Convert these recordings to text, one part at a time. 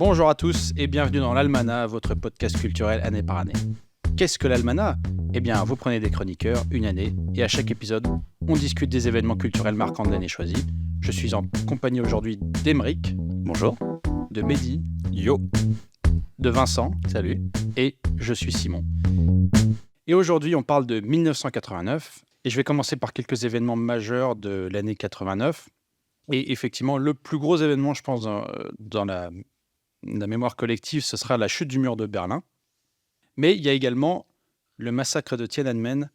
Bonjour à tous et bienvenue dans l'Almanach, votre podcast culturel année par année. Qu'est-ce que l'Almanach ? Eh bien, vous prenez des chroniqueurs, une année, et à chaque épisode, on discute des événements culturels marquants de l'année choisie. Je suis en compagnie aujourd'hui d'Emeric. Bonjour. De Mehdi. Yo. De Vincent. Salut. Et je suis Simon. Et aujourd'hui, on parle de 1989, et je vais commencer par quelques événements majeurs de l'année 89. Et effectivement, le plus gros événement, je pense, dans la mémoire collective, ce sera la chute du mur de Berlin. Mais il y a également le massacre de Tiananmen.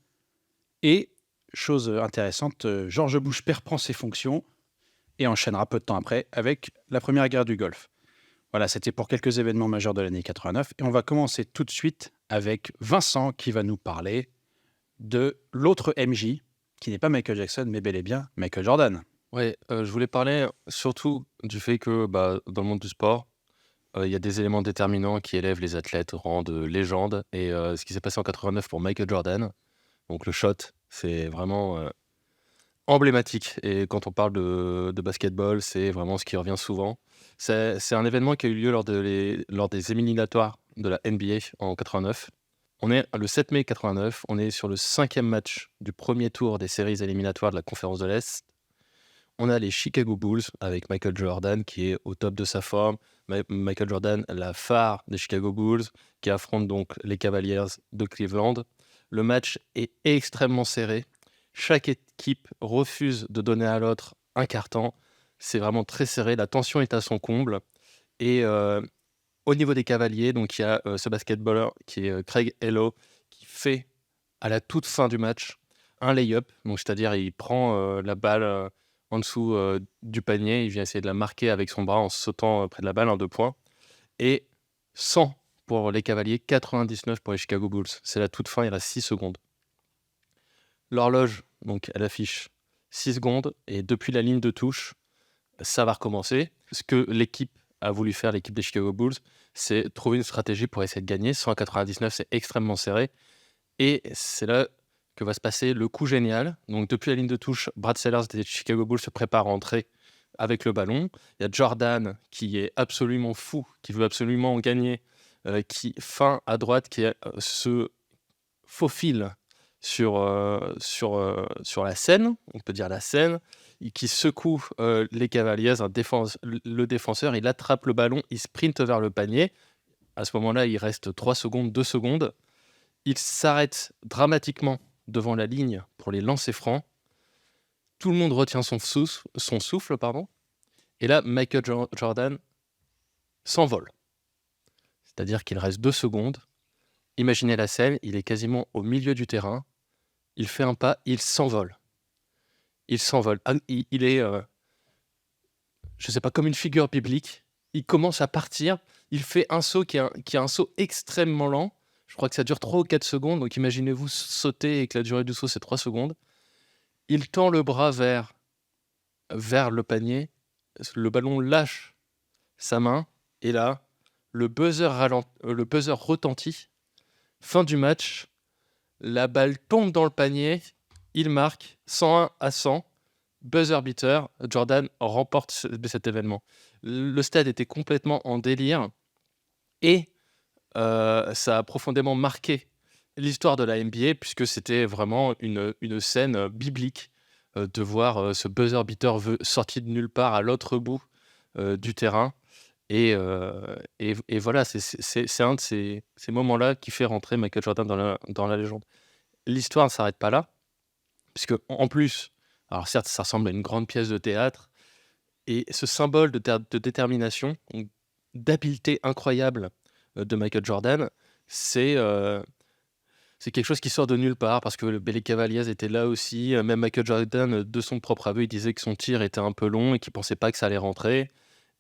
Et, chose intéressante, George Bush père prend ses fonctions et enchaînera peu de temps après avec la première guerre du Golfe. Voilà, c'était pour quelques événements majeurs de l'année 89. Et on va commencer tout de suite avec Vincent qui va nous parler de l'autre MJ, qui n'est pas Michael Jackson, mais bel et bien Michael Jordan. Ouais, je voulais parler surtout du fait que dans le monde du sport, il y a des éléments déterminants qui élèvent les athlètes au rang de légende. Et ce qui s'est passé en 89 pour Michael Jordan, donc le shot, c'est vraiment emblématique. Et quand on parle de basketball, c'est vraiment ce qui revient souvent. C'est un événement qui a eu lieu lors des éliminatoires de la NBA en 89. On est le 7 mai 89, on est sur le 5e match du premier tour des séries éliminatoires de la Conférence de l'Est. On a les Chicago Bulls avec Michael Jordan qui est au top de sa forme. Michael Jordan, la phare des Chicago Bulls, qui affronte donc les Cavaliers de Cleveland. Le match est extrêmement serré. Chaque équipe refuse de donner à l'autre un carton. C'est vraiment très serré. La tension est à son comble. Et au niveau des Cavaliers, donc il y a ce basketballeur qui est Craig Ehlo qui fait à la toute fin du match un lay-up. Donc c'est-à-dire il prend la balle en dessous du panier, il vient essayer de la marquer avec son bras en sautant près de la balle en 2 points. Et 100 pour les Cavaliers, 99 pour les Chicago Bulls. C'est la toute fin, il reste 6 secondes. L'horloge, donc, elle affiche 6 secondes et depuis la ligne de touche, ça va recommencer. Ce que l'équipe a voulu faire, l'équipe des Chicago Bulls, c'est trouver une stratégie pour essayer de gagner. 199, c'est extrêmement serré. Et c'est là que va se passer le coup génial. Donc depuis la ligne de touche, Brad Sellers des Chicago Bulls se prépare à entrer avec le ballon. Il y a Jordan qui est absolument fou, qui veut absolument gagner, qui fin à droite, qui se faufile sur la scène, on peut dire la scène, qui secoue les Cavaliers. Le défenseur, il attrape le ballon, il sprinte vers le panier. À ce moment-là, il reste 3 secondes, 2 secondes. Il s'arrête dramatiquement devant la ligne pour les lancers francs. Tout le monde retient son souffle. Et là, Michael Jordan s'envole. C'est-à-dire qu'il reste 2 secondes. Imaginez la scène, il est quasiment au milieu du terrain. Il fait un pas, il s'envole. Il s'envole. Il est, je ne sais pas, comme une figure biblique. Il commence à partir. Il fait un saut qui est un saut extrêmement lent. Je crois que ça dure 3 ou 4 secondes. Donc imaginez-vous sauter et que la durée du saut, c'est 3 secondes. Il tend le bras vers le panier. Le ballon lâche sa main. Et là, le buzzer retentit. Fin du match. La balle tombe dans le panier. Il marque 101-100. Buzzer beater. Jordan remporte cet événement. Le stade était complètement en délire. Et ça a profondément marqué l'histoire de la NBA puisque c'était vraiment une scène biblique de voir ce buzzer beater sorti de nulle part à l'autre bout du terrain. Et voilà, c'est un de ces moments-là qui fait rentrer Michael Jordan dans la légende. L'histoire ne s'arrête pas là, puisque en plus, alors certes, ça ressemble à une grande pièce de théâtre, et ce symbole de détermination, d'habileté incroyable de Michael Jordan, c'est quelque chose qui sort de nulle part, parce que les Cavaliers étaient là aussi. Même Michael Jordan, de son propre aveu, il disait que son tir était un peu long et qu'il ne pensait pas que ça allait rentrer.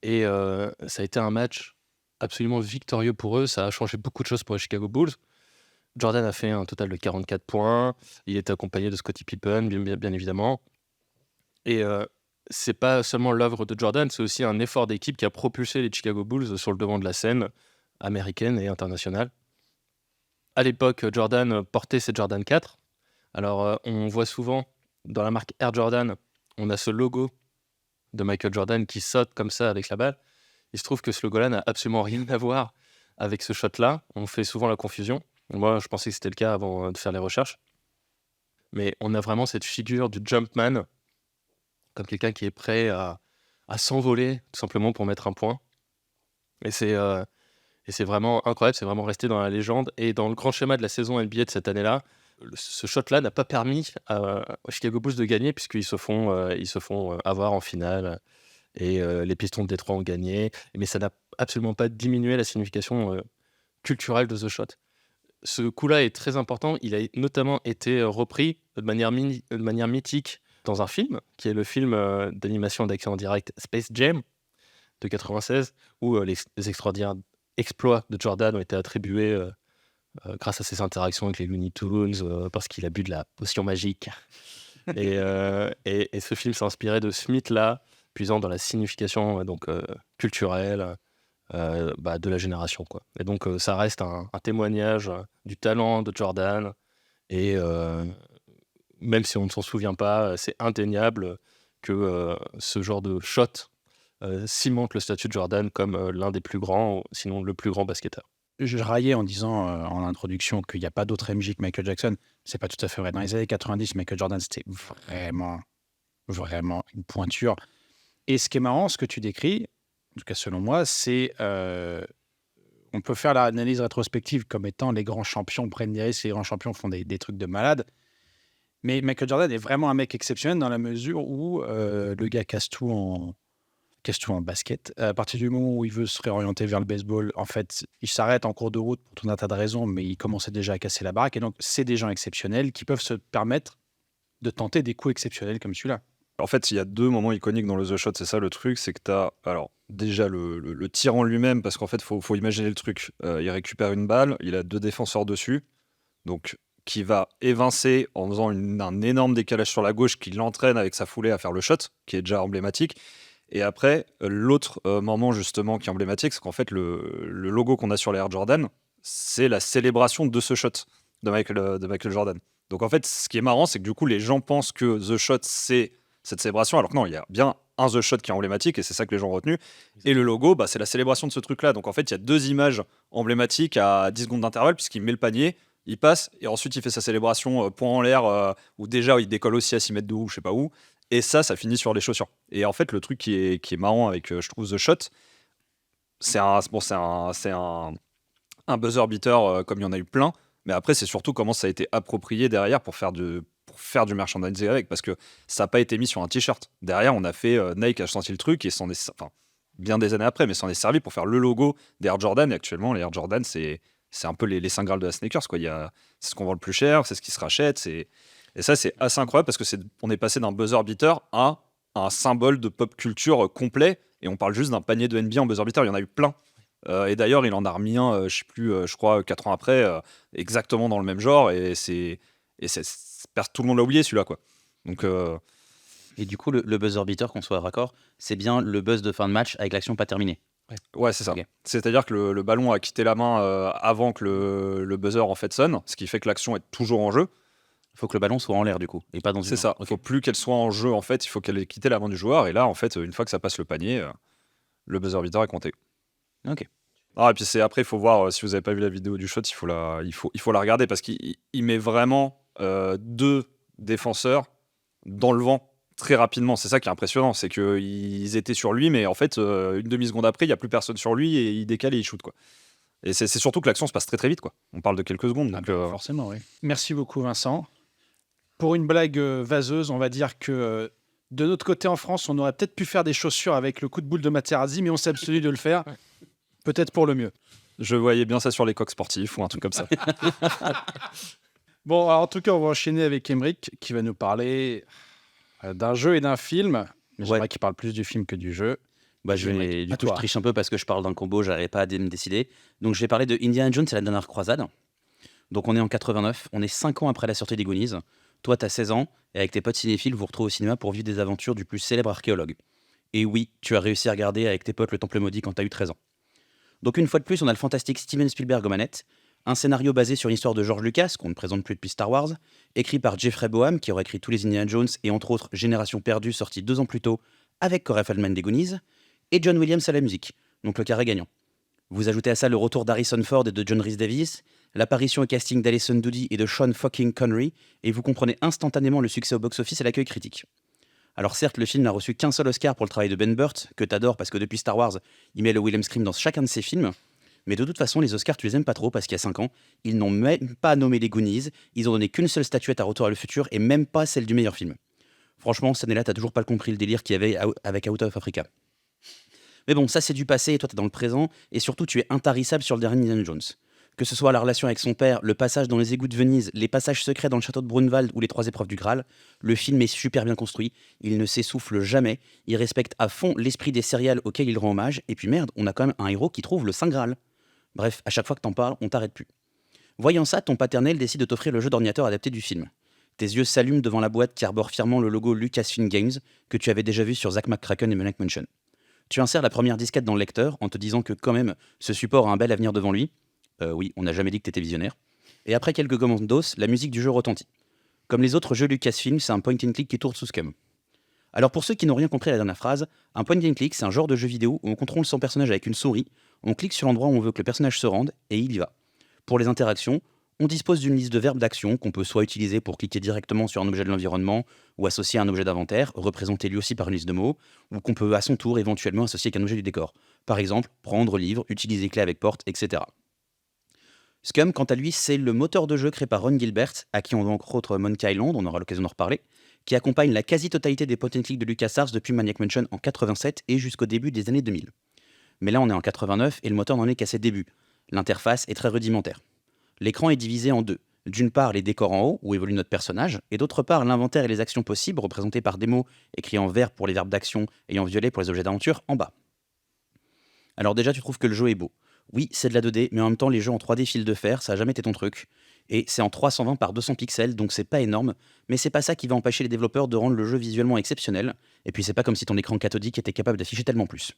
Et ça a été un match absolument victorieux pour eux. Ça a changé beaucoup de choses pour les Chicago Bulls. Jordan a fait un total de 44 points. Il était accompagné de Scottie Pippen, bien évidemment. Et c'est pas seulement l'œuvre de Jordan, c'est aussi un effort d'équipe qui a propulsé les Chicago Bulls sur le devant de la scène américaine et internationale. À l'époque, Jordan portait ses Jordan 4. Alors, on voit souvent dans la marque Air Jordan, on a ce logo de Michael Jordan qui saute comme ça avec la balle. Il se trouve que ce logo-là n'a absolument rien à voir avec ce shot-là. On fait souvent la confusion. Moi, je pensais que c'était le cas avant de faire les recherches. Mais on a vraiment cette figure du Jumpman, comme quelqu'un qui est prêt à s'envoler, tout simplement pour mettre un point. Et c'est vraiment incroyable, c'est vraiment resté dans la légende. Et dans le grand schéma de la saison NBA de cette année-là, ce shot-là n'a pas permis aux Chicago Bulls de gagner, puisqu'ils se font avoir en finale. Et les Pistons de Détroit ont gagné. Mais ça n'a absolument pas diminué la signification culturelle de The Shot. Ce coup-là est très important. Il a notamment été repris de manière mythique dans un film, qui est le film d'animation d'action en direct Space Jam de 96, où les extraordinaires exploits de Jordan ont été attribués grâce à ses interactions avec les Looney Tunes, parce qu'il a bu de la potion magique. Et ce film s'est inspiré de ce mythe-là, puisant dans la signification culturelle de la génération, quoi. Et donc ça reste un témoignage du talent de Jordan. Et même si on ne s'en souvient pas, c'est indéniable que ce genre de shot cimente le statut de Jordan comme l'un des plus grands, sinon le plus grand basketteur. Je raillais en disant en introduction qu'il n'y a pas d'autre MJ que Michael Jackson. C'est pas tout à fait vrai. Dans les années 90, Michael Jordan, c'était vraiment, vraiment une pointure. Et ce qui est marrant, ce que tu décris, en tout cas selon moi, c'est on peut faire l'analyse rétrospective comme étant les grands champions prennent des risques, les grands champions font des trucs de malade. Mais Michael Jordan est vraiment un mec exceptionnel dans la mesure où le gars casse tout en basket. À partir du moment où il veut se réorienter vers le baseball, en fait, il s'arrête en cours de route pour tout un tas de raisons, mais il commençait déjà à casser la baraque. Et donc, c'est des gens exceptionnels qui peuvent se permettre de tenter des coups exceptionnels comme celui-là. En fait, il y a 2 moments iconiques dans le The Shot, c'est ça le truc, c'est que tu as alors déjà le tir en lui-même, parce qu'en fait, faut imaginer le truc. Il récupère une balle, il a 2 défenseurs dessus, donc qui va évincer en faisant un énorme décalage sur la gauche qui l'entraîne avec sa foulée à faire le shot, qui est déjà emblématique. Et après, l'autre moment justement qui est emblématique, c'est qu'en fait, le logo qu'on a sur les Air Jordan, c'est la célébration de ce shot de Michael Jordan. Donc en fait, ce qui est marrant, c'est que du coup, les gens pensent que The Shot, c'est cette célébration, alors que non, il y a bien un The Shot qui est emblématique, et c'est ça que les gens ont retenu. Et le logo, c'est la célébration de ce truc-là. Donc en fait, il y a 2 images emblématiques à 10 secondes d'intervalle, puisqu'il met le panier, il passe, et ensuite il fait sa célébration point en l'air, où déjà il décolle aussi à 6 mètres de haut, je sais pas où. Et ça finit sur les chaussures. Et en fait, le truc qui est marrant avec, je trouve, The Shot, c'est un buzzer beater comme il y en a eu plein. Mais après, c'est surtout comment ça a été approprié derrière pour faire du merchandising avec, parce que ça n'a pas été mis sur un t-shirt. Derrière, on a fait Nike a senti le truc et bien des années après, mais s'en est servi pour faire le logo des Air Jordan. Et actuellement, les Air Jordan, c'est un peu les Saint Graal de la sneakers, quoi. C'est ce qu'on vend le plus cher, c'est ce qui se rachète. Et ça, c'est assez incroyable parce que on est passé d'un buzzer beater à un symbole de pop culture complet. Et on parle juste d'un panier de NBA en buzzer beater. Il y en a eu plein. Et d'ailleurs, il en a remis un, je sais plus, je crois 4 ans après, exactement dans le même genre. Et tout le monde l'a oublié celui-là, quoi. Donc Et du coup, le buzzer beater, qu'on soit raccord, c'est bien le buzz de fin de match avec l'action pas terminée. ouais, c'est ça. Ok. C'est-à-dire que le ballon a quitté la main avant que le buzzer en fait sonne, ce qui fait que l'action est toujours en jeu. Il faut que le ballon soit en l'air, du coup, et pas dans une C'est ça. main. Il Ok. faut plus qu'elle soit en jeu, en fait. Il faut qu'elle ait quitté la main du joueur. Et là, en fait, une fois que ça passe le panier, le buzzer beater est compté. Ok. Ah, et puis après, il faut voir, si vous n'avez pas vu la vidéo du shot, il faut la regarder parce qu'il met vraiment 2 défenseurs dans le vent très rapidement. C'est ça qui est impressionnant, c'est qu'ils étaient sur lui, mais en fait, une demi-seconde après, il n'y a plus personne sur lui et il décale et il shoot, quoi. Et c'est surtout que l'action se passe très très vite, quoi. On parle de quelques secondes. Donc, Forcément, oui. Merci beaucoup, Vincent. Pour une blague vaseuse, on va dire que de notre côté en France, on aurait peut-être pu faire des chaussures avec le coup de boule de Materazzi, mais on s'est abstenu de le faire. Peut-être pour le mieux. je voyais bien ça sur les coques sportifs ou un truc comme ça. Bon, alors, en tout cas, on va enchaîner avec Emeric qui va nous parler d'un jeu et d'un film. Mais j'aimerais qu'il parle plus du film que du jeu. Du coup, je toi. triche un peu parce que je parle d'un combo, j'arrivais pas à me décider. Donc, je vais parler de Indiana Jones et la dernière croisade. Donc, on est en 89, on est 5 ans après la sortie des Goonies. Toi, t'as 16 ans, et avec tes potes cinéphiles, vous vous retrouvez au cinéma pour vivre des aventures du plus célèbre archéologue. Et oui, tu as réussi à regarder avec tes potes le Temple Maudit quand t'as eu 13 ans. Donc, une fois de plus, on a le fantastique Steven Spielberg aux manettes, un scénario basé sur l'histoire de George Lucas, qu'on ne présente plus depuis Star Wars, écrit par Jeffrey Boam, qui aurait écrit tous les Indiana Jones et entre autres Génération perdue, sorti 2 ans plus tôt, avec Corey Feldman des Goonies, et John Williams à la musique. Donc le carré gagnant. Vous ajoutez à ça le retour d'Harrison Ford et de John Rhys Davies, l'apparition au casting d'Alison Doody et de Sean fucking Connery, et vous comprenez instantanément le succès au box-office et l'accueil critique. Alors certes, le film n'a reçu qu'un seul Oscar pour le travail de Ben Burt, que t'adores parce que depuis Star Wars, il met le William Scream dans chacun de ses films, mais de toute façon, les Oscars, tu les aimes pas trop parce qu'il y a 5 ans, ils n'ont même pas nommé les Goonies, ils ont donné qu'une seule statuette à Retour à le futur et même pas celle du meilleur film. Franchement, cette année-là, t'as toujours pas compris le délire qu'il y avait avec Out of Africa. Mais bon, ça c'est du passé et toi t'es dans le présent, et surtout tu es intarissable sur le dernier Indiana Jones. Que ce soit la relation avec son père, le passage dans les égouts de Venise, les passages secrets dans le château de Brunwald ou les 3 épreuves du Graal, le film est super bien construit, il ne s'essouffle jamais, il respecte à fond l'esprit des serials auxquels il rend hommage, et puis merde, on a quand même un héros qui trouve le Saint Graal. Bref, à chaque fois que t'en parles, on t'arrête plus. Voyant ça, ton paternel décide de t'offrir le jeu d'ordinateur adapté du film. Tes yeux s'allument devant la boîte qui arbore fièrement le logo Lucasfilm Games, que tu avais déjà vu sur Zack McCracken et Maniac Mansion. Tu insères la première disquette dans le lecteur en te disant que quand même, ce support a un bel avenir devant lui. Oui, on n'a jamais dit que t'étais visionnaire. Et après quelques commandos, la musique du jeu retentit. Comme les autres jeux Lucasfilm, c'est un point and click qui tourne sous scum. Alors pour ceux qui n'ont rien compris à la dernière phrase, un point and click, c'est un genre de jeu vidéo où on contrôle son personnage avec une souris, on clique sur l'endroit où on veut que le personnage se rende, et il y va. Pour les interactions, on dispose d'une liste de verbes d'action qu'on peut soit utiliser pour cliquer directement sur un objet de l'environnement, ou associer à un objet d'inventaire, représenté lui aussi par une liste de mots, ou qu'on peut à son tour éventuellement associer avec un objet du décor. Par exemple, prendre livre, utiliser clé avec porte, etc. Scum, quant à lui, c'est le moteur de jeu créé par Ron Gilbert, à qui on doit entre autres Monkey Island, on aura l'occasion d'en reparler, qui accompagne la quasi-totalité des point and click de LucasArts depuis Maniac Mansion en 87 et jusqu'au début des années 2000. Mais là on est en 89 et le moteur n'en est qu'à ses débuts. L'interface est très rudimentaire. L'écran est divisé en deux. D'une part les décors en haut, où évolue notre personnage, et d'autre part l'inventaire et les actions possibles, représentés par des mots écrits en vert pour les verbes d'action et en violet pour les objets d'aventure, en bas. Alors déjà tu trouves que le jeu est beau. Oui, c'est de la 2D, mais en même temps les jeux en 3D fil de fer, ça a jamais été ton truc. Et c'est en 320 par 200 pixels, donc c'est pas énorme, mais c'est pas ça qui va empêcher les développeurs de rendre le jeu visuellement exceptionnel, et puis c'est pas comme si ton écran cathodique était capable d'afficher tellement plus.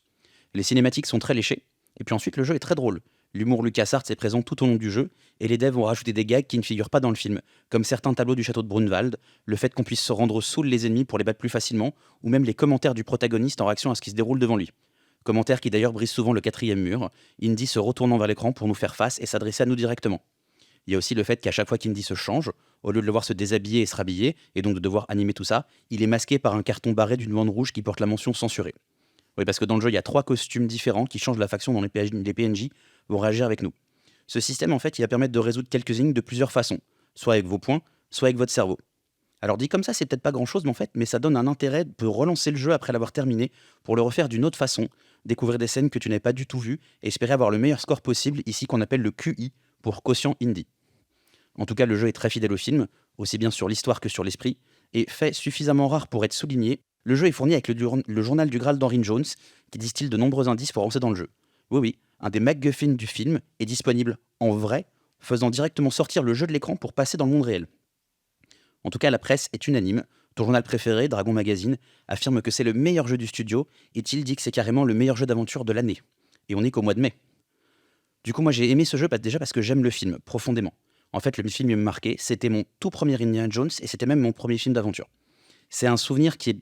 Les cinématiques sont très léchées, et puis ensuite le jeu est très drôle. L'humour LucasArts est présent tout au long du jeu, et les devs ont rajouté des gags qui ne figurent pas dans le film, comme certains tableaux du château de Brunwald, le fait qu'on puisse se rendre saoul les ennemis pour les battre plus facilement, ou même les commentaires du protagoniste en réaction à ce qui se déroule devant lui. Commentaires qui d'ailleurs brisent souvent le 4e mur, Indy se retournant vers l'écran pour nous faire face et s'adresser à nous directement. Il y a aussi le fait qu'à chaque fois qu'Indy se change, au lieu de le voir se déshabiller et se rhabiller, et donc de devoir animer tout ça, il est masqué par un carton barré d'une bande rouge qui porte la mention censurée. Oui, parce que dans le jeu, il y a 3 costumes différents qui changent la façon dont les PNJ vont réagir avec nous. Ce système, en fait, il va permettre de résoudre quelques énigmes de plusieurs façons, soit avec vos poings, soit avec votre cerveau. Alors dit comme ça, c'est peut-être pas grand-chose, mais ça donne un intérêt de relancer le jeu après l'avoir terminé, pour le refaire d'une autre façon, découvrir des scènes que tu n'avais pas du tout vues, et espérer avoir le meilleur score possible, ici qu'on appelle le QI, pour quotient Indy. En tout cas, le jeu est très fidèle au film, aussi bien sur l'histoire que sur l'esprit, et fait suffisamment rare pour être souligné, le jeu est fourni avec le journal du Graal d'Henry Jones, qui distille de nombreux indices pour avancer dans le jeu. Oui, un des MacGuffin du film est disponible en vrai, faisant directement sortir le jeu de l'écran pour passer dans le monde réel. En tout cas, la presse est unanime. Ton journal préféré, Dragon Magazine, affirme que c'est le meilleur jeu du studio, et il dit que c'est carrément le meilleur jeu d'aventure de l'année. Et on est qu'au mois de mai. Du coup, moi j'ai aimé ce jeu déjà parce que j'aime le film, profondément. En fait, le film il me marquait, c'était mon tout premier Indiana Jones, et c'était même mon premier film d'aventure. C'est un souvenir qui est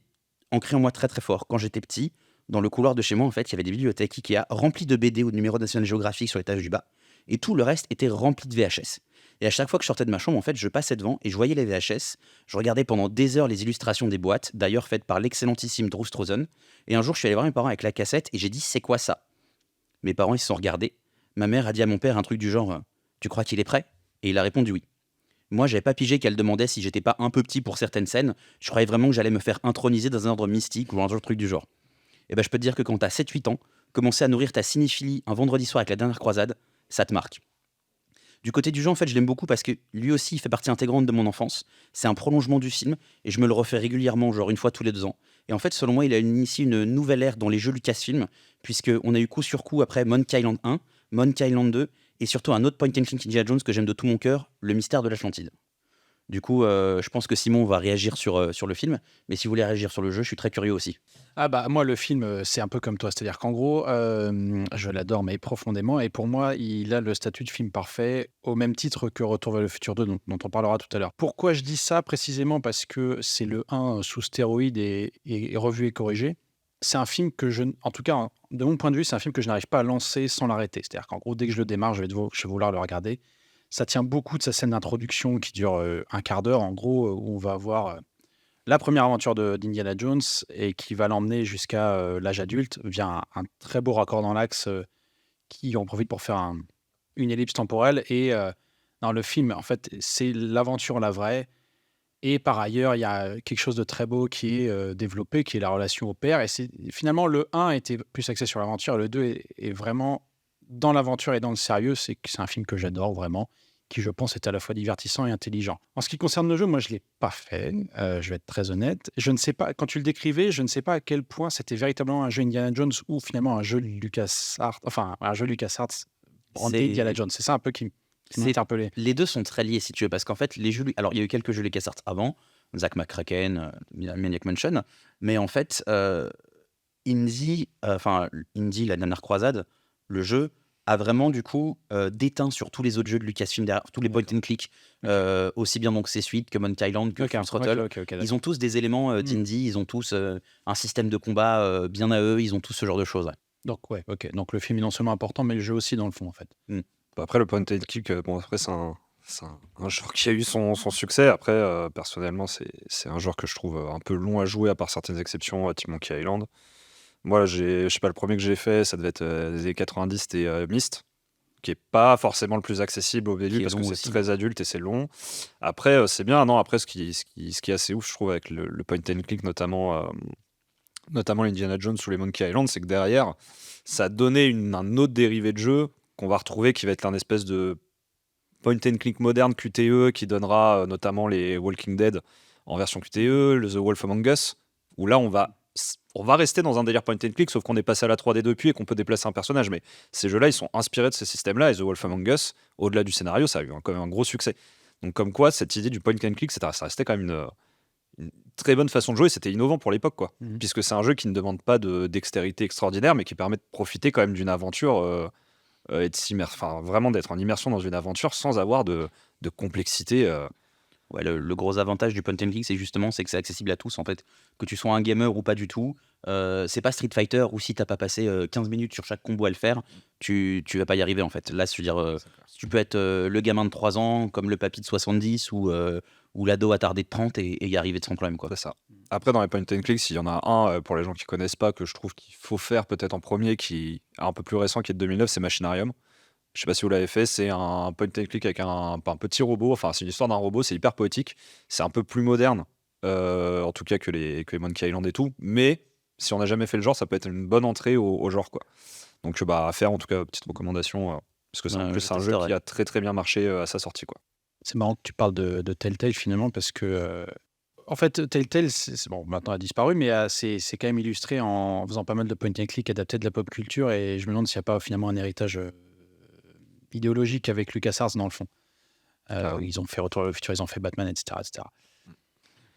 ancré en moi très très fort. Quand j'étais petit, dans le couloir de chez moi, en fait, il y avait des bibliothèques Ikea remplies de BD ou de numéros National Geographic sur l'étage du bas, et tout le reste était rempli de VHS. Et à chaque fois que je sortais de ma chambre, en fait, je passais devant et je voyais les VHS. Je regardais pendant des heures les illustrations des boîtes, d'ailleurs faites par l'excellentissime Drew Struzan. Et un jour, je suis allé voir mes parents avec la cassette et j'ai dit c'est quoi ça? Mes parents ils se sont regardés. Ma mère a dit à mon père un truc du genre tu crois qu'il est prêt? Et il a répondu oui. Moi, j'avais pas pigé qu'elle demandait si j'étais pas un peu petit pour certaines scènes. Je croyais vraiment que j'allais me faire introniser dans un ordre mystique ou un autre truc du genre. Et ben, je peux te dire que quand t'as 7-8 ans, commencer à nourrir ta cinéphilie un vendredi soir avec la dernière croisade, ça te marque. Du côté du jeu, en fait, je l'aime beaucoup parce que lui aussi, il fait partie intégrante de mon enfance. C'est un prolongement du film et je me le refais régulièrement, genre une fois tous les 2 ans. Et en fait, selon moi, il a initié une nouvelle ère dans les jeux Lucasfilm, puisqu'on a eu coup sur coup après Monkey Island 1, Monkey Island 2 et surtout un autre point and click Indiana Jones que j'aime de tout mon cœur, le mystère de l'Atlantide. Du coup, je pense que Simon va réagir sur le film, mais si vous voulez réagir sur le jeu, je suis très curieux aussi. Ah bah moi le film c'est un peu comme toi, c'est-à-dire qu'en gros je l'adore mais profondément et pour moi il a le statut de film parfait au même titre que Retour vers le futur 2 dont on parlera tout à l'heure. Pourquoi je dis ça précisément? Parce que c'est le 1 sous stéroïde et revu et corrigé. c'est un film que en tout cas, de mon point de vue, c'est un film que je n'arrive pas à lancer sans l'arrêter. C'est-à-dire qu'en gros, dès que je le démarre, je vais vouloir le regarder. Ça tient beaucoup de sa scène d'introduction qui dure un quart d'heure, en gros, où on va voir la première aventure d'Indiana Jones et qui va l'emmener jusqu'à l'âge adulte via un très beau raccord dans l'axe qui en profite pour faire une ellipse temporelle. Et dans le film, en fait, c'est l'aventure la vraie. Et par ailleurs, il y a quelque chose de très beau qui est développé, qui est la relation au père. Et finalement, le 1 était plus axé sur l'aventure, et le 2 est vraiment dans l'aventure et dans le sérieux. C'est un film que j'adore vraiment, qui je pense est à la fois divertissant et intelligent. En ce qui concerne le jeu, moi je ne l'ai pas fait, je vais être très honnête. Je ne sais pas, quand tu le décrivais, je ne sais pas à quel point c'était véritablement un jeu Indiana Jones ou finalement un jeu LucasArts, enfin un jeu LucasArts brandé Indiana C'est Jones. C'est ça un peu qui c'est m'interpellait. les 2 sont très liés si tu veux parce qu'en fait les jeux alors il y a eu quelques jeux LucasArts avant, Zack McCracken, Maniac Mansion, mais en fait, Indy, la dernière croisade, le jeu a vraiment du coup déteint sur tous les autres jeux de Lucasfilm derrière, tous les point D'accord. and click, Ok. aussi bien donc ses suites que Monkey Island que Ok, Full ok, Throttle. ok, Ils d'accord. ont tous des éléments d'Indy, ils ont tous un système de combat bien à eux, ils ont tous ce genre de choses. Ouais. Donc, ouais, ok. Donc, le film est non seulement important, mais le jeu aussi, dans le fond, en fait. Bah, après, le point and click, bon, après, c'est un genre qui a eu son succès. Après, personnellement, c'est un genre que je trouve un peu long à jouer, à part certaines exceptions, type Monkey Island. Moi, je sais pas, le premier que j'ai fait, ça devait être des années 90, c'était Myst, qui est pas forcément le plus accessible au début Qui est parce que long c'est aussi. très adulte et c'est long. Après, c'est bien. Non, après, ce qui est assez ouf, je trouve, avec le point and click, notamment l'Indiana Jones ou les Monkey Island, c'est que derrière, ça a donné un autre dérivé de jeu qu'on va retrouver qui va être un espèce de point and click moderne QTE qui donnera notamment les Walking Dead en version QTE, le The Wolf Among Us, où là on va rester dans un délire point and click, sauf qu'on est passé à la 3D depuis et qu'on peut déplacer un personnage. Mais ces jeux-là, ils sont inspirés de ces systèmes-là, et The Wolf Among Us, au-delà du scénario, ça a eu quand même un gros succès. Donc comme quoi, cette idée du point and click, ça restait quand même une très bonne façon de jouer, c'était innovant pour l'époque, quoi. Mhm. Puisque c'est un jeu qui ne demande pas de dextérité extraordinaire, mais qui permet de profiter quand même d'une aventure et vraiment d'être en immersion dans une aventure sans avoir de complexité. Ouais, le gros avantage du point and click, c'est que c'est accessible à tous en fait. Que tu sois un gamer ou pas du tout, c'est pas Street Fighter où si t'as pas passé 15 minutes sur chaque combo à le faire, tu vas pas y arriver en fait. Là, je veux dire, tu peux être le gamin de 3 ans comme le papy de 70 ou l'ado attardé de 30 et y arriver sans problème quoi. C'est ça. Après, dans les point and click, s'il y en a un, pour les gens qui connaissent pas, que je trouve qu'il faut faire peut-être en premier, qui est un peu plus récent, qui est de 2009, c'est Machinarium. Je sais pas si vous l'avez fait, c'est un point and click avec un petit robot, enfin c'est une histoire d'un robot, c'est hyper poétique, c'est un peu plus moderne, en tout cas que les Monkey Island et tout, mais si on n'a jamais fait le genre, ça peut être une bonne entrée au genre, quoi. Donc bah à faire, en tout cas, petite recommandation, parce que c'est en Ouais, plus je un jeu testerai. qui a très très bien marché à sa sortie, quoi. C'est marrant que tu parles de Telltale, finalement, parce que, en fait, Telltale, bon, maintenant a disparu, mais c'est quand même illustré en faisant pas mal de point and click adaptés de la pop culture, et je me demande s'il n'y a pas finalement un héritage idéologique avec LucasArts, dans le fond. Carrément. Ils ont fait Retour vers le futur, ils ont fait Batman, etc., etc.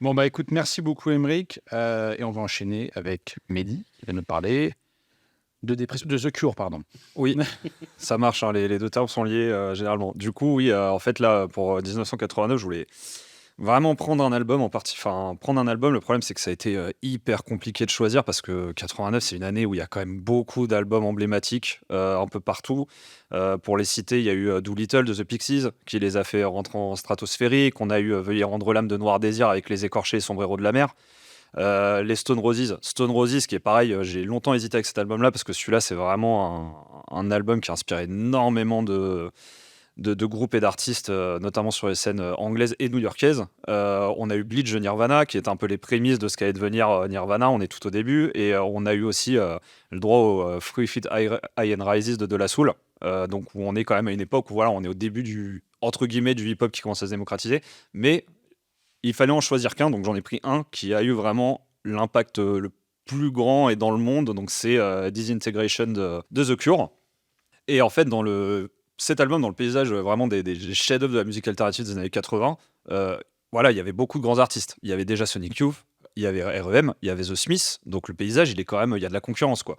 Bon, bah écoute, merci beaucoup, Émeric, et on va enchaîner avec Mehdi, qui va nous parler de The Cure, pardon. Oui, ça marche, hein, les deux termes sont liés généralement. Du coup, oui, en fait, là, pour 1989, je voulais vraiment prendre un album en partie. Enfin, prendre un album, le problème, c'est que ça a été hyper compliqué de choisir parce que 89, c'est une année où il y a quand même beaucoup d'albums emblématiques un peu partout. Pour les citer, il y a eu Doolittle de The Pixies qui les a fait rentrer en stratosphérique. On a eu Veuillez rendre l'âme de Noir Désir avec Les Écorchés et Sombrero de la mer. Les Stone Roses qui est pareil, j'ai longtemps hésité avec cet album là parce que celui-là c'est vraiment un album qui a inspiré énormément de groupes et d'artistes, notamment sur les scènes anglaises et new-yorkaises. On a eu Bleach de Nirvana qui est un peu les prémices de ce qu'allait devenir Nirvana, on est tout au début, et on a eu aussi le droit au Three Feet High and Rises de La Soul, donc où on est quand même à une époque où voilà, on est au début du entre guillemets du hip-hop qui commence à se démocratiser, mais il fallait en choisir qu'un, donc j'en ai pris un qui a eu vraiment l'impact le plus grand et dans le monde, donc c'est Disintegration de The Cure. Et en fait, cet album, dans le paysage vraiment des chefs-d'œuvre de la musique alternative des années 80, voilà, il y avait beaucoup de grands artistes. Il y avait déjà Sonic Youth, il y avait R.E.M., il y avait The Smiths, donc le paysage, il est quand même, il y a de la concurrence, quoi.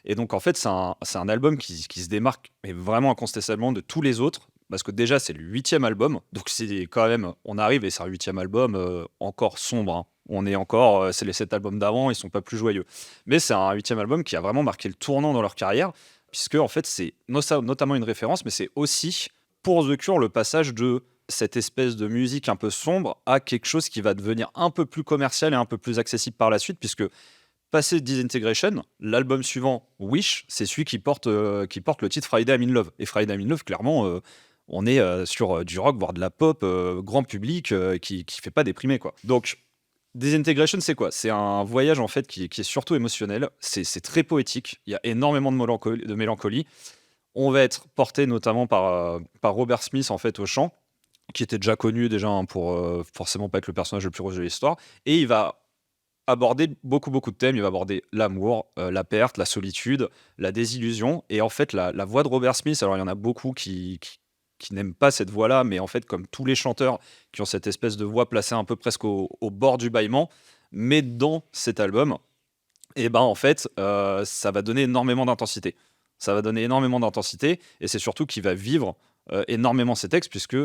Et donc en fait, c'est un album qui se démarque, mais vraiment incontestablement de tous les autres, parce que déjà c'est le 8e album, donc c'est quand même, on arrive et c'est un 8e album encore sombre, hein. On est encore, c'est les 7 albums d'avant, ils sont pas plus joyeux. Mais c'est un 8e album qui a vraiment marqué le tournant dans leur carrière, puisque en fait c'est notamment une référence, mais c'est aussi pour The Cure le passage de cette espèce de musique un peu sombre à quelque chose qui va devenir un peu plus commercial et un peu plus accessible par la suite, puisque passé Disintegration, l'album suivant, Wish, c'est celui qui porte le titre Friday I'm in Love. Et Friday I'm in Love, clairement, on est sur du rock, voire de la pop, grand public, qui fait pas déprimer, quoi. Donc, Disintegration, c'est quoi? C'est un voyage, en fait, qui est surtout émotionnel. C'est très poétique. Il y a énormément de mélancolie. On va être porté notamment par Robert Smith, en fait, au chant, qui était déjà connu hein, pour forcément pas être le personnage le plus rose de l'histoire. Et il va aborder beaucoup de thèmes. Il va aborder l'amour, la perte, la solitude, la désillusion. Et en fait, la voix de Robert Smith, alors il y en a beaucoup qui n'aiment pas cette voix-là, mais en fait, comme tous les chanteurs qui ont cette espèce de voix placée un peu presque au bord du bâillement, mais dans cet album, et ben en fait, ça va donner énormément d'intensité. Ça va donner énormément d'intensité, et c'est surtout qu'il va vivre énormément ses textes, puisque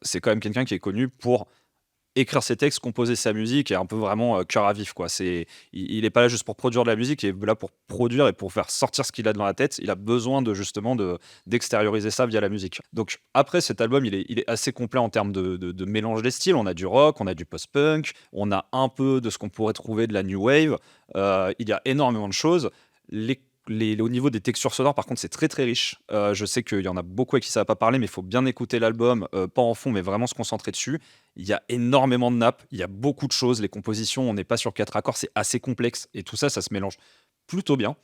c'est quand même quelqu'un qui est connu pour écrire ses textes, composer sa musique et un peu vraiment cœur à vif, quoi. Il est pas là juste pour produire de la musique, il est là pour produire et pour faire sortir ce qu'il a dans la tête. Il a besoin d'extérioriser ça via la musique. Donc après cet album, il est assez complet en termes de mélange des styles. On a du rock, on a du post-punk, on a un peu de ce qu'on pourrait trouver de la new wave. Il y a énormément de choses. Au niveau des textures sonores, par contre, c'est très très riche. Je sais qu'il y en a beaucoup à qui ça va pas parler, mais il faut bien écouter l'album, pas en fond, mais vraiment se concentrer dessus. Il y a énormément de nappes, il y a beaucoup de choses. Les compositions, on n'est pas sur 4 accords, c'est assez complexe. Et tout ça, ça se mélange plutôt bien.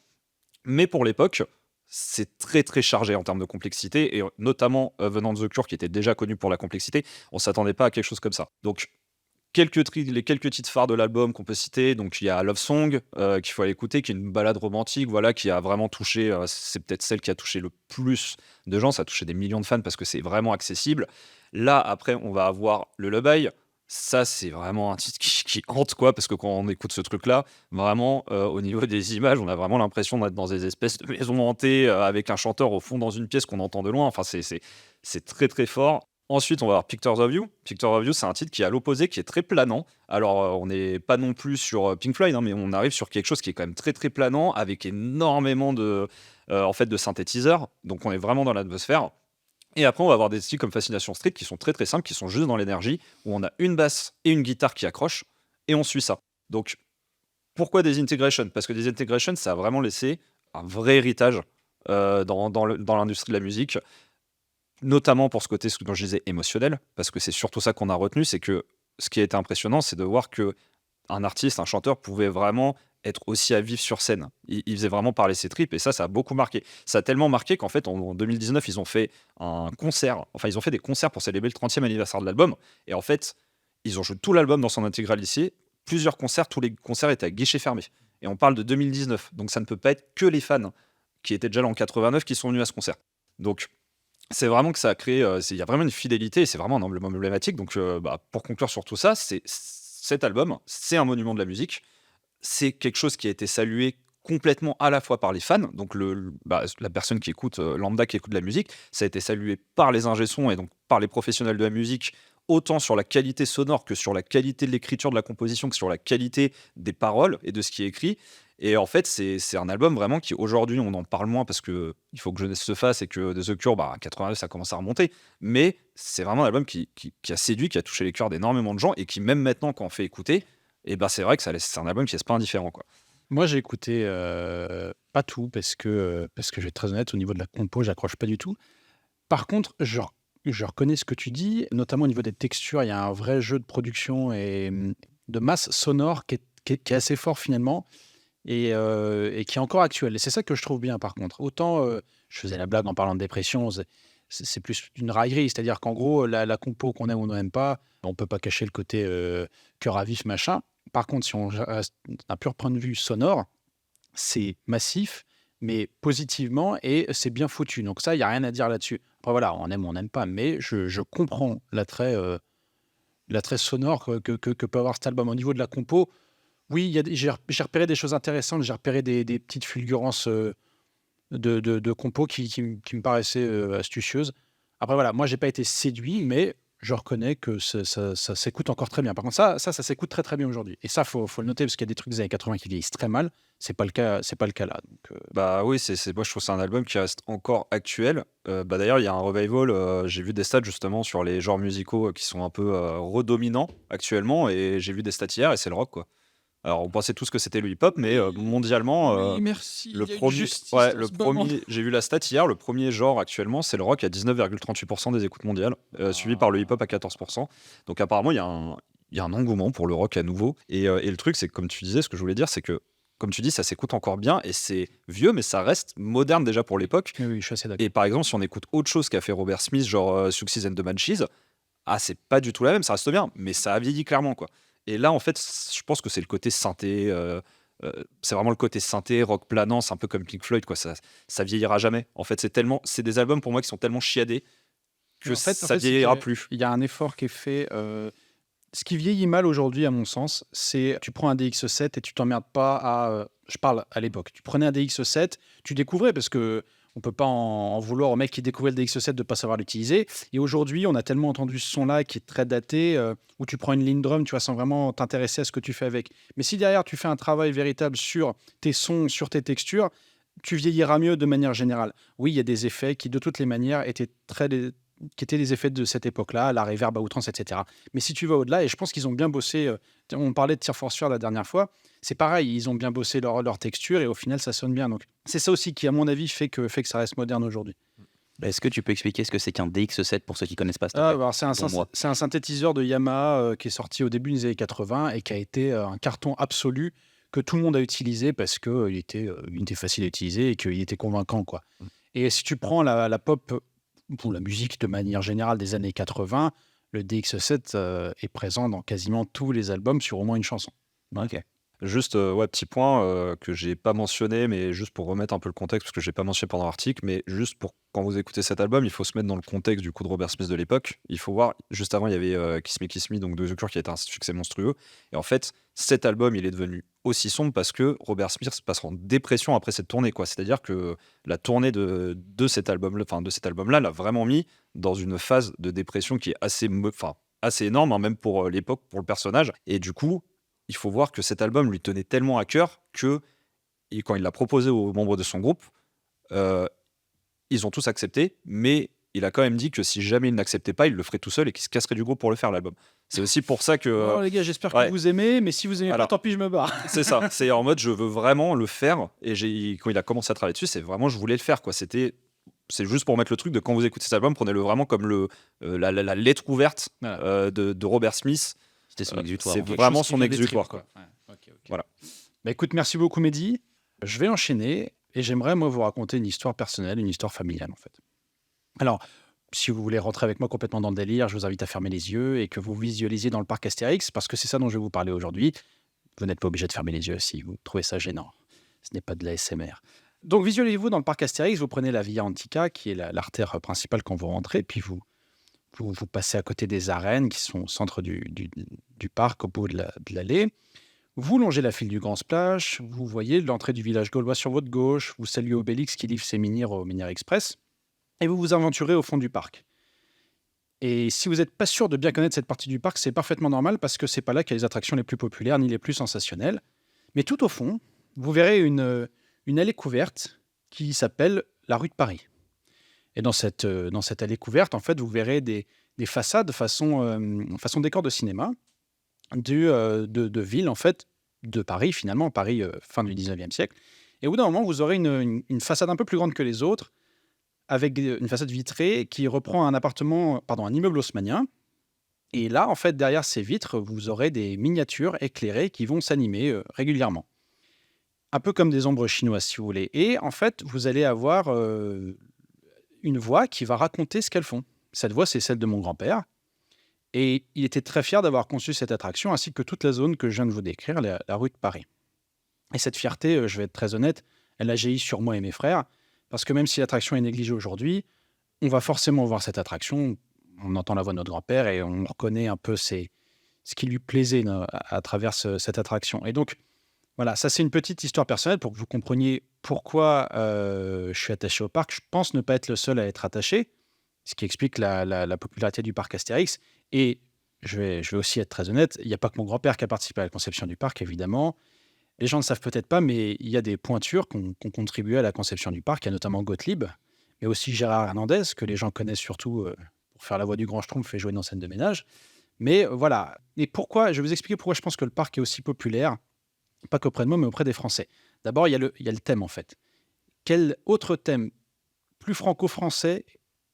Mais pour l'époque, c'est très très chargé en termes de complexité. Et notamment venant de The Cure, qui était déjà connu pour la complexité, on s'attendait pas à quelque chose comme ça. Donc les quelques titres phares de l'album qu'on peut citer, donc il y a Love Song qu'il faut aller écouter, qui est une balade romantique, voilà, qui a vraiment touché, c'est peut-être celle qui a touché le plus de gens, ça a touché des millions de fans parce que c'est vraiment accessible. Là, après, on va avoir le Lullaby. Ça, c'est vraiment un titre qui hante, quoi, parce que quand on écoute ce truc-là, vraiment, au niveau des images, on a vraiment l'impression d'être dans des espèces de maisons hantées avec un chanteur au fond dans une pièce qu'on entend de loin. Enfin, c'est très très fort. Ensuite, on va avoir Pictures of You. Pictures of You, c'est un titre qui est à l'opposé, qui est très planant. Alors, on n'est pas non plus sur Pink Floyd, hein, mais on arrive sur quelque chose qui est quand même très très planant, avec énormément en fait, de synthétiseurs. Donc, on est vraiment dans l'atmosphère. Et après, on va avoir des styles comme Fascination Street qui sont très très simples, qui sont juste dans l'énergie, où on a une basse et une guitare qui accrochent, et on suit ça. Donc, pourquoi Disintegration? Parce que Disintegration, ça a vraiment laissé un vrai héritage dans l'industrie de la musique, notamment pour ce côté, ce dont je disais, émotionnel, parce que c'est surtout ça qu'on a retenu, c'est que ce qui a été impressionnant, c'est de voir que un artiste, un chanteur pouvait vraiment être aussi à vivre sur scène. Il faisait vraiment parler ses tripes, et ça a beaucoup marqué. Ça a tellement marqué qu'en fait, en 2019, ils ont fait un concert, enfin, ils ont fait des concerts pour célébrer le 30e anniversaire de l'album, et en fait, ils ont joué tout l'album dans son intégralité, plusieurs concerts, tous les concerts étaient à guichet fermé. Et on parle de 2019, donc ça ne peut pas être que les fans qui étaient déjà là en 89 qui sont venus à ce concert. Donc, c'est vraiment que ça a créé, il y a vraiment une fidélité, et c'est vraiment un emblème emblématique. Donc, pour conclure sur tout ça, cet album, c'est un monument de la musique. C'est quelque chose qui a été salué complètement à la fois par les fans, donc la personne qui écoute, lambda qui écoute de la musique, ça a été salué par les ingé sons et donc par les professionnels de la musique, autant sur la qualité sonore que sur la qualité de l'écriture, de la composition, que sur la qualité des paroles et de ce qui est écrit. Et en fait, c'est un album vraiment qui, aujourd'hui, on en parle moins parce qu'il faut que jeunesse se fasse et que The Cure, 89, ça commence à remonter. Mais c'est vraiment un album qui a séduit, qui a touché les cœurs d'énormément de gens et qui, même maintenant, quand on fait écouter, c'est vrai que c'est un album qui laisse pas indifférent, quoi. Moi, j'ai écouté pas tout parce que je vais être très honnête, au niveau de la compo, j'accroche pas du tout. Par contre, je reconnais ce que tu dis, notamment au niveau des textures, il y a un vrai jeu de production et de masse sonore qui est assez fort finalement et qui est encore actuel. Et c'est ça que je trouve bien par contre. Autant, je faisais la blague en parlant de dépression, c'est plus une raillerie, c'est-à-dire qu'en gros, la compo qu'on aime ou on n'aime pas, on peut pas cacher le côté cœur à vif, machin. Par contre, si on reste d'un pur point de vue sonore, c'est massif, mais positivement, et c'est bien foutu. Donc ça, il n'y a rien à dire là-dessus. Après, voilà, on aime ou on n'aime pas, mais je comprends l'attrait sonore que peut avoir cet album. Au niveau de la compo, oui, j'ai repéré des choses intéressantes, j'ai repéré des petites fulgurances de compos qui me paraissaient astucieuses. Après, voilà, moi, j'ai pas été séduit, mais je reconnais que ça s'écoute encore très bien. Par contre, ça s'écoute très très bien aujourd'hui. Et ça, faut le noter parce qu'il y a des trucs des années 80 qui vieillissent très mal. C'est pas le cas là. Donc, Bah oui, moi je trouve que c'est un album qui reste encore actuel. Bah d'ailleurs, il y a un revival, j'ai vu des stats justement sur les genres musicaux qui sont un peu redominants actuellement, et j'ai vu des stats hier et c'est le rock quoi. Alors on pensait tous que c'était le hip-hop, mais mondialement, merci. le premier, ouais, j'ai vu la stat hier, le premier genre actuellement, c'est le rock à 19,38% des écoutes mondiales, suivi par le hip-hop à 14%. Donc apparemment, il y a un engouement pour le rock à nouveau. Et le truc, c'est que comme tu disais, ce que je voulais dire, c'est que, comme tu dis, ça s'écoute encore bien et c'est vieux, mais ça reste moderne déjà pour l'époque. Oui, je suis assez d'accord. Et par exemple, si on écoute autre chose qu'a fait Robert Smith, genre Success and the Banshees, c'est pas du tout la même, ça reste bien, mais ça a vieilli clairement, quoi. Et là, en fait, je pense que c'est le côté synthé, c'est vraiment le côté synthé, rock planant, c'est un peu comme Pink Floyd, quoi. Ça vieillira jamais. En fait, c'est des albums pour moi qui sont tellement chiadés que ça vieillira plus. Il y a un effort qui est fait. Ce qui vieillit mal aujourd'hui, à mon sens, c'est tu prends un DX7 et tu t'emmerdes pas à. Je parle à l'époque. Tu prenais un DX7, tu découvrais parce que on peut pas en vouloir au mec qui découvrait le DX7 de pas savoir l'utiliser. Et aujourd'hui, on a tellement entendu ce son-là qui est très daté, où tu prends une ligne drum, tu vois, sans vraiment t'intéresser à ce que tu fais avec. Mais si derrière tu fais un travail véritable sur tes sons, sur tes textures, tu vieilliras mieux de manière générale. Oui, il y a des effets qui, de toutes les manières, qui étaient les effets de cette époque-là, la reverb à outrance, etc. Mais si tu vas au-delà, et je pense qu'ils ont bien bossé, on parlait de Tear for Fears la dernière fois, c'est pareil, ils ont bien bossé leur texture et au final ça sonne bien. Donc c'est ça aussi qui, à mon avis, fait que ça reste moderne aujourd'hui. Est-ce que tu peux expliquer ce que c'est qu'un DX7 pour ceux qui connaissent pas, s'il te plaît? Alors, c'est un synthétiseur de Yamaha qui est sorti au début des années 80 et qui a été un carton absolu que tout le monde a utilisé parce qu'il était facile à utiliser et qu'il était convaincant, quoi. Et si tu prends la pop ou la musique de manière générale des années 80, le DX7 est présent dans quasiment tous les albums sur au moins une chanson. Ok. Juste, ouais, petit point que j'ai pas mentionné, mais juste pour remettre un peu le contexte, parce que j'ai pas mentionné pendant l'article, mais juste pour quand vous écoutez cet album, il faut se mettre dans le contexte du coup de Robert Smith de l'époque. Il faut voir, juste avant, il y avait Kiss Me, donc de The Cure, qui a été un succès monstrueux. Et en fait, cet album, il est devenu aussi sombre parce que Robert Smith passe en dépression après cette tournée, quoi. C'est-à-dire que la tournée de cet album-là, l'a vraiment mis dans une phase de dépression qui est assez énorme, hein, même pour l'époque, pour le personnage. Et du coup, il faut voir que cet album lui tenait tellement à cœur que, quand il l'a proposé aux membres de son groupe, ils ont tous accepté, mais il a quand même dit que si jamais il n'acceptait pas, il le ferait tout seul et qu'il se casserait du groupe pour le faire, l'album. C'est aussi pour ça que... Oh les gars, j'espère ouais. que vous aimez, mais si vous aimez pas, tant pis, je me barre. C'est ça, c'est en mode je veux vraiment le faire, et quand il a commencé à travailler dessus, c'est vraiment je voulais le faire, quoi. C'est juste pour mettre le truc de quand vous écoutez cet album, prenez-le vraiment comme la lettre ouverte de Robert Smith. C'était son exutoire. C'est vraiment son exutoire, quoi. Ouais, ok. Voilà. Bah écoute, merci beaucoup Mehdi. Je vais enchaîner et j'aimerais moi vous raconter une histoire personnelle, une histoire familiale en fait. Alors, si vous voulez rentrer avec moi complètement dans le délire, je vous invite à fermer les yeux et que vous visualisiez dans le parc Astérix, parce que c'est ça dont je vais vous parler aujourd'hui. Vous n'êtes pas obligé de fermer les yeux si vous trouvez ça gênant. Ce n'est pas de l'ASMR. Donc visualisez-vous dans le parc Astérix, vous prenez la Via Antica, qui est l'artère principale quand vous rentrez, puis vous passez à côté des arènes qui sont au centre du parc, au bout de l'allée. Vous longez la file du Grand Splash, vous voyez l'entrée du village gaulois sur votre gauche, vous saluez Obélix qui livre ses menhirs au Menhir Express, et vous vous aventurez au fond du parc. Et si vous n'êtes pas sûr de bien connaître cette partie du parc, c'est parfaitement normal parce que c'est pas là qu'il y a les attractions les plus populaires ni les plus sensationnelles. Mais tout au fond, vous verrez une allée couverte qui s'appelle la rue de Paris. Et dans cette allée couverte, en fait, vous verrez des façades façon décor de cinéma de villes, en fait, de Paris, finalement, Paris fin du 19e siècle. Et au bout d'un moment, vous aurez une façade un peu plus grande que les autres, avec une façade vitrée qui reprend un immeuble haussmannien. Et là, en fait, derrière ces vitres, vous aurez des miniatures éclairées qui vont s'animer régulièrement. Un peu comme des ombres chinoises, si vous voulez. Et en fait, vous allez avoir une voix qui va raconter ce qu'elles font. Cette voix, c'est celle de mon grand-père. Et il était très fier d'avoir conçu cette attraction, ainsi que toute la zone que je viens de vous décrire, la rue de Paris. Et cette fierté, je vais être très honnête, elle a jailli sur moi et mes frères, parce que même si l'attraction est négligée aujourd'hui, on va forcément voir cette attraction, on entend la voix de notre grand-père et on reconnaît un peu ce qui lui plaisait à travers cette attraction. Et donc, voilà, ça c'est une petite histoire personnelle pour que vous compreniez pourquoi je suis attaché au parc. Je pense ne pas être le seul à être attaché. ce qui explique la popularité du parc Astérix. Et je vais aussi être très honnête, il n'y a pas que mon grand-père qui a participé à la conception du parc, évidemment. Les gens ne savent peut-être pas, mais il y a des pointures qui ont contribué à la conception du parc. Il y a notamment Gottlieb, mais aussi Gérard Hernandez, que les gens connaissent surtout pour faire la voix du Grand Schtroumpf et jouer dans scène de ménage. Mais voilà. Et pourquoi, je vais vous expliquer pourquoi je pense que le parc est aussi populaire, pas qu'auprès de moi, mais auprès des Français. D'abord, il y a le thème, en fait. Quel autre thème plus franco-français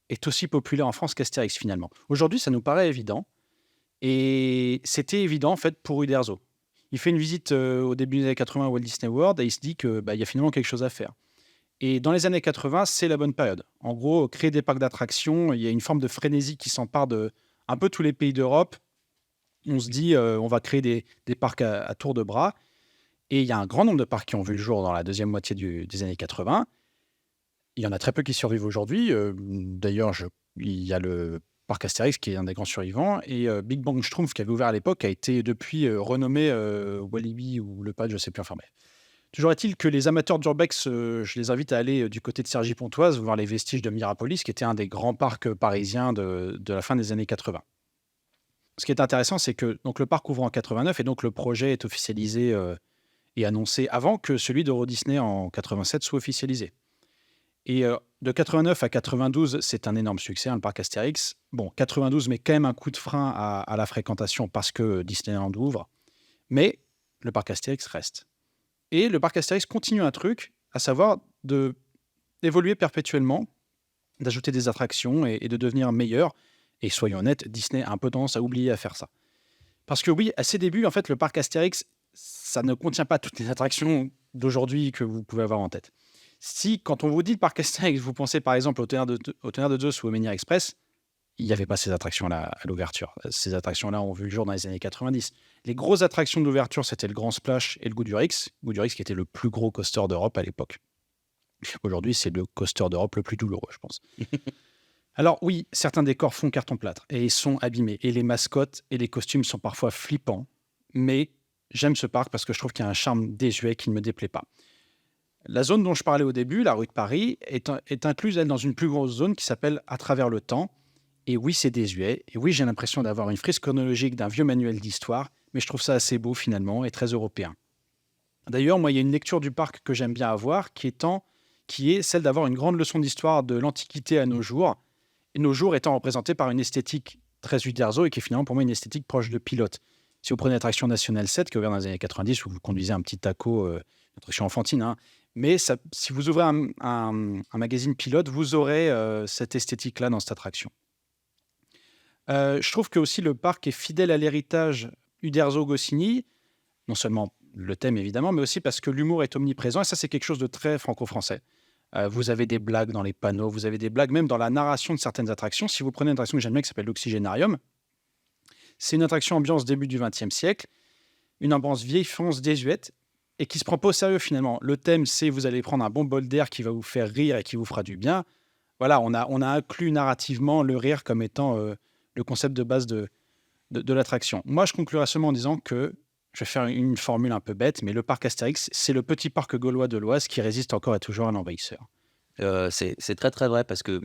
est aussi populaire en France qu'Astérix, finalement? Aujourd'hui, ça nous paraît évident. Et c'était évident, en fait, pour Uderzo. Il fait une visite au début des années 80 à Walt Disney World et il se dit qu'il y a finalement quelque chose à faire. Et dans les années 80, c'est la bonne période. En gros, créer des parcs d'attractions, il y a une forme de frénésie qui s'empare de un peu tous les pays d'Europe. On se dit, on va créer des parcs à tour de bras. Et il y a un grand nombre de parcs qui ont vu le jour dans la deuxième moitié des années 80. Il y en a très peu qui survivent aujourd'hui. D'ailleurs, il y a le parc Astérix qui est un des grands survivants. Et Big Bang Schtroumpf, qui avait ouvert à l'époque, a été depuis renommé Walibi ou Le Pad, je ne sais plus. Enfin bref. Toujours est-il que les amateurs d'Urbex, je les invite à aller du côté de Cergy-Pontoise, voir les vestiges de Mirapolis, qui était un des grands parcs parisiens de la fin des années 80. Ce qui est intéressant, c'est que donc, le parc ouvre en 89 et donc le projet est officialisé et annoncé avant que celui d'Euro Disney en 87 soit officialisé. Et de 89 à 92, c'est un énorme succès, le parc Astérix. Bon, 92 met quand même un coup de frein à la fréquentation parce que Disneyland ouvre, mais le parc Astérix reste. Et le parc Astérix continue un truc, à savoir d'évoluer perpétuellement, d'ajouter des attractions et de devenir meilleur. Et soyons honnêtes, Disney a un peu tendance à oublier à faire ça. Parce que oui, à ses débuts, en fait, le parc Astérix, ça ne contient pas toutes les attractions d'aujourd'hui que vous pouvez avoir en tête. Si, quand on vous dit le parc Astérix, vous pensez par exemple au Tonnerre de Zeus ou au Menhir Express, il n'y avait pas ces attractions-là à l'ouverture. Ces attractions-là ont vu le jour dans les années 90. Les grosses attractions d'ouverture, c'était le Grand Splash et le Goudurix. Goudurix qui était le plus gros coaster d'Europe à l'époque. Aujourd'hui, c'est le coaster d'Europe le plus douloureux, je pense. Alors oui, certains décors font carton-plâtre et ils sont abîmés. Et les mascottes et les costumes sont parfois flippants. Mais j'aime ce parc parce que je trouve qu'il y a un charme désuet qui ne me déplaît pas. La zone dont je parlais au début, la rue de Paris, est incluse, elle, dans une plus grosse zone qui s'appelle À travers le temps. Et oui, c'est désuet. Et oui, j'ai l'impression d'avoir une frise chronologique d'un vieux manuel d'histoire. Mais je trouve ça assez beau finalement et très européen. D'ailleurs, moi, il y a une lecture du parc que j'aime bien avoir qui est celle d'avoir une grande leçon d'histoire de l'Antiquité à nos jours. Et nos jours étant représentés par une esthétique très Uderzo et qui est finalement pour moi une esthétique proche de Pilote. Si vous prenez l'attraction National 7 qui est ouverte dans les années 90 où vous conduisez un petit taco, une attraction enfantine, hein, mais ça, si vous ouvrez un magazine Pilote, vous aurez cette esthétique-là dans cette attraction. Je trouve que aussi le parc est fidèle à l'héritage Uderzo-Goscinny, non seulement le thème évidemment, mais aussi parce que l'humour est omniprésent et ça c'est quelque chose de très franco-français. Vous avez des blagues dans les panneaux, vous avez des blagues même dans la narration de certaines attractions. Si vous prenez une attraction que j'aime bien qui s'appelle l'Oxygénarium, c'est une attraction ambiance début du XXe siècle, une ambiance vieille France désuète et qui se prend pas au sérieux finalement. Le thème c'est vous allez prendre un bon bol d'air qui va vous faire rire et qui vous fera du bien. Voilà, on a inclus narrativement le rire comme étant le concept de base de l'attraction. Moi je conclurai seulement en disant que je vais faire une formule un peu bête, mais le parc Astérix, c'est le petit parc gaulois de l'Oise qui résiste encore et toujours à l'envahisseur. C'est très très vrai parce que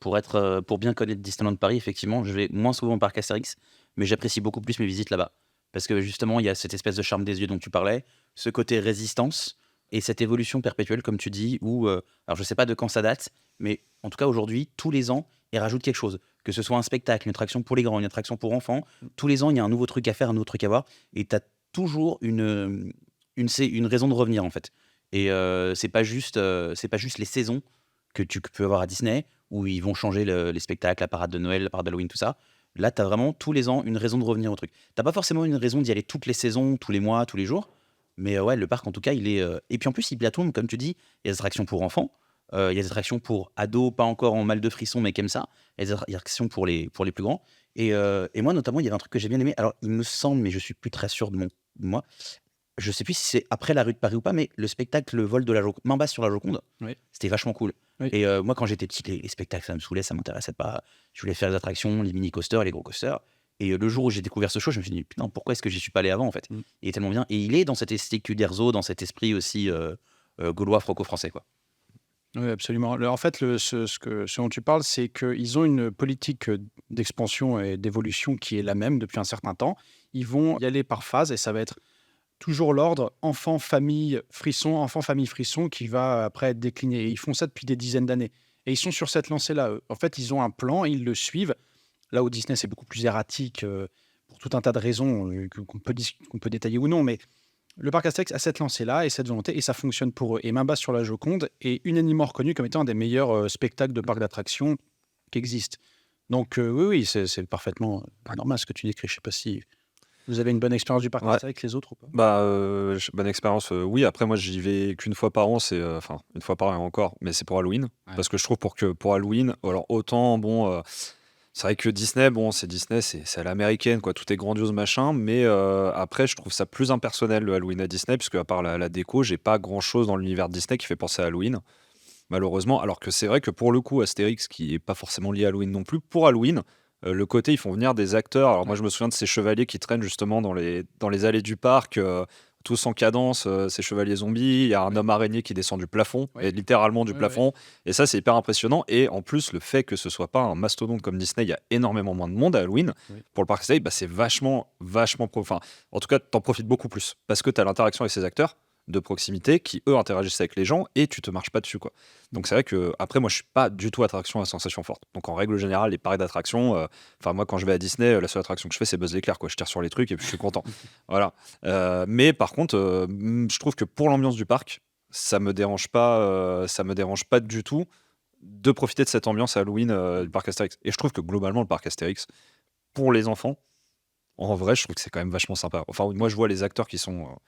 pour bien connaître Disneyland Paris, effectivement, je vais moins souvent au parc Astérix, mais j'apprécie beaucoup plus mes visites là-bas. Parce que justement, il y a cette espèce de charme des yeux dont tu parlais, ce côté résistance et cette évolution perpétuelle, comme tu dis, où, alors je sais pas de quand ça date, mais en tout cas aujourd'hui, tous les ans, ils rajoutent quelque chose. Que ce soit un spectacle, une attraction pour les grands, une attraction pour enfants, tous les ans, il y a un nouveau truc à faire, un nouveau truc à voir, et tu as toujours une raison de revenir en fait. Et c'est pas juste les saisons que tu peux avoir à Disney où ils vont changer les spectacles, la parade de Noël, la parade d'Halloween, tout ça. Là, tu as vraiment tous les ans une raison de revenir au truc. T'as pas forcément une raison d'y aller toutes les saisons, tous les mois, tous les jours. Mais ouais, le parc en tout cas, il est. Et puis en plus, il tourne, comme tu dis, il y a des attractions pour enfants, il y a des attractions pour ados, pas encore en mal de frisson, mais qui aiment ça. Il y a des attractions pour les plus grands. Et moi, notamment, il y avait un truc que j'ai bien aimé. Alors, il me semble, mais je suis plus très sûr de moi. Je sais plus si c'est après la rue de Paris ou pas, mais le spectacle, le vol de la main basse sur la Joconde, Oui. c'était vachement cool. Oui. Et moi, quand j'étais petit, les spectacles, ça me saoulait, ça m'intéressait pas. Je voulais faire les attractions, les mini-coasters, les gros coasters. Et le jour où j'ai découvert ce show, je me suis dit, putain, pourquoi est-ce que j'y suis pas allé avant en fait? Il est tellement bien. Et il est dans cette esthétique Uderzo, dans cet esprit aussi gaulois franco-français, quoi. Oui, absolument. En fait, ce dont tu parles, c'est qu'ils ont une politique d'expansion et d'évolution qui est la même depuis un certain temps. Ils vont y aller par phase et ça va être toujours l'ordre enfant, famille, frisson qui va après être décliné. Et ils font ça depuis des dizaines d'années. Et ils sont sur cette lancée-là, eux. En fait, ils ont un plan, ils le suivent. Là où Disney, c'est beaucoup plus erratique pour tout un tas de raisons qu'on peut détailler ou non. Mais le parc Astérix a cette lancée-là et cette volonté, et ça fonctionne pour eux. Et Main basse sur la Joconde est unanimement reconnu comme étant un des meilleurs spectacles de parc d'attractions qui existent. Donc oui, c'est parfaitement normal ce que tu décris. Je sais pas si vous avez une bonne expérience du parc Ouais. Astérix, les autres ou pas? Bah, bonne expérience, oui. Après, moi, j'y vais qu'une fois par an, enfin, une fois par an et encore, mais c'est pour Halloween. Ouais. Parce que je trouve pour Halloween, alors autant, bon, c'est vrai que Disney, bon, c'est Disney, c'est à l'américaine, quoi. Tout est grandiose, machin. Mais après, je trouve ça plus impersonnel, le Halloween à Disney, puisque à part la déco, j'ai pas grand-chose dans l'univers Disney qui fait penser à Halloween, malheureusement. Alors que c'est vrai que pour le coup, Astérix, qui est pas forcément lié à Halloween non plus, pour Halloween, le côté, ils font venir des acteurs. Alors moi, Ouais. je me souviens de ces chevaliers qui traînent justement dans les allées du parc, tous en cadence, ces chevaliers zombies. Il y a un Oui. homme araignée qui descend du plafond, Oui. et littéralement du Oui, oui. plafond. Et ça, c'est hyper impressionnant. Et en plus, le fait que ce soit pas un mastodonte comme Disney, il y a énormément moins de monde à Halloween. Oui. Pour le parc Astérix, bah, c'est vachement, enfin, en tout cas, t'en profites beaucoup plus. Parce que t'as l'interaction avec ces acteurs de proximité qui, eux, interagissent avec les gens et tu te marches pas dessus, quoi. Donc c'est vrai que, après, moi, je suis pas du tout attraction à sensation forte. Donc en règle générale, les parcs d'attractions, enfin, moi, quand je vais à Disney, la seule attraction que je fais, c'est Buzz l'éclair, quoi. Je tire sur les trucs et puis je suis content. Voilà. Mais par contre, je trouve que pour l'ambiance du parc, ça me dérange pas du tout de profiter de cette ambiance Halloween du parc Astérix. Et je trouve que globalement, le parc Astérix, pour les enfants, en vrai, je trouve que c'est quand même vachement sympa. Enfin, moi, je vois les acteurs qui sont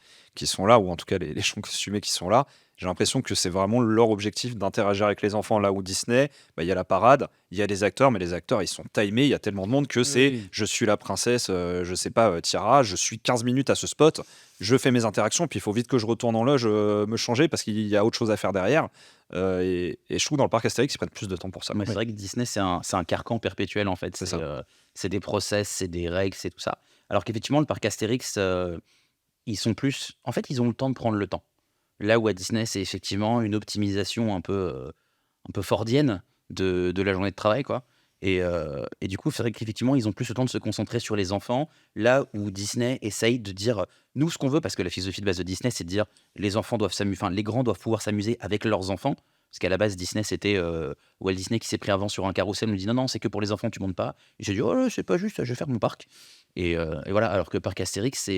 là, ou en tout cas les gens costumés qui sont là. J'ai l'impression que c'est vraiment leur objectif d'interagir avec les enfants. Là où Disney, bah, il y a la parade, il y a les acteurs, mais les acteurs, ils sont timés. Il y a tellement de monde que c'est Oui. je suis la princesse, je sais pas, Tiara, je suis 15 minutes à ce spot, je fais mes interactions, puis il faut vite que je retourne en loge me changer parce qu'il y a autre chose à faire derrière. Et je trouve dans le parc Astérix, ils prennent plus de temps pour ça. Mais quoi. c'est vrai que Disney, c'est un carcan perpétuel, en fait. C'est ça. C'est des process, c'est des règles, c'est tout ça. Alors qu'effectivement, le parc Astérix, ils sont plus. En fait, ils ont le temps de prendre le temps. Là où à Disney, c'est effectivement une optimisation un peu fordienne de la journée de travail, quoi. Et du coup, c'est vrai qu'effectivement, ils ont plus le temps de se concentrer sur les enfants. Là où Disney essaye de dire, nous, ce qu'on veut, parce que la philosophie de base de Disney, c'est de dire, les enfants doivent s'amuser, enfin, les grands doivent pouvoir s'amuser avec leurs enfants. Parce qu'à la base, Disney, c'était Walt Disney qui s'est pris un vent sur un carrousel, nous dit non, non, c'est que pour les enfants, tu montes pas. Et j'ai dit, oh, là, c'est pas juste, je vais faire mon parc. Et voilà, alors que parc Astérix,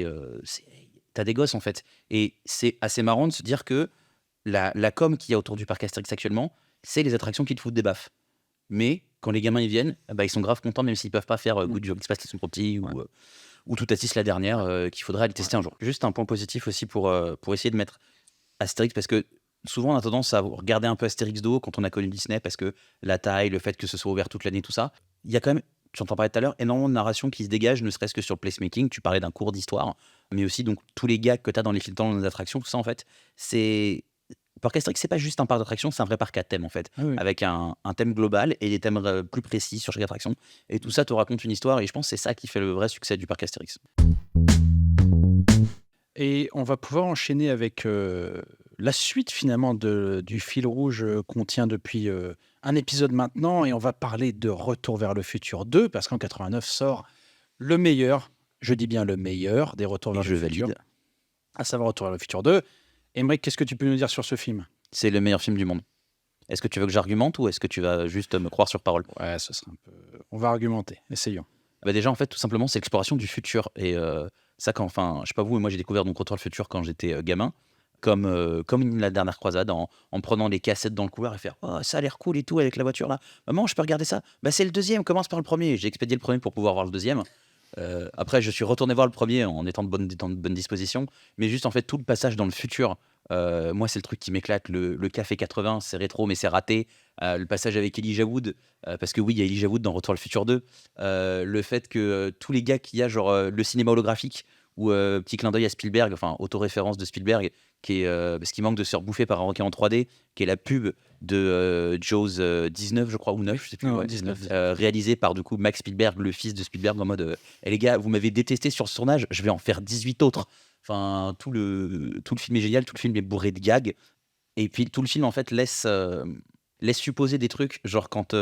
t'as des gosses en fait. Et c'est assez marrant de se dire que la com qu'il y a autour du parc Astérix actuellement, c'est les attractions qui te foutent des baffes. Mais quand les gamins ils viennent, bah, ils sont grave contents, même s'ils peuvent pas faire Good Job Express qui sont trop petits ou Tout Assis la dernière, qu'il faudrait aller tester un jour. Juste un point positif aussi pour essayer de mettre Astérix, parce que souvent on a tendance à regarder un peu Astérix d'eau quand on a connu Disney, parce que la taille, le fait que ce soit ouvert toute l'année, tout ça, il y a quand même, tu en parlais tout à l'heure, énormément de narration qui se dégage, ne serait-ce que sur le placemaking. Tu parlais d'un cours d'histoire, mais aussi donc tous les gags que tu as dans les films, dans les attractions, tout ça en fait, c'est. Parc Astérix, c'est pas juste un parc d'attractions, c'est un vrai parc à thème en fait, Ah oui. avec un thème global et des thèmes plus précis sur chaque attraction. Et tout ça te raconte une histoire, et je pense que c'est ça qui fait le vrai succès du parc Astérix. Et on va pouvoir enchaîner avec la suite finalement du fil rouge qu'on tient depuis un épisode maintenant. Et on va parler de Retour vers le futur 2, parce qu'en 89 sort le meilleur, je dis bien le meilleur, des Retours Et vers je le futur, valide. à savoir Retour vers le futur 2. Aymeric, qu'est-ce que tu peux nous dire sur ce film? C'est le meilleur film du monde. Est-ce que tu veux que j'argumente ou est-ce que tu vas juste me croire sur parole? Ouais, ce sera un peu... On va argumenter, essayons. Bah déjà, en fait, tout simplement, c'est l'exploration du futur. Et ça, enfin, je sais pas vous, mais moi j'ai découvert donc Retour vers le futur quand j'étais gamin, comme la dernière croisade, en prenant les cassettes dans le couloir et faire oh, ça a l'air cool et tout avec la voiture là. Maman, je peux regarder ça? Bah, c'est le deuxième, commence par le premier. J'ai expédié le premier pour pouvoir voir le deuxième. Après, je suis retourné voir le premier en étant de bonne disposition. Mais juste, en fait, tout le passage dans le futur, moi, c'est le truc qui m'éclate. Le café 80, c'est rétro, mais c'est raté. Le passage avec Elijah Wood, parce que oui, il y a Elijah Wood dans Retour vers le futur 2. Le fait que tous les gars qu'il y a, genre le cinéma holographique, ou petit clin d'œil à Spielberg, enfin, autoréférence de Spielberg, qui est, parce qu'il manque de se faire bouffer par un requin en 3D, qui est la pub de Jaws 19, je crois, ou 9, je sais plus. Non, Ouais. 19. Réalisé par du coup Max Spielberg, le fils de Spielberg, en mode Eh, les gars, vous m'avez détesté sur ce tournage, je vais en faire 18 autres. Enfin, tout le film est génial, tout le film est bourré de gags. Et puis tout le film en fait laisse supposer des trucs, genre quand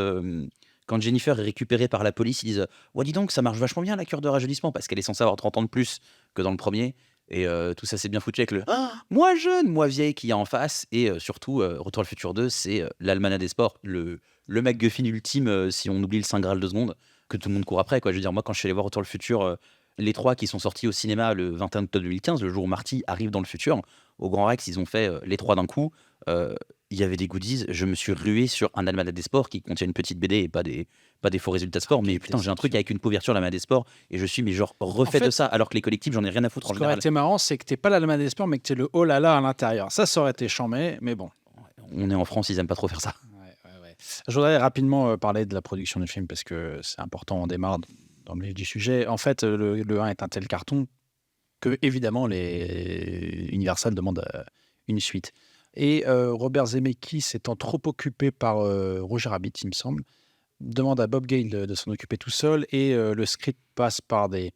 Jennifer est récupérée par la police, ils disent ouais dis donc ça marche vachement bien la cure de rajeunissement parce qu'elle est censée avoir 30 ans de plus que dans le premier. Et tout ça c'est bien foutu avec le moi jeune, moi vieille qu'il y a en face. Et surtout Retour à le futur 2, c'est l'almanach des sports, le MacGuffin ultime si on oublie le Saint Graal 2 secondes, que tout le monde court après quoi. Je veux dire, moi quand je suis allé voir Retour à le futur, les 3 qui sont sortis au cinéma le 21 octobre 2015, le jour où Marty arrive dans le futur, au Grand Rex, ils ont fait les 3 d'un coup. Il y avait des goodies, je me suis rué sur un almanach des sports qui contient une petite BD et pas des faux résultats sport. Mais putain, j'ai un truc avec une couverture l'almanach des sports et je suis mais genre refait En de fait, ça, alors que les collectifs, j'en ai rien à foutre en Ce qui aurait général. été marrant, c'est que t'es pas l'almanach des sports, mais que t'es le oh là là à l'intérieur. Ça aurait été chambé, mais bon. On est en France, ils aiment pas trop faire ça. Ouais. Je voudrais rapidement parler de la production du film parce que c'est important, on démarre dans le vif du sujet. En fait, le 1 est un tel carton que, évidemment, les Universal demandent une suite. Et Robert Zemeckis, étant trop occupé par Roger Rabbit, il me semble, demande à Bob Gale de s'en occuper tout seul. Et le script passe par de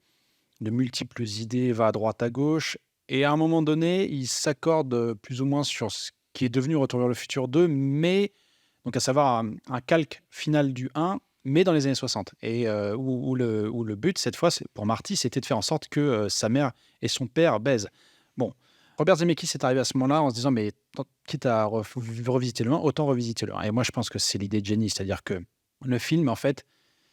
multiples idées, va à droite, à gauche. Et à un moment donné, il s'accorde plus ou moins sur ce qui est devenu Retour vers le futur 2, mais donc à savoir un calque final du 1, mais dans les années 60. Et où le but, cette fois, pour Marty, c'était de faire en sorte que sa mère et son père baisent. Bon, Robert Zemeckis est arrivé à ce moment-là en se disant, mais quitte à revisiter le 1, autant revisiter le 1. Et moi, je pense que c'est l'idée de Jenny, c'est-à-dire que le film, en fait,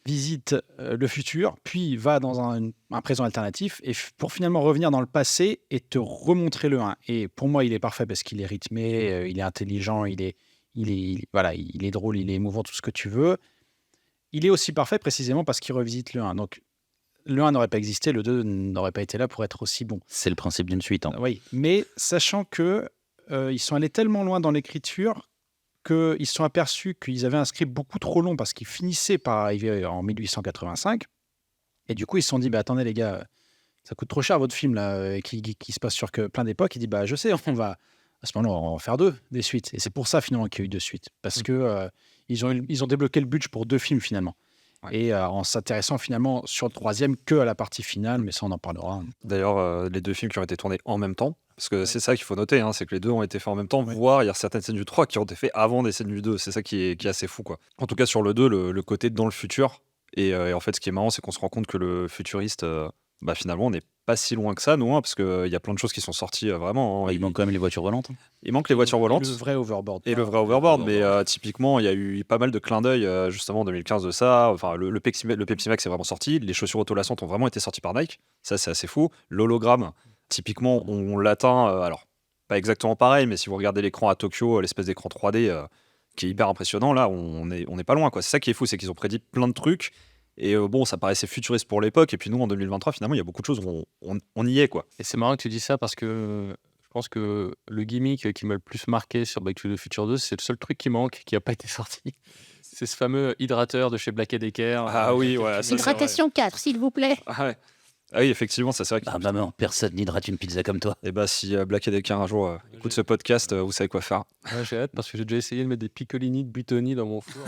visite le futur, puis va dans un présent alternatif, et pour finalement revenir dans le passé et te remontrer le 1. Et pour moi, il est parfait parce qu'il est rythmé, il est intelligent, il est drôle, il est émouvant, tout ce que tu veux. Il est aussi parfait précisément parce qu'il revisite le 1. Donc, le 1 n'aurait pas existé, le 2 n'aurait pas été là pour être aussi bon. C'est le principe d'une suite. Oui, mais sachant que ils sont allés tellement loin dans l'écriture qu'ils se sont aperçus qu'ils avaient un script beaucoup trop long parce qu'ils finissaient par arriver en 1885. Et du coup, ils se sont dit, bah, attendez les gars, ça coûte trop cher votre film là, qui se passe sur plein d'époques. Il dit, bah, je sais, à ce moment-là, on va en faire 2 des suites. Et c'est pour ça finalement qu'il y a eu 2 suites. Parce que ils ont débloqué le budget pour 2 films finalement. Ouais. Et en s'intéressant finalement sur le 3e que à la partie finale, mais ça on en parlera. D'ailleurs, les 2 films qui ont été tournés en même temps, parce que c'est ça qu'il faut noter, c'est que les 2 ont été faits en même temps, voire il y a certaines scènes du 3 qui ont été faites avant des scènes du 2. C'est ça qui est assez fou, quoi. En tout cas, sur le 2, le côté dans le futur. Et en fait, ce qui est marrant, c'est qu'on se rend compte que le futuriste, finalement, on n'est pas si loin que ça, nous, parce qu'il y a plein de choses qui sont sorties vraiment. Il manque quand même les voitures volantes. Il manque les voitures volantes. Le vrai overboard. Et le vrai overboard, mais typiquement, il y a eu pas mal de clins d'œil justement en 2015 de ça. Enfin, le Pepsi Max est vraiment sorti. Les chaussures autolassantes ont vraiment été sorties par Nike. Ça, c'est assez fou. L'hologramme, typiquement, on l'atteint. Alors, pas exactement pareil, mais si vous regardez l'écran à Tokyo, l'espèce d'écran 3D qui est hyper impressionnant, là, on n'est pas loin, quoi. C'est ça qui est fou, c'est qu'ils ont prédit plein de trucs. Et bon, ça paraissait futuriste pour l'époque. Et puis nous, en 2023, finalement, il y a beaucoup de choses où on y est, quoi. Et c'est marrant que tu dis ça parce que je pense que le gimmick qui m'a le plus marqué sur Back to the Future 2, c'est le seul truc qui manque, qui n'a pas été sorti. C'est ce fameux hydrateur de chez Black & Decker. Ah oui, ouais. Hydratation 4, s'il vous plaît. Ah ouais. Ah oui, effectivement, ça c'est vrai. Ah maman, personne n'hydrate une pizza comme toi. Et bah si Black & Decker un jour écoute ce podcast, vous savez quoi faire. Ouais, j'ai hâte parce que j'ai déjà essayé de mettre des piccolini de Buitoni dans mon four.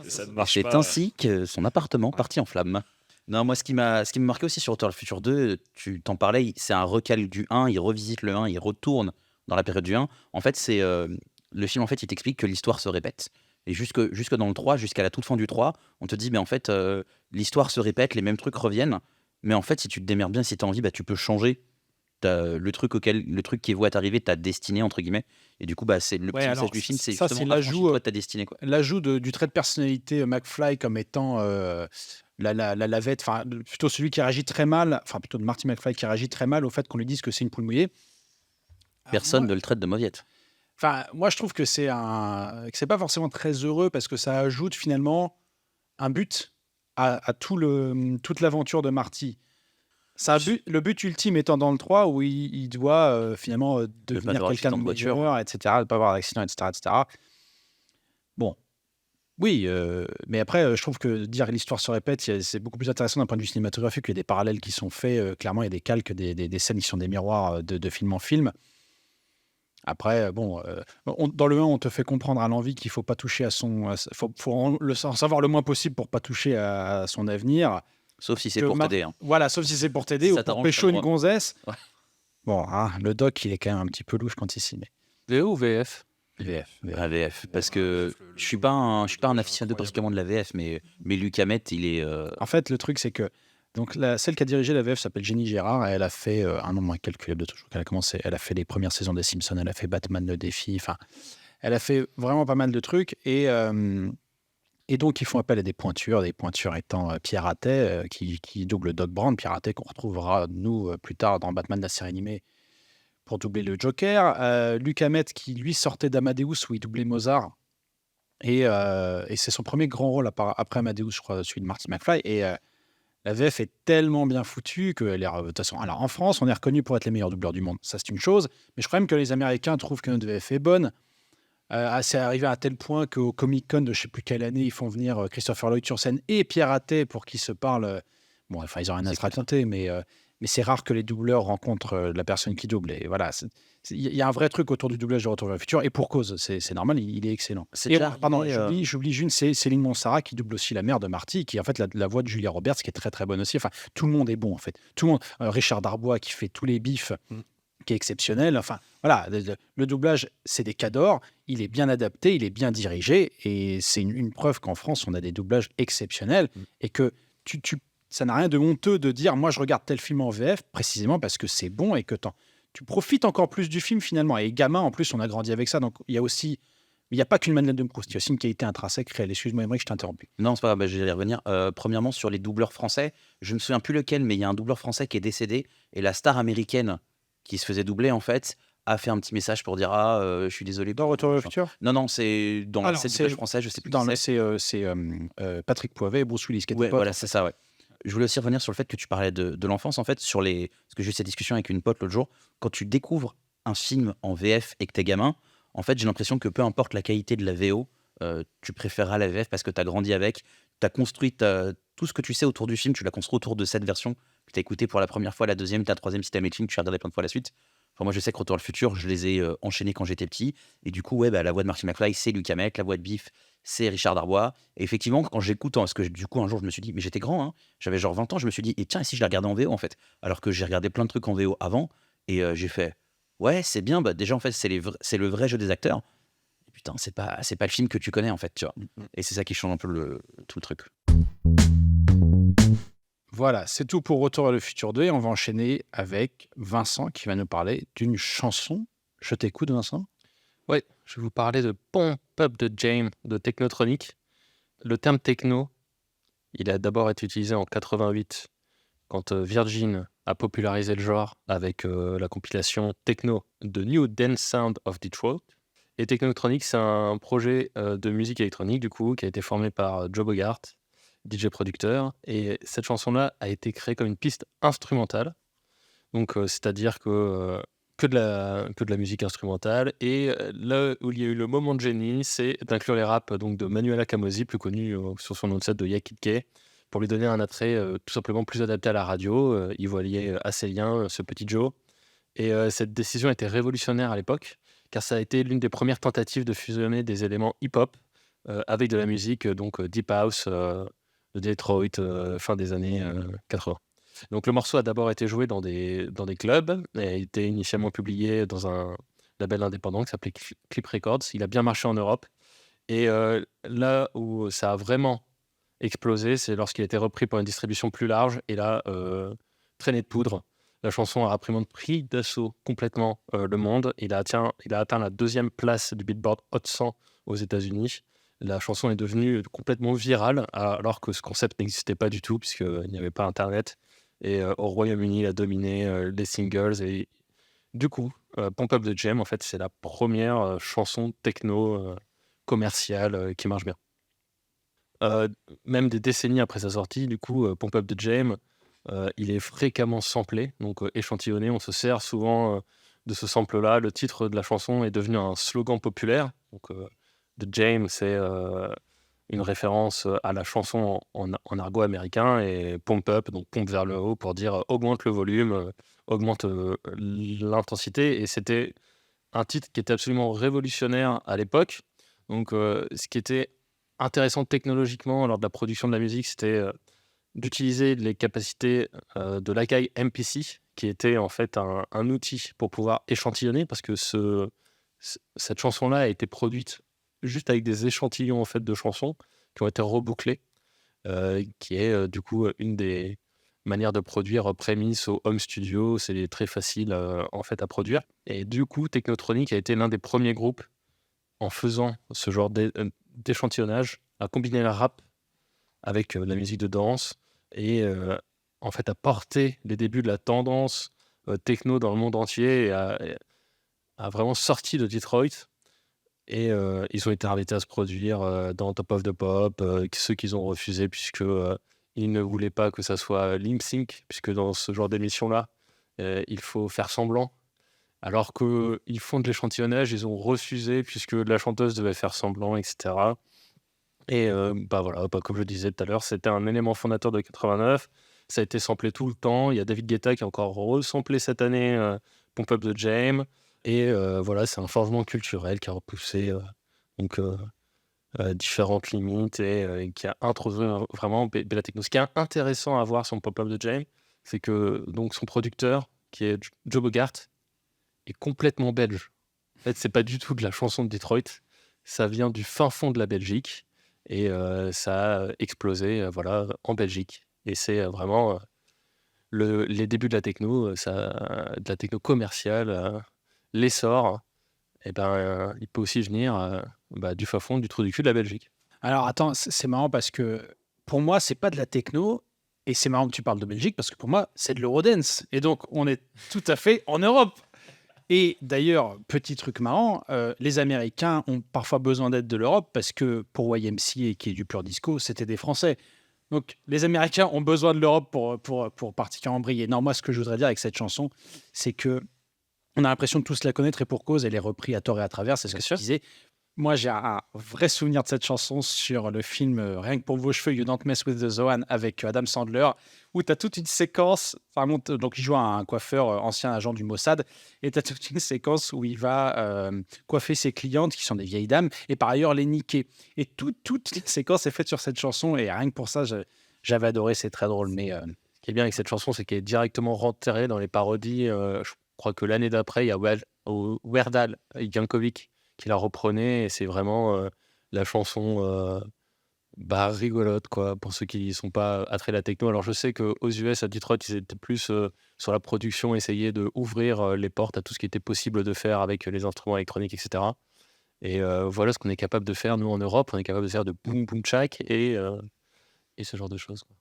Ça ne marche C'est pas. ainsi que son appartement partit en flammes. Non, moi, ce qui m'a marqué aussi sur Retour vers le futur 2, tu t'en parlais, c'est un recalque du 1, il revisite le 1, il retourne dans la période du 1. En fait, c'est le film, en fait, il t'explique que l'histoire se répète. Et jusque dans le 3, jusqu'à la toute fin du 3, on te dit, mais en fait, l'histoire se répète, les mêmes trucs reviennent. Mais en fait, si tu te démerdes bien, si tu as envie, tu peux changer. Le truc qui est voué à t'arriver, ta destinée, entre guillemets. Et du coup, c'est le petit message du film, c'est ça, justement c'est l'ajout de ta destinée, quoi. L'ajout du trait de personnalité McFly comme étant la lavette, enfin plutôt celui qui réagit très mal, enfin plutôt de Marty McFly qui réagit très mal au fait qu'on lui dise que c'est une poule mouillée. Personne ne le traite de mauviette. Enfin, moi je trouve que c'est pas forcément très heureux parce que ça ajoute finalement un but à toute l'aventure de Marty. Le but ultime étant dans le 3 où il doit finalement devenir quelqu'un de meilleur, etc., ne pas avoir d'accident, etc. Bon, oui, mais après, je trouve que dire l'histoire se répète, c'est beaucoup plus intéressant d'un point de vue cinématographique. Il y a des parallèles qui sont faits. Clairement, il y a des calques, des scènes qui sont des miroirs de film en film. Après, dans le 1, on te fait comprendre à l'envie qu'il ne faut pas toucher à son... faut en savoir le moins possible pour ne pas toucher à son avenir. Sauf si c'est pour t'aider. Hein. Voilà, sauf si c'est pour t'aider Si ou pour pécho une gonzesse. Ouais. Bon, hein, le doc, il est quand même un petit peu louche quand il s'y met. VO ou VF? VF. La VF, parce que je suis pas un aficionado particulièrement de la VF, mais Luc Hamet, il est. En fait, le truc, c'est que donc celle qui a dirigé la VF s'appelle Jenny Gérard et elle a fait un nombre incalculable de trucs. Elle a fait les premières saisons des Simpsons, elle a fait Batman le défi, enfin, elle a fait vraiment pas mal de trucs et donc ils font appel à des pointures étant Pierre Attet qui double Doc Brown, Pierre Attet qu'on retrouvera nous plus tard dans Batman la série animée pour doubler le Joker, Luc Hamet qui lui sortait d'Amadeus où il doublait Mozart. Et c'est son premier grand rôle après Amadeus, je crois, celui de Marty McFly. Et la VF est tellement bien foutue que, de toute façon, alors en France, on est reconnu pour être les meilleurs doubleurs du monde. Ça, c'est une chose. Mais je crois même que les Américains trouvent que notre VF est bonne. C'est arrivé à tel point qu'au Comic-Con de je ne sais plus quelle année, ils font venir Christopher Lloyd sur scène et Pierre Attet pour qu'ils se parlent. Bon, enfin, ils n'ont rien à se raconter, mais c'est rare que les doubleurs rencontrent la personne qui double. Et voilà, il y a un vrai truc autour du doublage de Retour vers le futur, et pour cause, c'est normal, il est excellent. C'est Et déjà pardon, arrivé, j'oublie une, c'est Céline Monsara qui double aussi la mère de Marty, qui est en fait la voix de Julia Roberts, qui est très très bonne aussi. Enfin, tout le monde est bon en fait. Tout le monde, Richard Darbois qui fait tous les bifs, qui est exceptionnel. Enfin, voilà, le doublage, c'est des cadors. Il est bien adapté, il est bien dirigé, et c'est une preuve qu'en France, on a des doublages exceptionnels, et que ça n'a rien de honteux de dire, moi, je regarde tel film en VF, précisément parce que c'est bon et que tu profites encore plus du film finalement. Et gamin, en plus, on a grandi avec ça, donc il y a aussi, il n'y a pas qu'une Madeleine de Proust, il y a aussi une qualité intrinsèque réelle. Excuse-moi, Aymeric, je t'ai interrompu. Non, c'est pas grave, je vais y revenir. Premièrement, sur les doubleurs français, je me souviens plus lequel, mais il y a un doubleur français qui est décédé et la star américaine qui se faisait doubler, en fait, a fait un petit message pour dire je suis désolé. Dans Retour vers le futur Non, c'est dans Alors, cette doublage français, je sais plus dans qui le- c'est. c'est Patrick Poivet et Bruce Willis qui étaient Ouais, potes. voilà, c'est ça, ouais. Je voulais aussi revenir sur le fait que tu parlais de l'enfance, en fait, parce que j'ai eu cette discussion avec une pote l'autre jour. Quand tu découvres un film en VF et que t'es gamin, en fait, j'ai l'impression que peu importe la qualité de la VO, tu préféreras la VF parce que t'as grandi avec, t'as construit tout ce que tu sais autour du film, tu l'as construit autour de cette version que t'as écouté pour la première fois, la deuxième, la troisième, si t'as aimé le film, tu as regardé plein de fois la suite. Enfin, moi, je sais que Retour vers le futur, je les ai enchaînés quand j'étais petit. Et du coup, ouais, la voix de Marty McFly, c'est Luc Hamet, la voix de Biff, c'est Richard Darbois. Et effectivement, quand j'écoute, parce que du coup, un jour, je me suis dit, mais j'étais grand, hein, j'avais genre 20 ans, je me suis dit, et tiens, et si je la regardais en VO, en fait? Alors que j'ai regardé plein de trucs en VO avant, et j'ai fait, ouais, c'est bien, déjà, en fait, c'est le vrai jeu des acteurs. Et putain, c'est pas le film que tu connais, en fait, tu vois. Et c'est ça qui change un peu tout le truc. Voilà, c'est tout pour Retour vers le futur 2 et on va enchaîner avec Vincent qui va nous parler d'une chanson. Je t'écoute, Vincent. Ouais, je vais vous parler de Pump Up the Jam de Technotronic. Le terme techno, il a d'abord été utilisé en 88 quand Virgin a popularisé le genre avec la compilation Techno, The New Dance Sound of Detroit. Et Technotronic, c'est un projet de musique électronique du coup qui a été formé par Joe Bogart, DJ producteur, et cette chanson-là a été créée comme une piste instrumentale. Donc c'est-à-dire que de la musique instrumentale. Et là où il y a eu le moment de génie, c'est d'inclure les raps donc, de Manuela Kamosi, plus connu sur son nom de scène de Yakid Kay, pour lui donner un attrait tout simplement plus adapté à la radio. Il voyait à ses liens ce petit Joe. Et cette décision était révolutionnaire à l'époque, car ça a été l'une des premières tentatives de fusionner des éléments hip-hop avec de la musique, donc Deep House de Detroit, fin des années 80. Donc le morceau a d'abord été joué dans des clubs et a été initialement publié dans un label indépendant qui s'appelait Clip Records. Il a bien marché en Europe. Et là où ça a vraiment explosé, c'est lorsqu'il a été repris par une distribution plus large. Et là, traînée de poudre, la chanson a rapidement pris d'assaut complètement le monde. Il a atteint la 2e place du Billboard Hot 100 aux États-Unis. La chanson est devenue complètement virale, alors que ce concept n'existait pas du tout, puisqu'il n'y avait pas Internet. Et au Royaume-Uni, il a dominé les singles. Et du coup, Pump Up the Jam, en fait, c'est la première chanson techno commerciale qui marche bien. Même des décennies après sa sortie, du coup, Pump Up the Jam, il est fréquemment samplé, donc échantillonné. On se sert souvent de ce sample-là. Le titre de la chanson est devenu un slogan populaire. Donc, The Jam, c'est une référence à la chanson en argot américain, et Pump Up, donc pompe vers le haut pour dire augmente le volume, augmente l'intensité. Et c'était un titre qui était absolument révolutionnaire à l'époque. Donc, ce qui était intéressant technologiquement lors de la production de la musique, c'était d'utiliser les capacités de l'AKG MPC, qui était en fait un outil pour pouvoir échantillonner, parce que cette chanson-là a été produite juste avec des échantillons en fait de chansons qui ont été rebouclés, qui est du coup une des manières de produire prémisse au home studio. C'est très facile en fait à produire. Et du coup, Technotronic a été l'un des premiers groupes en faisant ce genre d'échantillonnage à combiner la rap avec la musique de danse et en fait à porter les débuts de la tendance techno dans le monde entier et a vraiment sorti de Detroit. Et ils ont été invités à se produire dans Top of the Pop, ceux qu'ils ont refusé puisque ils ne voulaient pas que ça soit lip sync, puisque dans ce genre d'émission-là, il faut faire semblant. Alors qu'ils font de l'échantillonnage, ils ont refusé puisque la chanteuse devait faire semblant, etc. Et voilà, comme je disais tout à l'heure, c'était un élément fondateur de 89. Ça a été samplé tout le temps. Il y a David Guetta qui a encore resamplé cette année Pump Up the Jam. Et voilà, c'est un changement culturel qui a repoussé différentes limites et qui a introduit vraiment Bella Techno. Ce qui est intéressant à voir sur Pump Up the Jam, c'est que donc, son producteur, qui est Joe Bogart, est complètement belge. En fait, c'est pas du tout de la chanson de Detroit. Ça vient du fin fond de la Belgique et ça a explosé voilà, en Belgique. Et c'est vraiment les débuts de la techno, de la techno commerciale, l'essor. Et il peut aussi venir du fin fond du trou du cul de la Belgique. Alors attends, c'est marrant parce que pour moi, c'est pas de la techno. Et c'est marrant que tu parles de Belgique parce que pour moi, c'est de l'Eurodance. Et donc, on est tout à fait en Europe. Et d'ailleurs, petit truc marrant, les Américains ont parfois besoin d'aide de l'Europe parce que pour YMCA, qui est du pur disco, c'était des Français. Donc, les Américains ont besoin de l'Europe pour particulièrement briller. Non, moi, ce que je voudrais dire avec cette chanson, c'est que on a l'impression de tous la connaître et pour cause, elle est reprise à tort et à travers. C'est ce que tu disais. Moi, j'ai un vrai souvenir de cette chanson sur le film Rien que pour vos cheveux, You Don't Mess with the Zohan avec Adam Sandler, où tu as toute une séquence. Donc, il joue un coiffeur ancien agent du Mossad, et tu as toute une séquence où il va coiffer ses clientes qui sont des vieilles dames et par ailleurs les niquer. Et toute la séquence est faite sur cette chanson, et rien que pour ça, j'avais adoré. C'est très drôle. Mais Ce qui est bien avec cette chanson, c'est qu'elle est directement rentrée dans les parodies. Je crois que l'année d'après, il y a Werdal Jankovic qui la reprenait, et c'est vraiment la chanson rigolote quoi, pour ceux qui ne sont pas attraits à la techno. Alors je sais qu'aux US, à Detroit, ils étaient plus sur la production, essayer d'ouvrir les portes à tout ce qui était possible de faire avec les instruments électroniques, etc. Et voilà ce qu'on est capable de faire, nous, en Europe. On est capable de faire de boom boom chak et ce genre de choses, quoi.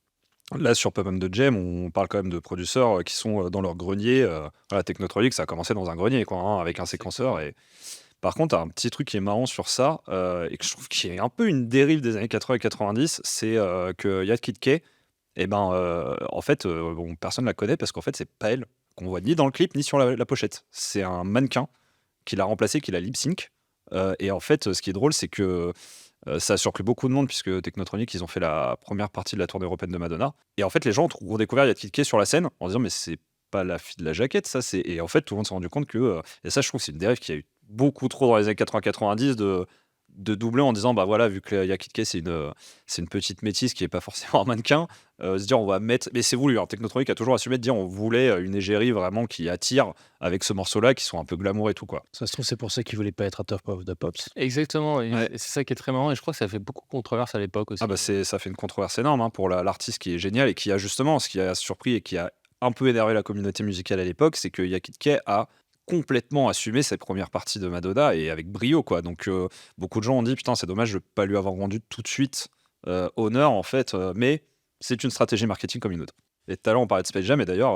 Là, sur Pump Up the Jam, on parle quand même de producteurs qui sont dans leur grenier. Voilà, Technotronic, ça a commencé dans un grenier, quoi, hein, avec un séquenceur. Et par contre, un petit truc qui est marrant sur ça, et que je trouve qui est un peu une dérive des années 80 et 90, c'est que Yad Kid K, en fait, personne ne la connaît parce qu'en fait, c'est pas elle qu'on voit ni dans le clip ni sur la pochette. C'est un mannequin qui l'a remplacé, qui l'a lip sync. Et en fait, ce qui est drôle, c'est que ça a surpris beaucoup de monde puisque Technotronic, ils ont fait la première partie de la tournée européenne de Madonna. Et en fait, les gens ont découvert Yad Kid K sur la scène en disant mais c'est pas la fille de la jaquette, ça. Et en fait, tout le monde s'est rendu compte que, et ça, je trouve que c'est une dérive qui a eu beaucoup trop dans les années 80-90 de doubler en disant bah voilà, vu que Yad Kid K c'est une petite métisse qui est pas forcément un mannequin, se dire on va mettre, mais c'est voulu, hein. Technotronic a toujours assumé de dire on voulait une égérie vraiment qui attire avec ce morceau là qui sont un peu glamour et tout, quoi. ça se trouve, c'est pour ça qu'ils voulaient pas être à Top of the Pops. Exactement, et Ouais. c'est ça qui est très marrant, et je crois que ça fait beaucoup de controverses à l'époque aussi. Ah bah ça fait une controverse énorme, hein, pour l'artiste qui est génial et qui a justement, ce qui a surpris et qui a un peu énervé la communauté musicale à l'époque, c'est que Yad Kid K a complètement assumé cette première partie de Madonna et avec brio, quoi. Donc beaucoup de gens ont dit putain, c'est dommage de pas lui avoir rendu tout de suite honneur, en fait, mais c'est une stratégie marketing comme une autre. Et tout à l'heure on parlait de Space Jam, et d'ailleurs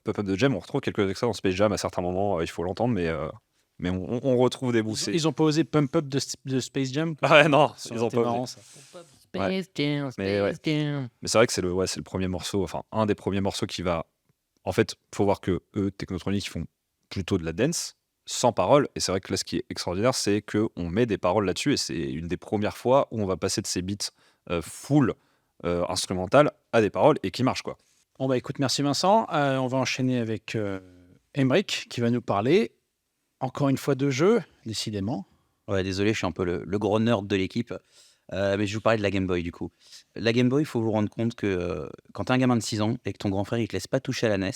Pump Up the Jam, on retrouve quelques extraits dans Space Jam à certains moments, il faut l'entendre, mais on retrouve des bouts. Ils ont pas osé Pump Up de Space Jam. Ah ouais, non, Ça ils aurait ont été pas marrant, osé. ça. Space Jam, Mais ouais. Space Jam. Mais c'est vrai que c'est le premier morceau, enfin un des premiers morceaux qui va. En fait, faut voir que eux, Technotronic, ils font plutôt de la dance sans paroles. Et c'est vrai que là, ce qui est extraordinaire, c'est qu'on met des paroles là-dessus. Et c'est une des premières fois où on va passer de ces beats full instrumental à des paroles et qui marchent, quoi. Bon, bah écoute, merci Vincent. On va enchaîner avec Emric qui va nous parler encore une fois de jeu, décidément. Ouais, désolé, je suis un peu le gros nerd de l'équipe. Mais je vous parlais de la Game Boy du coup. La Game Boy, il faut vous rendre compte que quand tu es un gamin de 6 ans et que ton grand frère il te laisse pas toucher à la NES,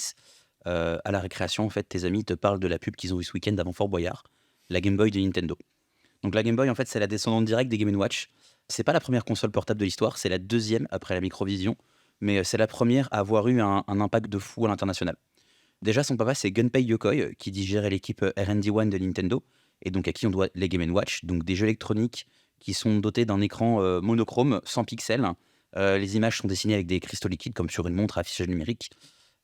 À la récréation, en fait, tes amis te parlent de la pub qu'ils ont eu ce week-end avant Fort Boyard, la Game Boy de Nintendo. Donc la Game Boy, en fait, c'est la descendante directe des Game & Watch. C'est pas la première console portable de l'histoire, c'est la deuxième après la Microvision, mais c'est la première à avoir eu un impact de fou à l'international. Déjà, son papa, c'est Gunpei Yokoi, qui gérait l'équipe R&D1 de Nintendo, et donc à qui on doit les Game & Watch, donc des jeux électroniques qui sont dotés d'un écran monochrome, sans pixels. Les images sont dessinées avec des cristaux liquides, comme sur une montre à affichage numérique,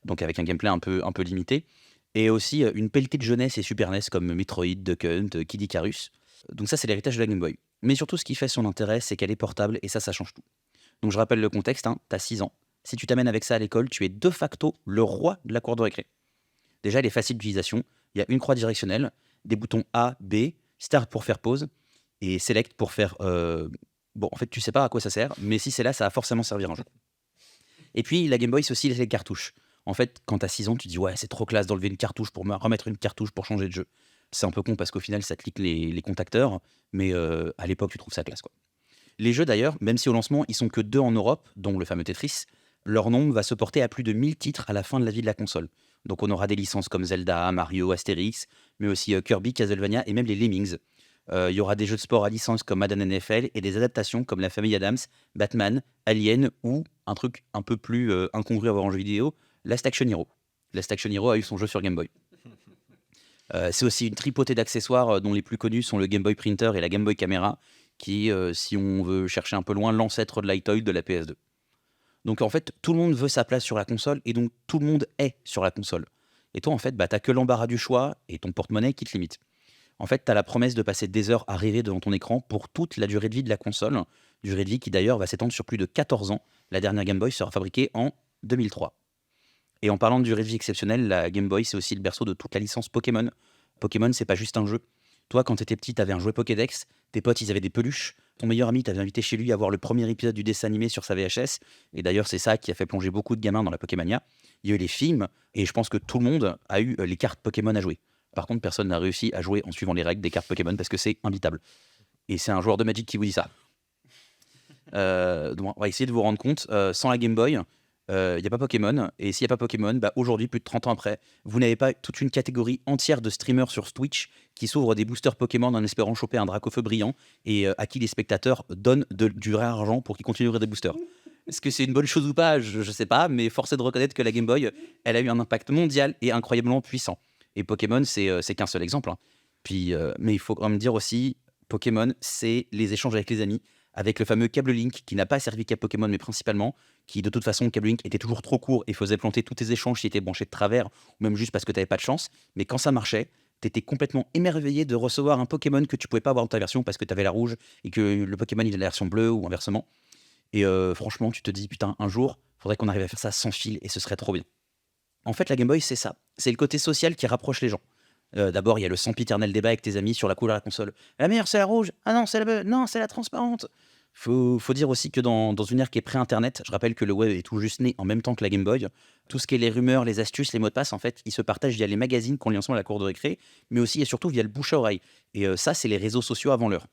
donc avec un gameplay un peu limité. Et aussi une pelletée de jeunesse et Super NES comme Metroid, Duck Hunt, Kid Icarus. Donc ça, c'est l'héritage de la Game Boy. Mais surtout, ce qui fait son intérêt, c'est qu'elle est portable, et ça change tout. Donc je rappelle le contexte, hein, t'as 6 ans. Si tu t'amènes avec ça à l'école, tu es de facto le roi de la cour de récré. Déjà, elle est facile d'utilisation. Il y a une croix directionnelle, des boutons A, B, Start pour faire pause, et Select pour faire... Bon, en fait, tu sais pas à quoi ça sert, mais si c'est là, ça va forcément servir un jeu. Et puis, la Game Boy, c'est aussi les cartouches. En fait, quand t'as 6 ans, tu dis « Ouais, c'est trop classe d'enlever une cartouche pour me remettre une cartouche pour changer de jeu. » C'est un peu con parce qu'au final, ça te clique les contacteurs, mais à l'époque, tu trouves ça classe, quoi. Les jeux, d'ailleurs, même si au lancement, ils sont que 2 en Europe, dont le fameux Tetris, leur nombre va se porter à plus de 1000 titres à la fin de la vie de la console. Donc on aura des licences comme Zelda, Mario, Astérix, mais aussi Kirby, Castlevania et même les Lemmings. Il y aura des jeux de sport à licence comme Madden NFL et des adaptations comme La Famille Adams, Batman, Alien ou un truc un peu plus incongru à voir en jeu vidéo, Last Action Hero. Last Action Hero a eu son jeu sur Game Boy. C'est aussi une tripotée d'accessoires dont les plus connus sont le Game Boy Printer et la Game Boy Camera, qui, si on veut chercher un peu loin, l'ancêtre de l'iToy de la PS2. Donc en fait, tout le monde veut sa place sur la console, et donc tout le monde est sur la console. Et toi, en fait, t'as que l'embarras du choix et ton porte-monnaie qui te limite. En fait, t'as la promesse de passer des heures à rêver devant ton écran pour toute la durée de vie de la console, durée de vie qui d'ailleurs va s'étendre sur plus de 14 ans. La dernière Game Boy sera fabriquée en 2003. Et en parlant de durée de vie exceptionnelle, la Game Boy, c'est aussi le berceau de toute la licence Pokémon. Pokémon, c'est pas juste un jeu. Toi, quand t'étais petit, t'avais un jouet Pokédex, tes potes, ils avaient des peluches, ton meilleur ami t'avait invité chez lui à voir le premier épisode du dessin animé sur sa VHS, et d'ailleurs, c'est ça qui a fait plonger beaucoup de gamins dans la Pokémania. Il y a eu les films, et je pense que tout le monde a eu les cartes Pokémon à jouer. Par contre, personne n'a réussi à jouer en suivant les règles des cartes Pokémon parce que c'est imbitable. Et c'est un joueur de Magic qui vous dit ça. Donc on va essayer de vous rendre compte, sans la Game Boy, il n'y a pas Pokémon. Et s'il n'y a pas Pokémon, aujourd'hui, plus de 30 ans après, vous n'avez pas toute une catégorie entière de streamers sur Twitch qui s'ouvrent des boosters Pokémon en espérant choper un Dracofeu brillant et à qui les spectateurs donnent du vrai argent pour qu'ils continuent d'ouvrir des boosters. Est-ce que c'est une bonne chose ou pas? Je sais pas, mais force est de reconnaître que la Game Boy, elle a eu un impact mondial et incroyablement puissant. Et Pokémon, c'est qu'un seul exemple, hein. Puis, mais il faut quand même dire aussi, Pokémon, c'est les échanges avec les amis, avec le fameux câble Link qui n'a pas servi qu'à Pokémon, mais principalement, qui de toute façon, le câble Link était toujours trop court et faisait planter tous tes échanges qui étaient branchés de travers, ou même juste parce que tu n'avais pas de chance. Mais quand ça marchait, tu étais complètement émerveillé de recevoir un Pokémon que tu pouvais pas avoir dans ta version parce que tu avais la rouge et que le Pokémon il avait la version bleue ou inversement. Et franchement, tu te dis, putain, un jour, faudrait qu'on arrive à faire ça sans fil et ce serait trop bien. En fait, la Game Boy, c'est ça. C'est le côté social qui rapproche les gens. D'abord, il y a le sempiternel débat avec tes amis sur la couleur de la console. La meilleure, c'est la rouge. Ah non, c'est la bleue. Non, c'est la transparente. Faut dire aussi que dans une ère qui est pré-internet, je rappelle que le web est tout juste né en même temps que la Game Boy. Tout ce qui est les rumeurs, les astuces, les mots de passe, en fait, ils se partagent via les magazines qu'on lit ensemble à la cour de récré, mais aussi et surtout via le bouche à oreille. Et ça, c'est les réseaux sociaux avant l'heure.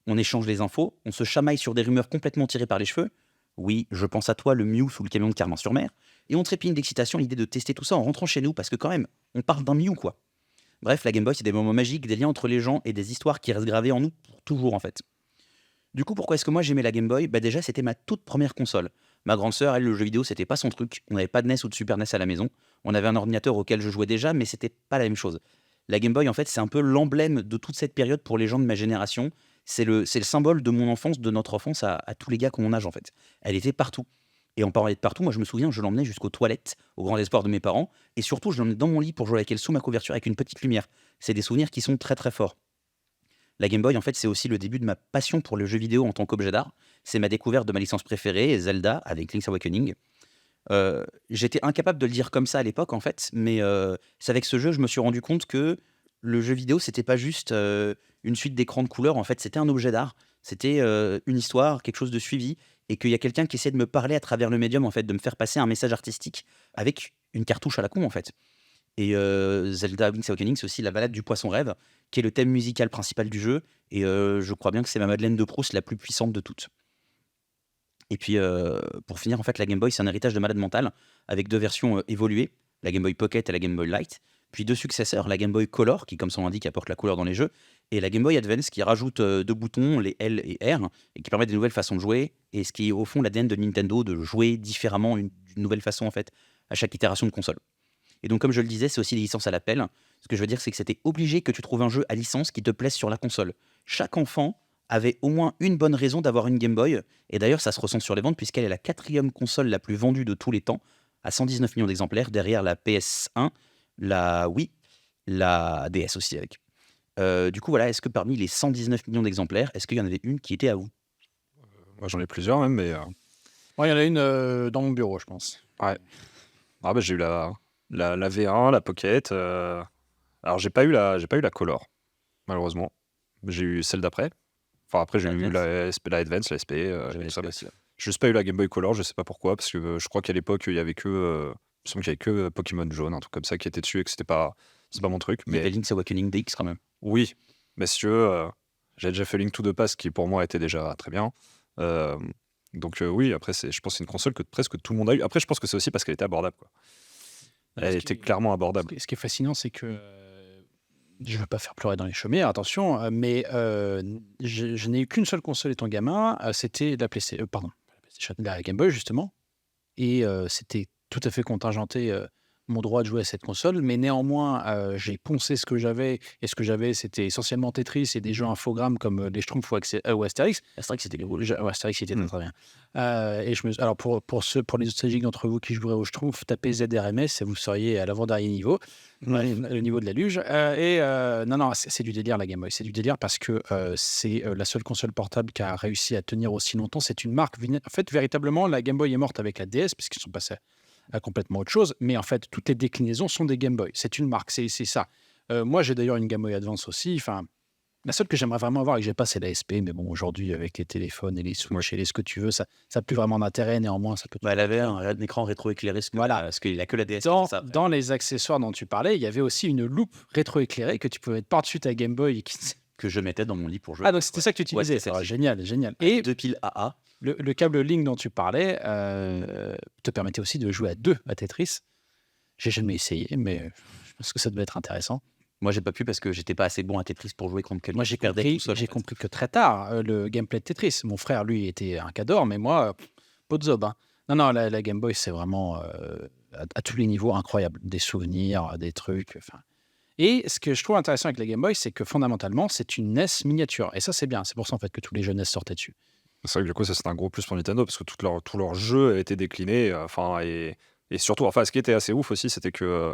On échange les infos, on se chamaille sur des rumeurs complètement tirées par les cheveux. Oui, je pense à toi, le Mew sous le camion de Carmin-sur-Mer. Et on trépigne d'excitation à l'idée de tester tout ça en rentrant chez nous, parce que quand même, on parle d'un Mew, quoi. Bref, la Game Boy, c'est des moments magiques, des liens entre les gens et des histoires qui restent gravées en nous pour toujours, en fait. Du coup, pourquoi est-ce que moi j'aimais la Game Boy? Déjà, c'était ma toute première console. Ma grande sœur, elle, le jeu vidéo, c'était pas son truc. On n'avait pas de NES ou de Super NES à la maison. On avait un ordinateur auquel je jouais déjà, mais c'était pas la même chose. La Game Boy, en fait, c'est un peu l'emblème de toute cette période pour les gens de ma génération. C'est le symbole de mon enfance, de notre enfance à tous les gars qui ont mon âge, en fait. Elle était partout. Et en parlant de partout, moi je me souviens, je l'emmenais jusqu'aux toilettes, au grand espoir de mes parents, et surtout je l'emmenais dans mon lit pour jouer avec elle sous ma couverture avec une petite lumière. C'est des souvenirs qui sont très très forts. La Game Boy, en fait, c'est aussi le début de ma passion pour le jeu vidéo en tant qu'objet d'art. C'est ma découverte de ma licence préférée, Zelda, avec Link's Awakening. J'étais incapable de le dire comme ça à l'époque, en fait, mais c'est avec ce jeu que je me suis rendu compte que le jeu vidéo, c'était pas juste une suite d'écrans de couleurs, en fait, c'était un objet d'art. C'était une histoire, quelque chose de suivi, et qu'il y a quelqu'un qui essaie de me parler à travers le médium, en fait, de me faire passer un message artistique avec une cartouche à la con, en fait. Et Zelda Link's Awakening, c'est aussi la balade du poisson rêve, qui est le thème musical principal du jeu, et je crois bien que c'est ma Madeleine de Proust la plus puissante de toutes. Et puis, pour finir, en fait, la Game Boy, c'est un héritage de malade mental, avec 2 versions évoluées. la Game Boy Pocket et la Game Boy Light, puis 2 successeurs, la Game Boy Color, qui comme son nom l'indique apporte la couleur dans les jeux, et la Game Boy Advance qui rajoute 2 boutons, les L et R, et qui permet des nouvelles façons de jouer, et ce qui est au fond l'ADN de Nintendo, de jouer différemment, d'une nouvelle façon en fait, à chaque itération de console. Et donc comme je le disais, c'est aussi des licences à l'appel. Ce que je veux dire, c'est que c'était obligé que tu trouves un jeu à licence qui te plaise sur la console. Chaque enfant avait au moins une bonne raison d'avoir une Game Boy, et d'ailleurs ça se ressent sur les ventes, puisqu'elle est la 4e console la plus vendue de tous les temps, à 119 millions d'exemplaires, derrière la PS1, la Wii, la DS aussi avec. Du coup, voilà, est-ce que parmi les 119 millions d'exemplaires, est-ce qu'il y en avait une qui était à vous? Moi, j'en ai plusieurs même, mais Moi, il y en a une dans mon bureau, je pense. j'ai eu la V1, la Pocket. Alors, j'ai pas eu la Color, malheureusement. J'ai eu celle d'après. Enfin, après, j'ai La eu Advance. la Advance, la SP. J'avais tout ça. SP aussi, ouais. J'ai juste pas eu la Game Boy Color, je sais pas pourquoi, parce que je crois qu'à l'époque, il y avait que, il me semble qu'il y avait que Pokémon jaune, un truc comme ça qui était dessus et que c'est pas mon truc. Il y avait Mais Link's Awakening DX quand même. oui, mais si tu veux, j'ai déjà fait Link to the Past qui pour moi était déjà très bien. Euh, donc oui, après, je pense que c'est une console que presque tout le monde a eu. Après, je pense que c'est aussi parce qu'elle était abordable, quoi. Elle était clairement abordable. Ce qui est fascinant, c'est que je ne veux pas faire pleurer dans les chaumières, attention, mais je n'ai eu qu'une seule console étant gamin, c'était la PlayStation, pardon, pas la PlayStation, la Game Boy justement, et c'était tout à fait contingenté mon droit de jouer à cette console, mais néanmoins, j'ai poncé ce que j'avais, et ce que j'avais, c'était essentiellement Tetris et des jeux infogrammes comme les Schtroumpfs ou Astérix. Astérix, c'était cool. Astérix, c'était Mm. très bien. Et alors, pour les nostalgiques d'entre vous qui joueraient aux Schtroumpfs, tapez ZRMS et vous seriez à l'avant-dernier niveau, le niveau de la luge. Non, c'est du délire, la Game Boy. C'est du délire parce que c'est la seule console portable qui a réussi à tenir aussi longtemps. C'est une marque. En fait, véritablement, la Game Boy est morte avec la DS, puisqu'ils sont passés à complètement autre chose. Mais en fait, toutes les déclinaisons sont des Game Boy. C'est une marque, c'est ça. Moi, j'ai d'ailleurs une Game Boy Advance aussi. Enfin, la seule que j'aimerais vraiment avoir et que j'ai pas, c'est la SP. Mais bon, aujourd'hui, avec les téléphones et les Switch et les ce que tu veux, ça n'a plus vraiment d'intérêt. Néanmoins, ça peut. Bah, elle avait un écran rétroéclairé, Voilà. parce qu'il a que la DS qui fait ça. Dans les accessoires dont tu parlais, il y avait aussi une loupe rétroéclairée que tu pouvais mettre par-dessus ta Game Boy. Que je mettais dans mon lit pour jouer. Ah, donc c'était ça que tu utilisais. c'était Ah, celle-ci. génial, génial. Avec Et 2 piles AA. le câble Link dont tu parlais te permettait aussi de jouer à 2 à Tetris. J'ai jamais essayé, mais je pense que ça devait être intéressant. Moi, j'ai pas pu parce que j'étais pas assez bon à Tetris pour jouer contre quelqu'un. Moi, j'ai qui perdait compris, tout seul, en fait. que très tard le gameplay de Tetris. Mon frère, lui, était un cador, mais moi, pas de zob. Hein. Non, la Game Boy, c'est vraiment à tous les niveaux incroyable. Des souvenirs, des trucs. Enfin. Et ce que je trouve intéressant avec la Game Boy, c'est que fondamentalement, c'est une NES miniature. Et ça, c'est bien. C'est pour ça en fait que tous les jeux NES sortaient dessus. C'est vrai que du coup, ça c'était un gros plus pour Nintendo parce que tous leurs jeux étaient déclinés. Et surtout, enfin, ce qui était assez ouf aussi, c'était que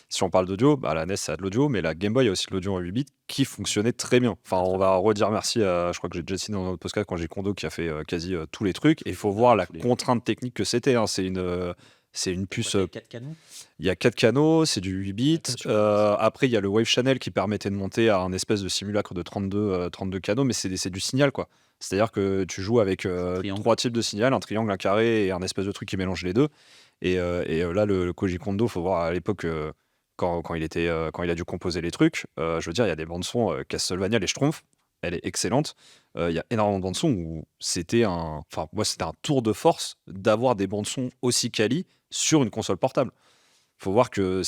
si on parle d'audio, bah, la NES ça a de l'audio, mais la Game Boy a aussi de l'audio en 8 bits qui fonctionnait très bien. Enfin, on va redire merci à, je crois que j'ai déjà cité dans notre podcast quand j'ai Kondo qui a fait quasi tous les trucs. Et il faut voir la contrainte technique que c'était. Hein. C'est une puce. 4 canons. Il y a 4 canaux, c'est du 8 bits. Après, il y a le Wave Channel qui permettait de monter à un espèce de simulacre de 32 canaux, mais c'est du signal, quoi. C'est-à-dire que tu joues avec triangle. 3 types de signal, un triangle, un carré et un espèce de truc qui mélange les deux. Et là, le Koji Kondo, faut voir à l'époque, quand il a dû composer les trucs, je veux dire, il y a des bandes-son, Castlevania, les Schtroumpfs, elle est excellente. Il y a énormément de bandes-son où c'était un tour de force d'avoir des bandes-son aussi quali sur une console portable. Faut voir que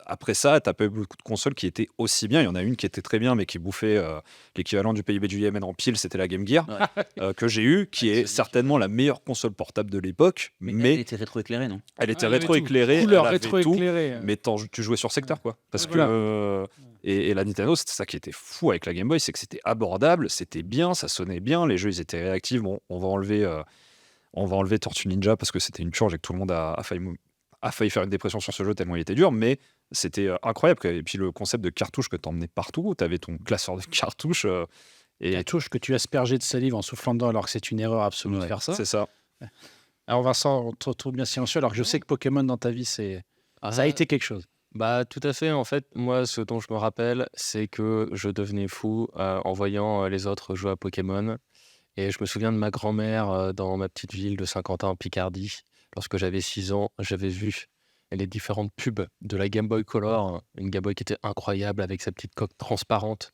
après ça, t'as pas eu beaucoup de consoles qui étaient aussi bien. Il y en a une qui était très bien, mais qui bouffait l'équivalent du PIB du Yémen en pile, c'était la Game Gear, que j'ai eu, qui est certainement la meilleure console portable de l'époque, Elle mais était rétroéclairée, non? elle était Ah, il y avait rétroéclairée, Couleur elle avait tout, rétroéclairée. mais tu jouais sur secteur, quoi. Parce Voilà. que et la Nintendo, c'était ça qui était fou avec la Game Boy, c'est que c'était abordable, c'était bien, ça sonnait bien, les jeux ils étaient réactifs. Bon, on va enlever Tortue Ninja parce que c'était une purge et que tout le monde a failli faire une dépression sur ce jeu tellement il était dur, mais c'était incroyable. Et puis le concept de cartouche que t'emmenais partout, t'avais ton classeur de cartouches et La touche que tu aspergeais de salive en soufflant dedans alors que c'est une erreur absolue de faire ça. c'est ça. Alors Vincent, on te retrouve bien silencieux alors que je sais que Pokémon dans ta vie, ça a été quelque chose. Bah, tout à fait. En fait, moi, ce dont je me rappelle, c'est que je devenais fou en voyant les autres jouer à Pokémon. Et je me souviens de ma grand-mère dans ma petite ville de Saint-Quentin en Picardie. Lorsque j'avais 6 ans, j'avais vu les différentes pubs de la Game Boy Color, hein, une Game Boy qui était incroyable avec sa petite coque transparente.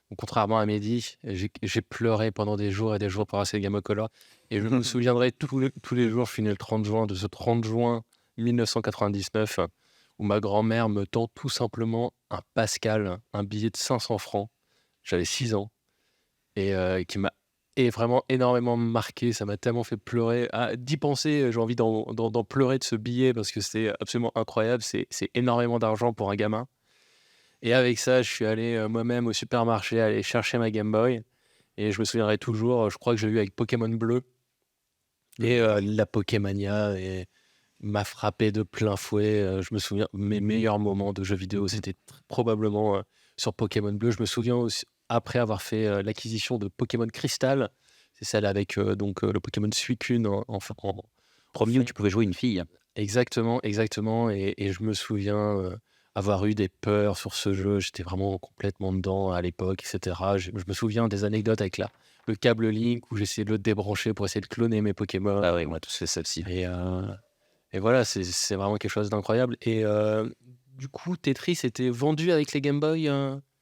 Donc, contrairement à Mehdi, j'ai pleuré pendant des jours et des jours pour avoir cette Game Boy Color. Et je me souviendrai tous les jours, je suis né le 30 juin, de ce 30 juin 1999, où ma grand-mère me tend tout simplement un Pascal, un billet de 500 francs. J'avais 6 ans et qui m'a vraiment énormément marqué. Ça m'a tellement fait pleurer. D'y penser, j'ai envie d'en pleurer de ce billet parce que c'était absolument incroyable. C'est énormément d'argent pour un gamin. Et avec ça, je suis allé moi-même au supermarché aller chercher ma Game Boy. Et je me souviendrai toujours, je crois que j'ai eu avec Pokémon Bleu. Et la Pokémania m'a frappé de plein fouet. Je me souviens, mes meilleurs moments de jeux vidéo, c'était probablement sur Pokémon Bleu. Je me souviens aussi, après avoir fait l'acquisition de Pokémon Crystal, c'est celle avec le Pokémon Suicune Premier où tu pouvais jouer une fille. Exactement. Et je me souviens avoir eu des peurs sur ce jeu. J'étais vraiment complètement dedans à l'époque, etc. Je me souviens des anecdotes avec le câble Link où j'essayais de le débrancher pour essayer de cloner mes Pokémon. Ah oui, on a tous fait ça aussi. Et voilà, c'est vraiment quelque chose d'incroyable. Et du coup, Tetris était vendu avec les Game Boy.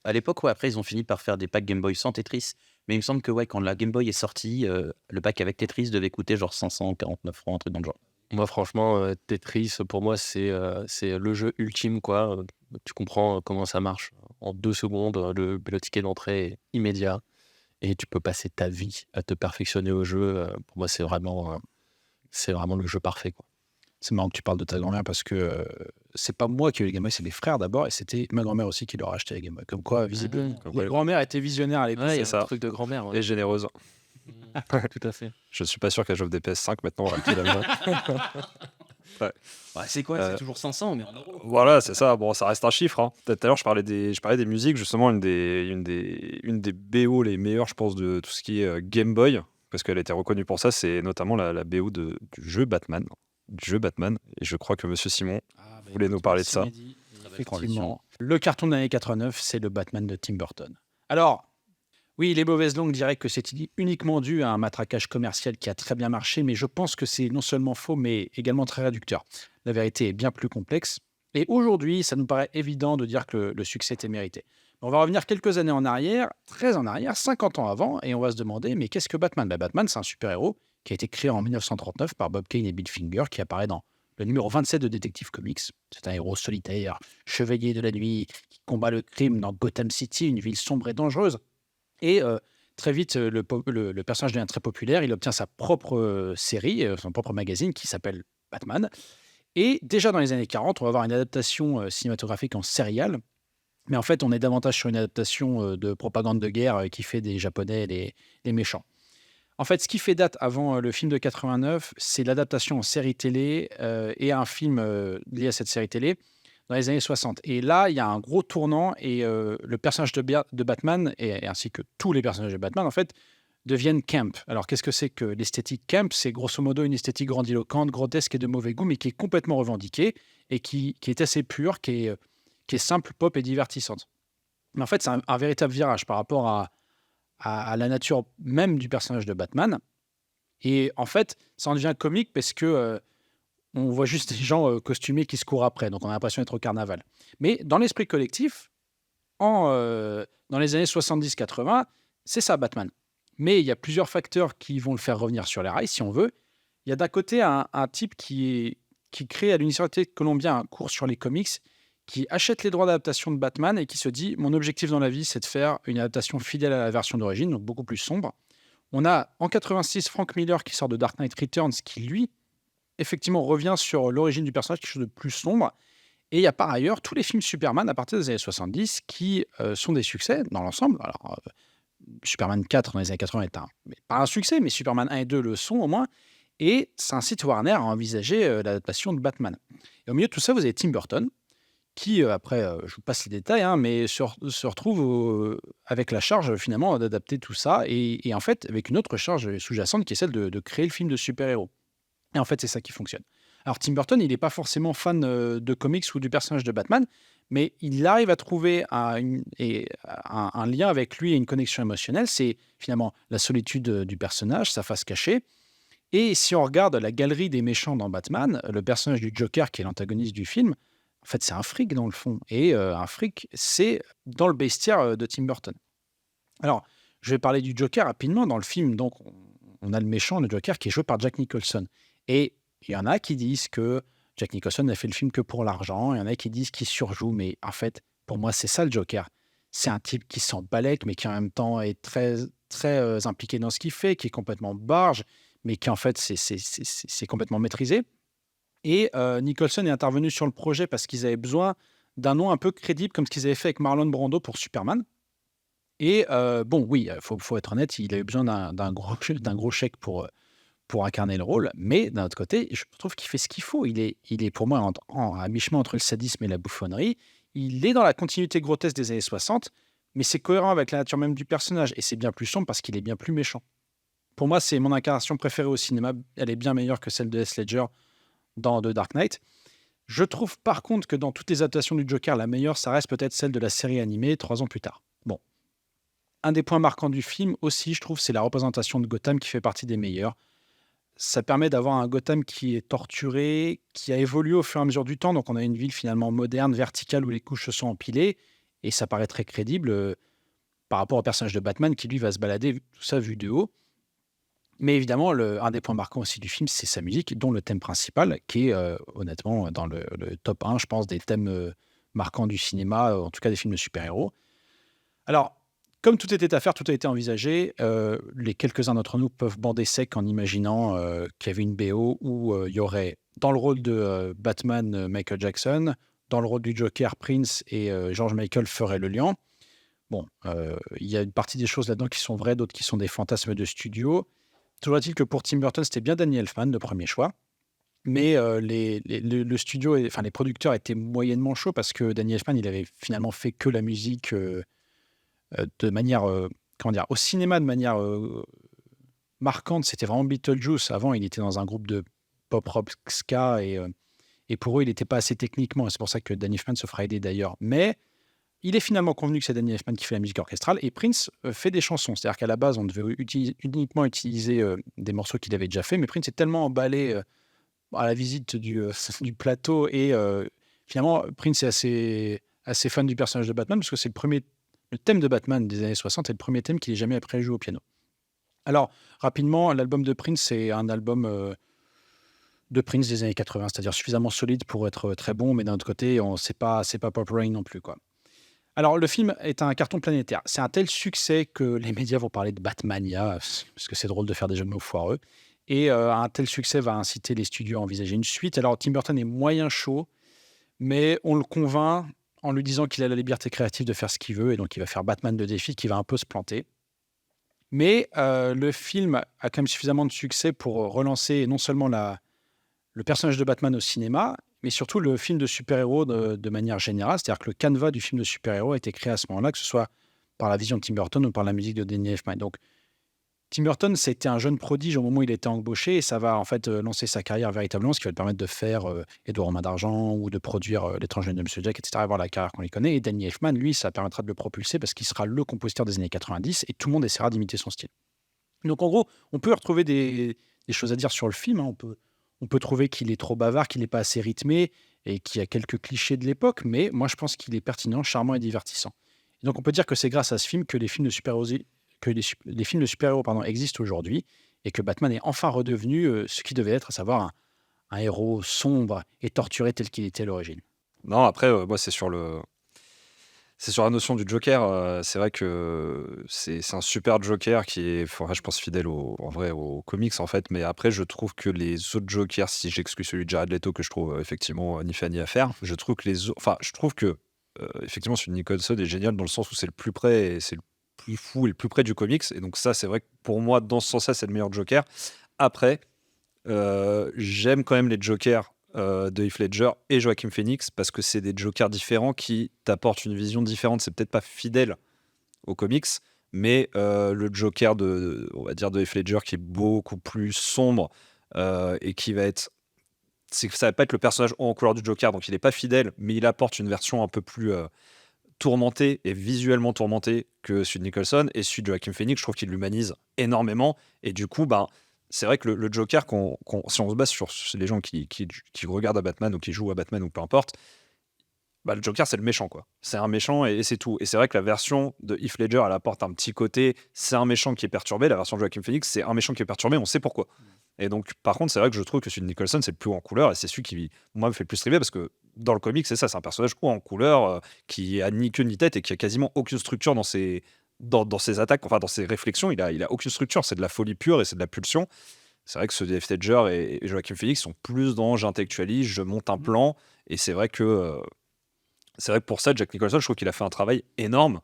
À l'époque, ouais, après, ils ont fini par faire des packs Game Boy sans Tetris. Mais il me semble que ouais, quand la Game Boy est sortie, le pack avec Tetris devait coûter genre 549 francs, un truc dans le genre. Moi, franchement, Tetris, pour moi, c'est le jeu ultime, quoi. Tu comprends comment ça marche. En 2 secondes, le ticket d'entrée est immédiat. Et tu peux passer ta vie à te perfectionner au jeu. Pour moi, c'est vraiment le jeu parfait, quoi. C'est marrant que tu parles de ta grand-mère parce que c'est pas moi qui ai eu les Game Boy, c'est mes frères d'abord, et c'était ma grand-mère aussi qui leur a acheté les Game Boy. Comme quoi, visiblement, Ouais. les grand-mères étaient visionnaires à l'époque. Ouais, il y a ça. un truc de grand-mère. ouais. Et généreuse. Tout à fait. Je suis pas sûr qu'elle chauffe des PS5 maintenant. Finalement. Ouais, c'est quoi Euh, C'est toujours 500, mais en euros. Voilà, c'est ça. Bon, ça reste un chiffre. Hein. Tout à l'heure, je parlais des musiques. Justement, une des BO les meilleures, je pense, de tout ce qui est Game Boy, parce qu'elle a été reconnue pour ça. C'est notamment la BO du jeu Batman. Et je crois que Monsieur Simon voulait nous parler de ça. Effectivement. Le carton de l'année 89, c'est le Batman de Tim Burton. Alors, oui, les mauvaises langues diraient que c'est uniquement dû à un matraquage commercial qui a très bien marché, mais je pense que c'est non seulement faux, mais également très réducteur. La vérité est bien plus complexe. Et aujourd'hui, ça nous paraît évident de dire que le succès était mérité. On va revenir quelques années en arrière, très en arrière, 50 ans avant, et on va se demander, mais qu'est-ce que Batman ? Batman, c'est un super-héros qui a été créé en 1939 par Bob Kane et Bill Finger, qui apparaît dans le numéro 27 de Detective Comics. C'est un héros solitaire, chevalier de la nuit, qui combat le crime dans Gotham City, une ville sombre et dangereuse. Et très vite, le personnage devient très populaire. Il obtient sa propre série, son propre magazine qui s'appelle Batman. Et déjà dans les années 40, on va avoir une adaptation cinématographique en serial. Mais en fait, on est davantage sur une adaptation de propagande de guerre qui fait des Japonais les méchants. En fait, ce qui fait date avant le film de 89, c'est l'adaptation en série télé et un film lié à cette série télé dans les années 60. Et là, il y a un gros tournant et le personnage de Batman, et ainsi que tous les personnages de Batman, en fait, deviennent camp. Alors, qu'est-ce que c'est que l'esthétique camp ? C'est grosso modo une esthétique grandiloquente, grotesque et de mauvais goût, mais qui est complètement revendiquée et qui est assez pure, qui est simple, pop et divertissante. Mais en fait, c'est un véritable virage par rapport à la nature même du personnage de Batman. Et en fait, ça en devient comique parce que on voit juste des gens costumés qui se courent après. Donc, on a l'impression d'être au carnaval. Mais dans l'esprit collectif, dans les années 70-80, c'est ça, Batman. Mais il y a plusieurs facteurs qui vont le faire revenir sur les rails, si on veut. Il y a d'un côté un type qui crée à l'Université de Columbia un cours sur les comics, qui achète les droits d'adaptation de Batman et qui se dit « Mon objectif dans la vie, c'est de faire une adaptation fidèle à la version d'origine, donc beaucoup plus sombre. » On a en 86 Frank Miller qui sort de Dark Knight Returns, qui lui, effectivement, revient sur l'origine du personnage, quelque chose de plus sombre. Et il y a par ailleurs tous les films Superman à partir des années 70 qui sont des succès dans l'ensemble. Alors, Superman 4 dans les années 80 est pas un succès, mais Superman 1 et 2 le sont au moins. Et ça incite Warner à envisager l'adaptation de Batman. Et au milieu de tout ça, vous avez Tim Burton, qui, après, je vous passe les détails, mais se retrouve avec la charge, finalement, d'adapter tout ça, et en fait, avec une autre charge sous-jacente qui est celle de créer le film de super-héros. Et en fait, c'est ça qui fonctionne. Alors, Tim Burton, il n'est pas forcément fan de comics ou du personnage de Batman, mais il arrive à trouver un lien avec lui et une connexion émotionnelle. C'est finalement la solitude du personnage, sa face cachée. Et si on regarde la galerie des méchants dans Batman, le personnage du Joker, qui est l'antagoniste du film, en fait, c'est un fric dans le fond. Et un fric, c'est dans le bestiaire de Tim Burton. Alors, je vais parler du Joker rapidement. Dans le film, donc, on a le méchant, le Joker, qui est joué par Jack Nicholson. Et il y en a qui disent que Jack Nicholson a fait le film que pour l'argent. Il y en a qui disent qu'il surjoue, mais en fait, pour moi, c'est ça le Joker. C'est un type qui s'en balèque, mais qui en même temps est très, très impliqué dans ce qu'il fait, qui est complètement barge, mais qui en fait, c'est complètement maîtrisé. Et Nicholson est intervenu sur le projet parce qu'ils avaient besoin d'un nom un peu crédible, comme ce qu'ils avaient fait avec Marlon Brando pour Superman. Et bon, oui, faut être honnête, il a eu besoin d'un gros chèque pour incarner le rôle, mais d'un autre côté, je trouve qu'il fait ce qu'il faut. Il est pour moi à mi-chemin entre le sadisme et la bouffonnerie. Il est dans la continuité grotesque des années 60, mais c'est cohérent avec la nature même du personnage, et c'est bien plus sombre parce qu'il est bien plus méchant. Pour moi, c'est mon incarnation préférée au cinéma. Elle est bien meilleure que celle de Heath Ledger dans The Dark Knight. Je trouve par contre que dans toutes les adaptations du Joker, la meilleure, ça reste peut-être celle de la série animée 3 ans plus tard. Bon. Un des points marquants du film aussi, je trouve, c'est la représentation de Gotham qui fait partie des meilleurs. Ça permet d'avoir un Gotham qui est torturé, qui a évolué au fur et à mesure du temps. Donc on a une ville finalement moderne, verticale, où les couches se sont empilées. Et ça paraît très crédible par rapport au personnage de Batman qui, lui, va se balader, tout ça vu de haut. Mais évidemment, un des points marquants aussi du film, c'est sa musique, dont le thème principal, qui est honnêtement dans le top 1, je pense, des thèmes marquants du cinéma, en tout cas des films de super-héros. Alors, comme tout était à faire, tout a été envisagé. Les quelques-uns d'entre nous peuvent bander sec en imaginant qu'il y avait une BO où il y aurait, dans le rôle de Batman, Michael Jackson, dans le rôle du Joker, Prince, et George Michael ferait le lion. Bon, il y a une partie des choses là-dedans qui sont vraies, d'autres qui sont des fantasmes de studio. Toujours est-il que pour Tim Burton, c'était bien Danny Elfman, le premier choix. Mais le studio, enfin les producteurs étaient moyennement chauds parce que Danny Elfman, il avait finalement fait que la musique de manière, comment dire, au cinéma de manière marquante. C'était vraiment Beetlejuice. Avant, il était dans un groupe de pop rock ska et pour eux, il n'était pas assez techniquement. Et c'est pour ça que Danny Elfman se fera aider d'ailleurs. Mais il est finalement convenu que c'est Danny Elfman qui fait la musique orchestrale et Prince fait des chansons. C'est-à-dire qu'à la base, on devait uniquement utiliser des morceaux qu'il avait déjà fait, mais Prince est tellement emballé à la visite du plateau et finalement, Prince est assez fan du personnage de Batman parce que c'est le thème de Batman des années 60 est le premier thème qu'il ait jamais après joué au piano. Alors, rapidement, l'album de Prince, c'est un album de Prince des années 80, c'est-à-dire suffisamment solide pour être très bon, mais d'un autre côté, c'est pas Pop Rain non plus, quoi. Alors, le film est un carton planétaire. C'est un tel succès que les médias vont parler de Batmania, parce que c'est drôle de faire des jeux de mots foireux. Et un tel succès va inciter les studios à envisager une suite. Alors, Tim Burton est moyen chaud, mais on le convainc en lui disant qu'il a la liberté créative de faire ce qu'il veut. Et donc, il va faire Batman de défi, qui va un peu se planter. Mais le film a quand même suffisamment de succès pour relancer non seulement le personnage de Batman au cinéma, mais surtout le film de super-héros de manière générale. C'est-à-dire que le canevas du film de super-héros a été créé à ce moment-là, que ce soit par la vision de Tim Burton ou par la musique de Danny Elfman. Donc, Tim Burton, c'était un jeune prodige au moment où il était embauché, et ça va en fait lancer sa carrière véritablement, ce qui va lui permettre de faire Édouard aux mains d'argent ou de produire L'étranger de Monsieur Jack, etc., avoir la carrière qu'on les connaît. Et Danny Elfman, lui, ça permettra de le propulser parce qu'il sera le compositeur des années 90 et tout le monde essaiera d'imiter son style. Donc, en gros, on peut retrouver des choses à dire sur le film. Hein. On peut trouver qu'il est trop bavard, qu'il n'est pas assez rythmé et qu'il y a quelques clichés de l'époque, mais moi, je pense qu'il est pertinent, charmant et divertissant. Et donc, on peut dire que c'est grâce à ce film que les films de super-héros, existent aujourd'hui et que Batman est enfin redevenu ce qu'il devait être, à savoir un héros sombre et torturé tel qu'il était à l'origine. Non, après, moi, c'est sur la notion du Joker. C'est vrai que c'est un super Joker qui est, je pense, fidèle en vrai aux comics en fait. Mais après, je trouve que les autres Jokers, si j'exclus celui de Jared Leto que je trouve effectivement ni fait ni à faire, je trouve que effectivement celui de Nicholson est génial dans le sens où c'est le plus près et c'est le plus fou et le plus près du comics. Et donc ça, c'est vrai que pour moi, dans ce sens-là, c'est le meilleur Joker. Après, j'aime quand même les Jokers de Heath Ledger et Joaquin Phoenix parce que c'est des Jokers différents qui t'apportent une vision différente. C'est peut-être pas fidèle aux comics, mais le Joker on va dire de Heath Ledger qui est beaucoup plus sombre et qui va être, ça va pas être le personnage en couleur du Joker, donc il est pas fidèle, mais il apporte une version un peu plus tourmenté et visuellement tourmenté que celui de Nicholson. Et celui de Joaquin Phoenix, je trouve qu'il l'humanise énormément. Et du coup, c'est vrai que le Joker, si on se base sur les gens qui regardent à Batman ou qui jouent à Batman ou peu importe, bah, le Joker, c'est le méchant, quoi. C'est un méchant et c'est tout. Et c'est vrai que la version de Heath Ledger, elle apporte un petit côté, c'est un méchant qui est perturbé. La version de Joaquin Phoenix, c'est un méchant qui est perturbé, on sait pourquoi. Et donc, par contre, c'est vrai que je trouve que celui de Nicholson, c'est le plus haut en couleur et c'est celui qui, moi, me fait le plus rêver parce que dans le comic, c'est ça, c'est un personnage haut en couleur qui a ni queue ni tête et qui a quasiment aucune structure dans ses attaques, enfin dans ses réflexions. Il a aucune structure, c'est de la folie pure et c'est de la pulsion. C'est vrai que ceux de Heath Ledger et Joaquin Phoenix sont plus dans j'intellectualise, je monte un plan et c'est vrai que pour ça, Jack Nicholson, je trouve qu'il a fait un travail énorme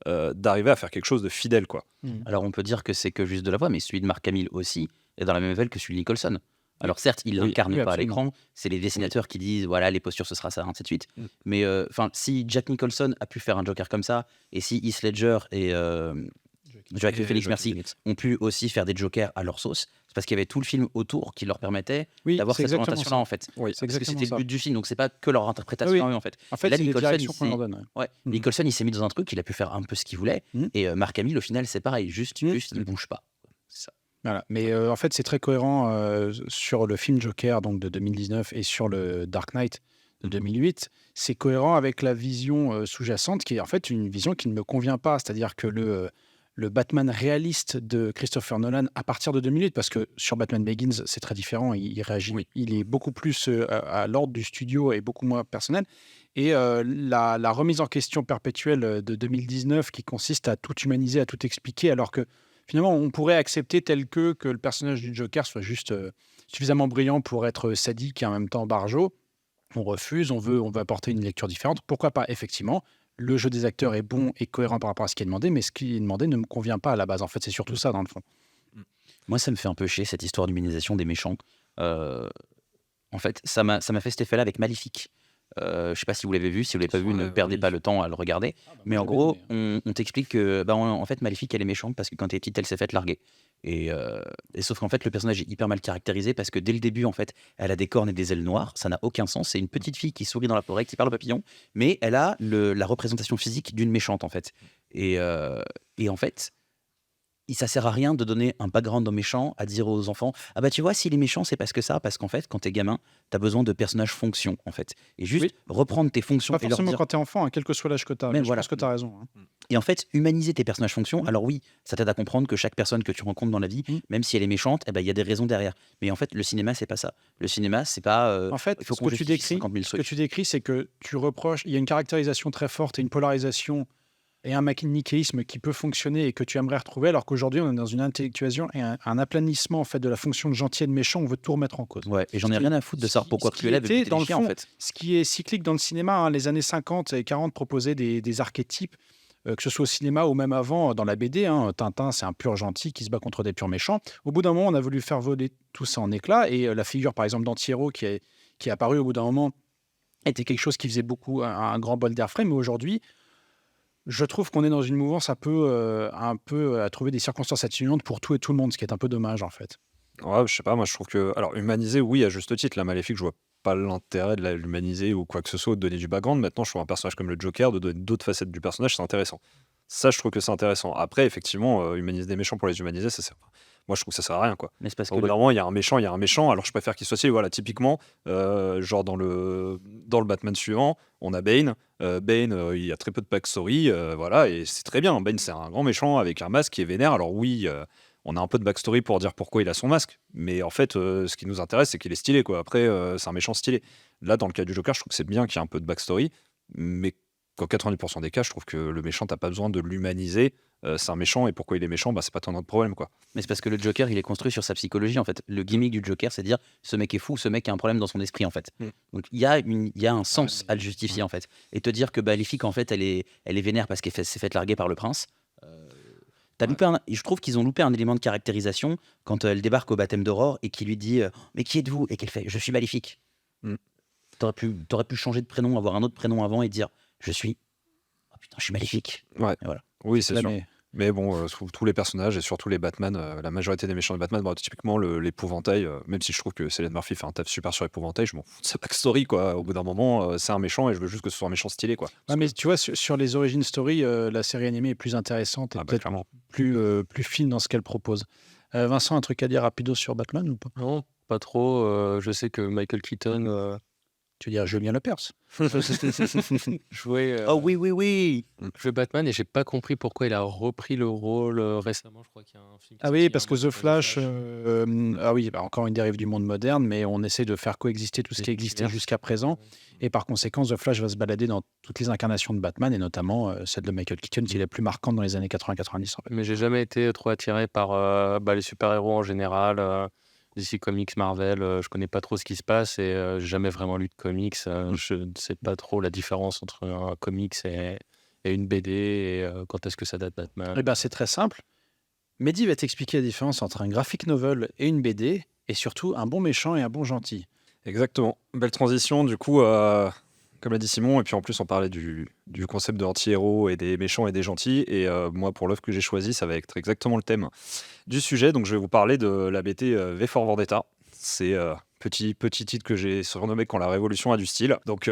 d'arriver à faire quelque chose de fidèle, quoi. Alors on peut dire que c'est que juste de la voix, mais celui de Mark Hamill aussi est dans la même veine que celui de Nicholson. Alors certes, il Oui, l'incarne oui, pas à absolument. l'écran, c'est les dessinateurs qui disent voilà les postures ce sera ça, ainsi de suite. Mm. Mais si Jack Nicholson a pu faire un Joker comme ça, et si Heath Ledger et Joaquin Et Phoenix, Joaquin merci, Phoenix. ont pu aussi faire des Jokers à leur sauce, c'est parce qu'il y avait tout le film autour qui leur permettait Oui, d'avoir c'est cette exactement orientation-là ça. en fait. Oui. C'est Parce que exactement c'était le ça. but du film, donc c'est pas que leur interprétation Oui, à oui. eux en fait. En Et fait, là, c'est les Nicholson, directions qu'on il leur s'est donne. Ouais. ouais, Mhm. Nicholson, il s'est mis dans un truc, il a pu faire un peu ce qu'il voulait, Mhm. et Mark Hamill, au final, c'est pareil, juste Mhm. il bouge pas. C'est ça. Voilà. Mais en fait, c'est très cohérent sur le film Joker donc de 2019 et sur le Dark Knight de 2008. C'est cohérent avec la vision sous-jacente qui est en fait une vision qui ne me convient pas. C'est-à-dire que le Batman réaliste de Christopher Nolan à partir de 2008, parce que sur Batman Begins, c'est très différent. Il réagit, Oui. il est beaucoup plus à l'ordre du studio et beaucoup moins personnel. Et la remise en question perpétuelle de 2019 qui consiste à tout humaniser, à tout expliquer, alors que finalement, on pourrait accepter tel que le personnage du Joker soit juste suffisamment brillant pour être sadique et en même temps barjot. On refuse, on veut apporter une lecture différente. Pourquoi pas? Effectivement, le jeu des acteurs est bon et cohérent par rapport à ce qui est demandé, mais ce qui est demandé ne me convient pas à la base. En fait, c'est surtout ça, dans le fond. Moi, ça me fait un peu chier cette histoire d'humanisation des méchants. Euh, En fait, ça m'a fait cet effet-là avec Maléfique. Je sais pas si vous l'avez vu, si vous l'avez pas vu, ne Ouais, perdez oui. pas le temps à le regarder. Mais en gros, on t'explique que en fait, Maléfique, elle est méchante parce que quand elle est petite, elle s'est faite larguer. Et sauf qu'en fait, le personnage est hyper mal caractérisé parce que dès le début, en fait, elle a des cornes et des ailes noires. Ça n'a aucun sens. C'est une petite fille qui sourit dans la forêt, qui parle au papillon, mais elle a la représentation physique d'une méchante, en fait. Et en fait, ça sert à rien de donner un background aux méchants, à dire aux enfants ah bah tu vois s'il est méchant c'est parce que ça, parce qu'en fait quand t'es gamin t'as besoin de personnages fonctions en fait, et juste Oui. reprendre tes fonctions Pas et leur forcément dire quand t'es enfant, hein, quel que soit l'âge que t'as. Mais Mais je voilà. pense que t'as raison. Hein. et en fait humaniser tes personnages fonctions. Alors oui, ça t'aide à comprendre que chaque personne que tu rencontres dans la vie, Mm. même si elle est méchante, eh ben il y a des raisons derrière. Mais en fait le cinéma c'est pas ça. Le cinéma c'est pas En fait, il faut ce qu'on que tu justifie décris, 50 000 ce que trucs. tu décris, c'est que tu reproches, il y a une caractérisation très forte et une polarisation et un manichéisme qui peut fonctionner et que tu aimerais retrouver, alors qu'aujourd'hui, on est dans une intellectualisation et un aplanissement en fait, de la fonction de gentil et de méchant, on veut tout remettre en cause. Ouais, et j'en ai Ce qui- rien à foutre de savoir pourquoi ce qui Cruella veut était, buter dans les le chiens en fond, fait. ce qui est cyclique dans le cinéma, hein, les années 50 et 40 proposaient des archétypes, que ce soit au cinéma ou même avant dans la BD. Hein, Tintin, c'est un pur gentil qui se bat contre des purs méchants. Au bout d'un moment, on a voulu faire voler tout ça en éclats, et la figure, par exemple, d'Anti-Héros qui est apparue au bout d'un moment était quelque chose qui faisait beaucoup un grand bol d'air frais, mais aujourd'hui, je trouve qu'on est dans une mouvance un peu à trouver des circonstances atténuantes pour tout et tout le monde, ce qui est un peu dommage en fait. Ouais, je sais pas, moi je trouve que. Alors, humaniser, oui, à juste titre, la Maléfique, je vois pas l'intérêt de l'humaniser ou quoi que ce soit, ou de donner du background. Maintenant, je trouve un personnage comme le Joker, de donner d'autres facettes du personnage, c'est intéressant. Ça, je trouve que c'est intéressant. Après, effectivement, humaniser des méchants pour les humaniser, ça sert. Moi, je trouve que ça sert à rien, quoi. Mais c'est parce Au que bout d'un moment, il y a un méchant, il y a un méchant. Alors, je préfère qu'il soit stylé. Voilà, typiquement, genre dans le Batman suivant, on a Bane. Bane, il y a très peu de backstory, voilà, et c'est très bien. Bane, c'est un grand méchant avec un masque qui est vénère. Alors oui, on a un peu de backstory pour dire pourquoi il a son masque, mais en fait, ce qui nous intéresse, c'est qu'il est stylé, quoi. Après, c'est un méchant stylé. Là, dans le cas du Joker, je trouve que c'est bien qu'il y ait un peu de backstory, mais dans 90% des cas, je trouve que le méchant, t'as pas besoin de l'humaniser. C'est un méchant, et pourquoi il est méchant, bah, c'est pas tant notre problème, quoi. Mais c'est parce que le Joker, il est construit sur sa psychologie, en fait. Le gimmick du Joker, c'est de dire ce mec est fou, ce mec a un problème dans son esprit, en fait. Mm. Donc il y a un sens à le justifier, en fait. Et te dire que Maléfique, en fait, elle est vénère parce qu'elle s'est faite larguer par le prince. Je trouve qu'ils ont loupé un élément de caractérisation quand elle débarque au baptême d'Aurore et qu'il lui dit mais qui êtes-vous, et qu'elle fait je suis Maléfique. Mm. T'aurais pu changer de prénom, avoir un autre prénom avant et dire je suis oh putain, je suis Maléfique. Ouais. Et voilà. Oui, c'est Là, sûr. mais Mais bon, tous les personnages et surtout les Batman, la majorité des méchants de Batman, bon, typiquement l'épouvantail, même si je trouve que Cillian Murphy fait un taf super sur l'épouvantail, je m'en fous de sa backstory, quoi. Au bout d'un moment, c'est un méchant et je veux juste que ce soit un méchant stylé, quoi. ouais, Parce mais que- tu vois, sur les origin story, la série animée est plus intéressante et Ah bah, peut-être clairement. plus fine dans ce qu'elle propose. Vincent, un truc à dire rapido sur Batman ou pas? Non, pas trop. Je sais que Michael Keaton Tu veux dire Julien Lepers? Jouer, Oh oui, oui, oui. jouer Batman et j'ai pas compris pourquoi il a repris le rôle récemment. Je crois qu'il y a un film qui est Ah sorti il oui, y a parce un que mois qui The s'appelle Flash, ah oui, bah, encore une dérive du monde moderne, mais on essaie de faire coexister tout ce Les qui existait multivers. jusqu'à présent. Et par conséquent, The Flash va se balader dans toutes les incarnations de Batman, et notamment celle de Michael Keaton, qui est la plus marquante dans les années 80-90. En fait. Mais j'ai jamais été trop attiré par les super-héros en général. DC Comics, Marvel, je connais pas trop ce qui se passe et j'ai jamais vraiment lu de comics. Je ne sais pas trop la différence entre un comics et une BD et quand est-ce que ça date Batman. Eh ben, c'est très simple. Mehdi va t'expliquer la différence entre un graphic novel et une BD, et surtout un bon méchant et un bon gentil. Exactement. Belle transition, du coup, comme l'a dit Simon, et puis en plus on parlait du concept de anti-héros et des méchants et des gentils, et moi pour l'œuvre que j'ai choisie, ça va être exactement le thème du sujet, donc je vais vous parler de la BT V for Vendetta. C'est petit titre que j'ai surnommé Quand la Révolution a du style. Donc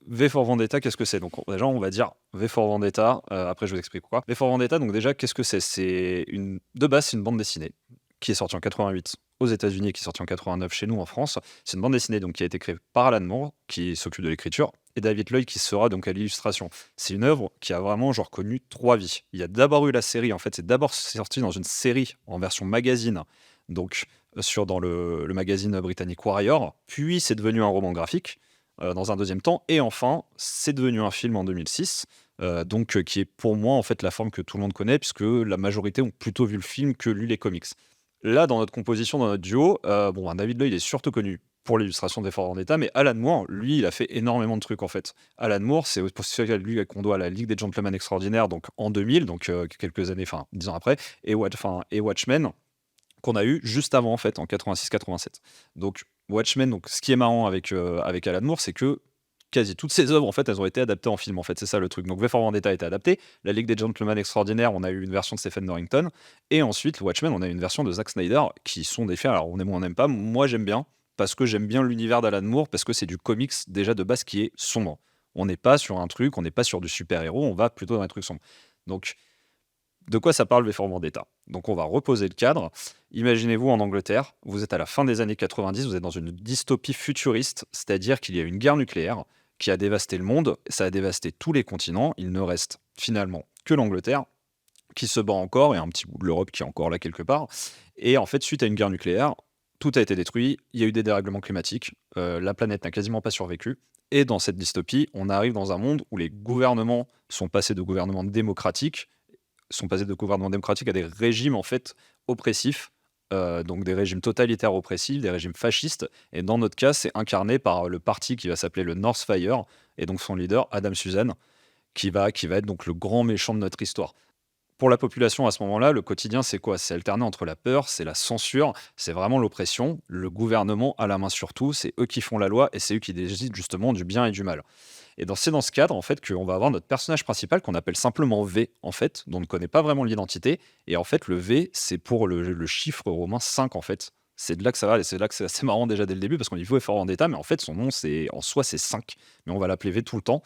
V for Vendetta, qu'est-ce que c'est? Donc déjà on va dire V for Vendetta, après je vous explique pourquoi. V for Vendetta, donc déjà qu'est-ce que c'est? De base c'est une bande dessinée qui est sortie en 88 aux États-Unis et qui est sortie en 89 chez nous en France. C'est une bande dessinée donc qui a été créée par Alan Moore qui s'occupe de l'écriture et David Lloyd qui sera donc à l'illustration. C'est une œuvre qui a vraiment genre connu 3 vies. Il y a d'abord eu la série, en fait c'est d'abord sorti dans une série en version magazine, donc dans le magazine britannique Warrior, puis c'est devenu un roman graphique dans un deuxième temps, et enfin c'est devenu un film en 2006. Qui est pour moi en fait la forme que tout le monde connaît, puisque la majorité ont plutôt vu le film que lu les comics. Là, dans notre composition, dans notre duo, David Lloyd est surtout connu pour l'illustration des Forts Vendetta, mais Alan Moore, lui, il a fait énormément de trucs en fait. Alan Moore, c'est pour lui qu'on doit la Ligue des Gentlemen Extraordinaires, donc en 2000, donc quelques années, 10 ans après, et Watchmen, qu'on a eu juste avant en fait, en 86-87. Donc Watchmen, donc ce qui est marrant avec Alan Moore, c'est que quasi toutes ces œuvres en fait elles ont été adaptées en film, en fait c'est ça le truc. Donc V for Vendetta a été adapté, la Ligue des Gentlemen Extraordinaires on a eu une version de Stephen Norrington, et ensuite Watchmen on a eu une version de Zack Snyder qui sont des films, alors on aime ou on n'aime pas, moi j'aime bien parce que j'aime bien l'univers d'Alan Moore, parce que c'est du comics déjà de base qui est sombre. On n'est pas sur un truc, on n'est pas sur du super-héros, on va plutôt dans des trucs sombres. Donc de quoi ça parle V for Vendetta? Donc on va reposer le cadre. Imaginez-vous en Angleterre, vous êtes à la fin des années 90, vous êtes dans une dystopie futuriste, c'est-à-dire qu'il y a une guerre nucléaire qui a dévasté le monde, ça a dévasté tous les continents, il ne reste finalement que l'Angleterre qui se bat encore, et un petit bout de l'Europe qui est encore là quelque part. Et en fait, suite à une guerre nucléaire, tout a été détruit, il y a eu des dérèglements climatiques, la planète n'a quasiment pas survécu, et dans cette dystopie, on arrive dans un monde où les gouvernements sont passés de gouvernements démocratiques à des régimes en fait oppressifs, donc des régimes totalitaires oppressifs, des régimes fascistes, et dans notre cas c'est incarné par le parti qui va s'appeler le Northfire, et donc son leader Adam Suzanne, qui va être donc le grand méchant de notre histoire. Pour la population à ce moment-là, le quotidien c'est quoi? C'est alterné entre la peur, c'est la censure, c'est vraiment l'oppression, le gouvernement a la main sur tout, c'est eux qui font la loi et c'est eux qui décident justement du bien et du mal. Et c'est dans ce cadre en fait qu'on va avoir notre personnage principal qu'on appelle simplement V en fait, dont on ne connaît pas vraiment l'identité. Et en fait le V c'est pour le chiffre romain 5 en fait. C'est de là que ça va, et c'est là que c'est assez marrant déjà dès le début, parce qu'on dit V for Vendetta, mais en fait son nom c'est en soi c'est 5, mais on va l'appeler V tout le temps.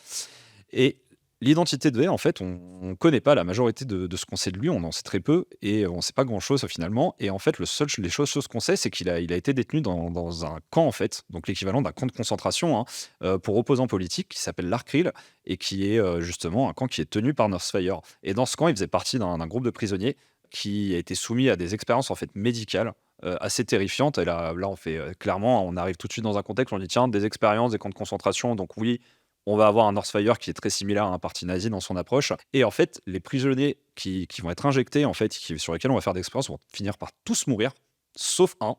Et l'identité de V, en fait, on ne connaît pas la majorité de ce qu'on sait de lui, on en sait très peu, et on ne sait pas grand-chose finalement. Et en fait, les choses qu'on sait, c'est qu'il a été détenu dans un camp, en fait, donc l'équivalent d'un camp de concentration, hein, pour opposants politiques, qui s'appelle l'Arkril, et qui est justement un camp qui est tenu par Northfire. Et dans ce camp, il faisait partie d'un groupe de prisonniers qui a été soumis à des expériences en fait médicales assez terrifiantes. Et là on fait clairement, on arrive tout de suite dans un contexte où on dit tiens, des expériences, des camps de concentration, donc oui, on va avoir un Northfire qui est très similaire à un parti nazi dans son approche. Et en fait, les prisonniers qui vont être injectés, en fait, sur lesquels on va faire des expériences, vont finir par tous mourir, sauf un,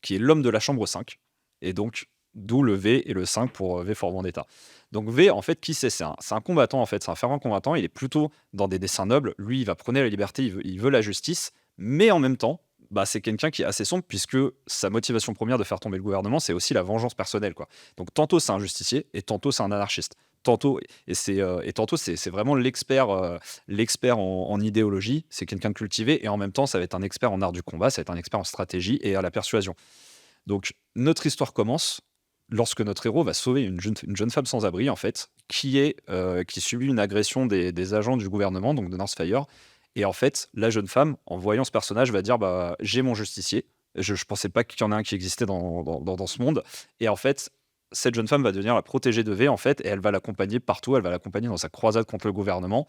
qui est l'homme de la chambre 5. Et donc, d'où le V et le 5 pour V for Vendetta. Donc V, en fait, qui c'est? C'est un combattant, en fait, c'est un fervent combattant. Il est plutôt dans des dessins nobles. Lui, il va prôner la liberté, il veut la justice, mais en même temps, c'est quelqu'un qui est assez sombre, puisque sa motivation première de faire tomber le gouvernement, c'est aussi la vengeance personnelle, quoi. Donc tantôt c'est un justicier, et tantôt c'est un anarchiste. Tantôt c'est vraiment l'expert en idéologie, c'est quelqu'un de cultivé, et en même temps ça va être un expert en art du combat, ça va être un expert en stratégie et à la persuasion. Donc notre histoire commence lorsque notre héros va sauver une jeune femme sans abri, en fait, qui subit une agression des agents du gouvernement, donc de Northfire. Et en fait, la jeune femme, en voyant ce personnage, va dire j'ai mon justicier. Je pensais pas qu'il y en ait un qui existait dans ce monde. Et en fait, cette jeune femme va devenir la protégée de V en fait, et elle va l'accompagner partout, elle va l'accompagner dans sa croisade contre le gouvernement,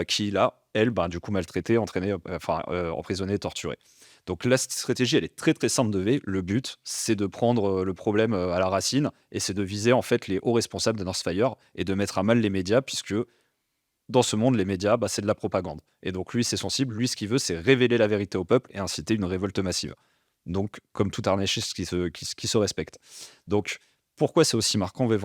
qui l'a, elle, du coup maltraitée, entraînée, emprisonnée, torturée. Donc la stratégie, elle est très très simple de V. Le but, c'est de prendre le problème à la racine, et c'est de viser en fait les hauts responsables de Northfire et de mettre à mal les médias, puisque dans ce monde, les médias, c'est de la propagande. Et donc lui, c'est son cible. Lui, ce qu'il veut, c'est révéler la vérité au peuple et inciter une révolte massive. Donc, comme tout anarchiste qui se respecte. Donc, pourquoi c'est aussi marquant V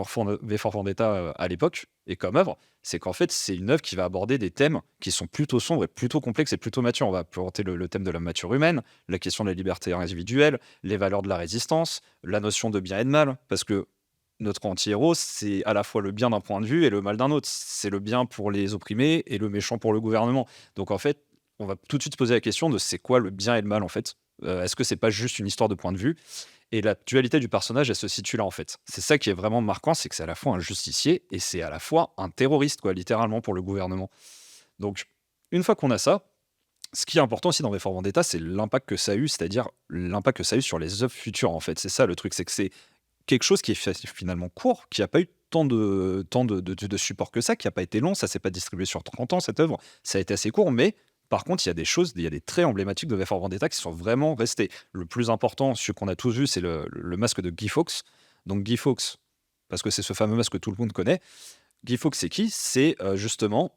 for Vendetta à l'époque et comme œuvre, c'est qu'en fait, c'est une œuvre qui va aborder des thèmes qui sont plutôt sombres et plutôt complexes et plutôt matures. On va présenter le thème de la nature humaine, la question de la liberté individuelle, les valeurs de la résistance, la notion de bien et de mal, parce que notre anti-héros, c'est à la fois le bien d'un point de vue et le mal d'un autre. C'est le bien pour les opprimés et le méchant pour le gouvernement. Donc en fait, on va tout de suite se poser la question de c'est quoi le bien et le mal en fait. Est-ce que c'est pas juste une histoire de point de vue? Et la dualité du personnage, elle se situe là en fait. C'est ça qui est vraiment marquant, c'est que c'est à la fois un justicier et c'est à la fois un terroriste, quoi, littéralement pour le gouvernement. Donc une fois qu'on a ça, ce qui est important aussi dans V for Vendetta, c'est l'impact que ça a eu, c'est-à-dire l'impact que ça a eu sur les œuvres futures en fait. C'est ça le truc, c'est que c'est quelque chose qui est finalement court, qui n'a pas eu tant de support que ça, qui n'a pas été long, ça s'est pas distribué sur 30 ans cette œuvre, ça a été assez court, mais par contre, il y a des choses, il y a des traits emblématiques de V for Vendetta qui sont vraiment restés. Le plus important, celui qu'on a tous vu, c'est le masque de Guy Fawkes. Donc Guy Fawkes, parce que c'est ce fameux masque que tout le monde connaît. Guy Fawkes, c'est qui? C'est justement,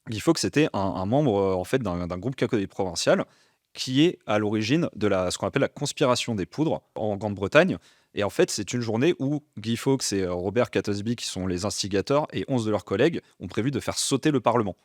Guy Fawkes était un membre en fait d'un groupe catholique provincial qui est à l'origine de ce qu'on appelle la conspiration des poudres en Grande-Bretagne. Et en fait, c'est une journée où Guy Fawkes et Robert Catesby, qui sont les instigateurs, et 11 de leurs collègues, ont prévu de faire sauter le Parlement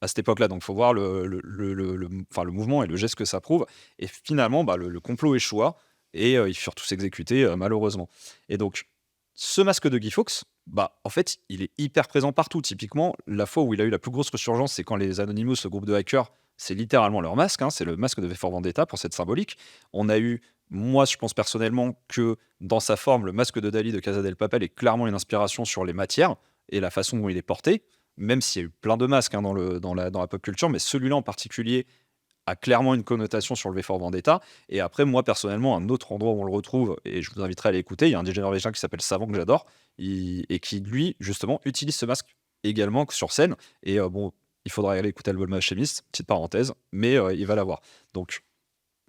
à cette époque-là. Donc, il faut voir le mouvement et le geste que ça prouve. Et finalement, le complot échoua et ils furent tous exécutés, malheureusement. Et donc, ce masque de Guy Fawkes, en fait, il est hyper présent partout. Typiquement, la fois où il a eu la plus grosse resurgence, c'est quand les Anonymous, ce groupe de hackers, c'est littéralement leur masque, hein, c'est le masque de V for Vendetta pour cette symbolique. On a eu, moi je pense personnellement que dans sa forme, le masque de Dali de Casa del Papel est clairement une inspiration sur les matières et la façon dont il est porté, même s'il y a eu plein de masques hein, dans la pop culture, mais celui-là en particulier a clairement une connotation sur le V for Vendetta. Et après, moi personnellement, un autre endroit où on le retrouve, et je vous inviterai à l'écouter, il y a un DJ norvégien qui s'appelle Savant que j'adore, et qui lui, justement, utilise ce masque également sur scène. Et il faudra aller écouter l'album Alchemist, petite parenthèse, mais il va l'avoir. Donc,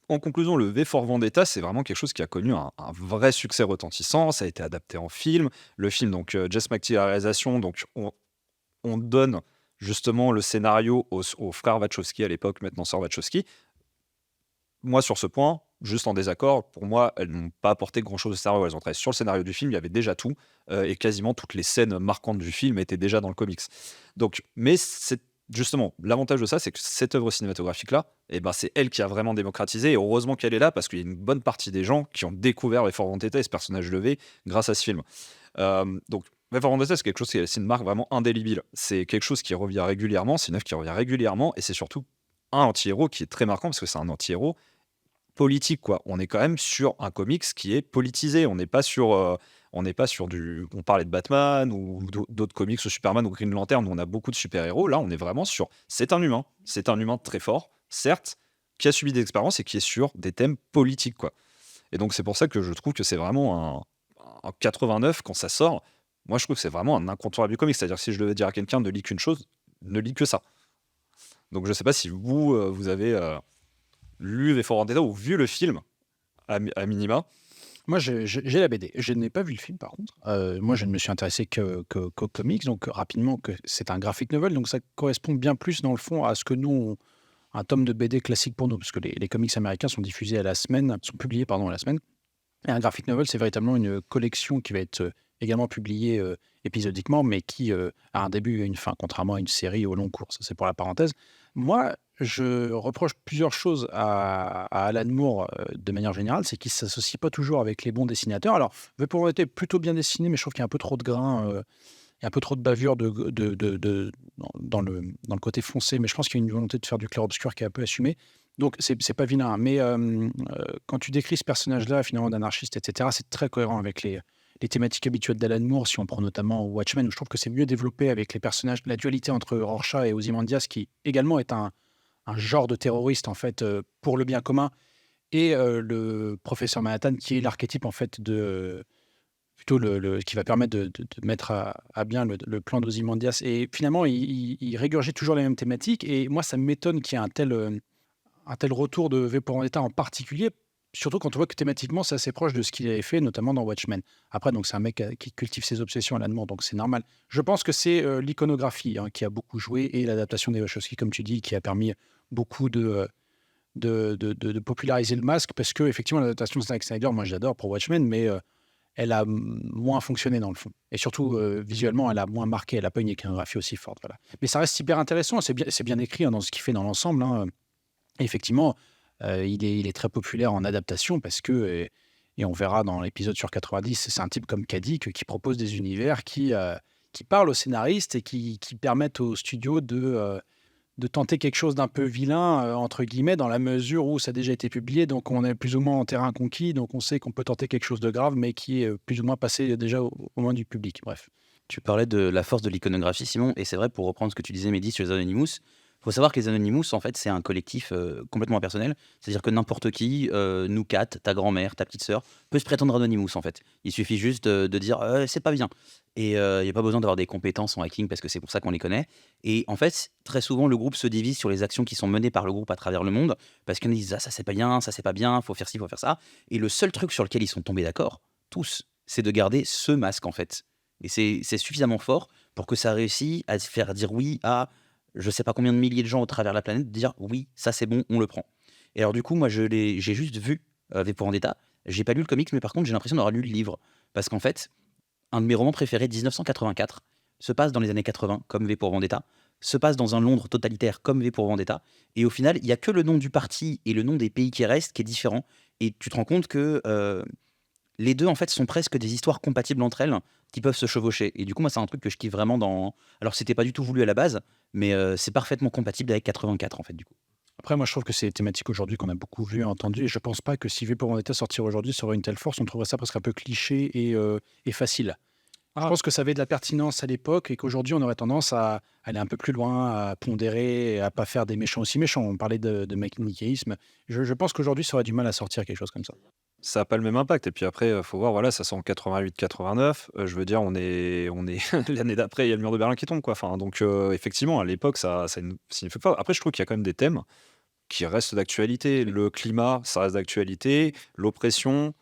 en conclusion, le V for Vendetta, c'est vraiment quelque chose qui a connu un vrai succès retentissant. Ça a été adapté en film. Le film, donc Jess McTee à la réalisation, donc on donne justement le scénario aux frères Wachowski à l'époque, maintenant sœurs Wachowski. Moi, sur ce point, juste en désaccord, pour moi, elles n'ont pas apporté grand-chose au scénario. Elles ont travaillé sur le scénario du film, il y avait déjà tout, et quasiment toutes les scènes marquantes du film étaient déjà dans le comics. Donc, mais c'est justement, l'avantage de ça, c'est que cette œuvre cinématographique-là, c'est elle qui a vraiment démocratisé, et heureusement qu'elle est là, parce qu'il y a une bonne partie des gens qui ont découvert V for Vendetta et ce personnage levé grâce à ce film. Donc, V for Vendetta, c'est quelque chose c'est une marque vraiment indélébile. C'est quelque chose qui revient régulièrement, c'est une œuvre qui revient régulièrement, et c'est surtout un anti-héros qui est très marquant, parce que c'est un anti-héros politique, quoi. On est quand même sur un comics qui est politisé. On n'est pas sur on parlait de Batman ou d'autres comics, ou Superman ou Green Lantern, où on a beaucoup de super-héros. Là, on est vraiment sur c'est un humain. C'est un humain très fort, certes, qui a subi des expériences et qui est sur des thèmes politiques, quoi. Et donc, c'est pour ça que je trouve que c'est vraiment en 89, quand ça sort, moi, je trouve que c'est vraiment un incontournable du comics. C'est-à-dire, si je devais dire à quelqu'un de lire qu'une chose, ne lis que ça. Donc, je sais pas si vous avez lu V for Vendetta ou vu le film à minima. Moi, j'ai la BD. Je n'ai pas vu le film, par contre. Moi, je ne me suis intéressé qu'aux comics, donc rapidement, que c'est un graphic novel, donc ça correspond bien plus, dans le fond, à ce que nous, un tome de BD classique pour nous, parce que les comics américains sont diffusés à la semaine, sont publiés, pardon, à la semaine. Et un graphic novel, c'est véritablement une collection qui va être également publiée épisodiquement, mais qui a un début et une fin, contrairement à une série au long cours. Ça, c'est pour la parenthèse. Moi, je reproche plusieurs choses à Alan Moore de manière générale, c'est qu'il ne s'associe pas toujours avec les bons dessinateurs. Alors, V pour Vendetta est plutôt bien dessiné, mais je trouve qu'il y a un peu trop de grains, il y a un peu trop de bavure dans le côté foncé, mais je pense qu'il y a une volonté de faire du clair-obscur qui est un peu assumée. Donc, c'est pas vilain. Mais quand tu décris ce personnage-là, finalement, d'anarchiste, etc., c'est très cohérent avec les thématiques habituelles d'Alan Moore, si on prend notamment Watchmen, où je trouve que c'est mieux développé avec les personnages, la dualité entre Rorschach et Ozymandias, qui également est un genre de terroriste, en fait, pour le bien commun, et le professeur Manhattan, qui est l'archétype, en fait, plutôt qui va permettre de mettre à bien le plan d'Ozymandias. Et finalement, il régurgite toujours les mêmes thématiques. Et moi, ça m'étonne qu'il y ait un tel retour de V pour Vendetta en particulier, surtout quand on voit que thématiquement, c'est assez proche de ce qu'il avait fait, notamment dans Watchmen. Après, donc, c'est un mec qui cultive ses obsessions à la demande, donc c'est normal. Je pense que c'est l'iconographie qui a beaucoup joué et l'adaptation des Wachowski, comme tu dis, qui a permis beaucoup de populariser le masque, parce que effectivement l'adaptation de Zack Snyder, moi j'adore pour Watchmen, mais elle a moins fonctionné dans le fond. Et surtout, visuellement, elle a moins marqué, elle n'a pas une iconographie aussi forte. Voilà. Mais ça reste hyper intéressant, c'est bien écrit dans ce qu'il fait dans l'ensemble. Et effectivement, il est très populaire en adaptation parce que, et on verra dans l'épisode sur 90, c'est un type comme Kadik qui propose des univers qui parlent aux scénaristes et qui permettent aux studios de tenter quelque chose d'un peu vilain, entre guillemets, dans la mesure où ça a déjà été publié, donc on est plus ou moins en terrain conquis, donc on sait qu'on peut tenter quelque chose de grave, mais qui est plus ou moins passé déjà au moins du public. Bref. Tu parlais de la force de l'iconographie, Simon, et c'est vrai, pour reprendre ce que tu disais, Mehdi, sur les Anonymous, il faut savoir que les Anonymous, en fait, c'est un collectif complètement impersonnel. C'est-à-dire que n'importe qui, nous quatre, ta grand-mère, ta petite sœur, peut se prétendre Anonymous, en fait. Il suffit juste de dire c'est pas bien. Et il n'y a pas besoin d'avoir des compétences en hacking parce que c'est pour ça qu'on les connaît. Et en fait, très souvent, le groupe se divise sur les actions qui sont menées par le groupe à travers le monde parce qu'ils disent ça c'est pas bien, ça c'est pas bien, faut faire ci, faut faire ça. Et le seul truc sur lequel ils sont tombés d'accord, tous, c'est de garder ce masque, en fait. Et c'est suffisamment fort pour que ça réussisse à faire dire oui à je sais pas combien de milliers de gens au travers de la planète, dire oui, ça c'est bon, on le prend. Et alors du coup, moi j'ai juste vu V pour Vendetta, j'ai pas lu le comics, mais par contre j'ai l'impression d'avoir lu le livre. Parce qu'en fait, un de mes romans préférés, 1984, se passe dans les années 80, comme V pour Vendetta, se passe dans un Londres totalitaire, comme V pour Vendetta, et au final, il y a que le nom du parti et le nom des pays qui restent qui est différent, et tu te rends compte que les deux, en fait, sont presque des histoires compatibles entre elles, qui peuvent se chevaucher. Et du coup, moi, c'est un truc que je kiffe vraiment dans... Alors, c'était pas du tout voulu à la base, mais c'est parfaitement compatible avec 84, en fait, du coup. Après, moi, je trouve que c'est des thématiques aujourd'hui qu'on a beaucoup vu et entendu, et je pense pas que si V pour Vendetta sortir aujourd'hui, ça aurait une telle force, on trouverait ça presque un peu cliché et facile. Je pense que ça avait de la pertinence à l'époque et qu'aujourd'hui, on aurait tendance à aller un peu plus loin, à pondérer, et à pas faire des méchants aussi méchants. On parlait de manichéisme. Je pense qu'aujourd'hui, ça aurait du mal à sortir quelque chose comme ça. Ça n'a pas le même impact. Et puis après, faut voir, voilà, ça sort en 88-89. Je veux dire, on est l'année d'après, il y a le mur de Berlin qui tombe, quoi. Enfin, donc, effectivement, à l'époque, ça signifie pas. Après, je trouve qu'il y a quand même des thèmes qui restent d'actualité. Le climat, ça reste d'actualité. L'oppression,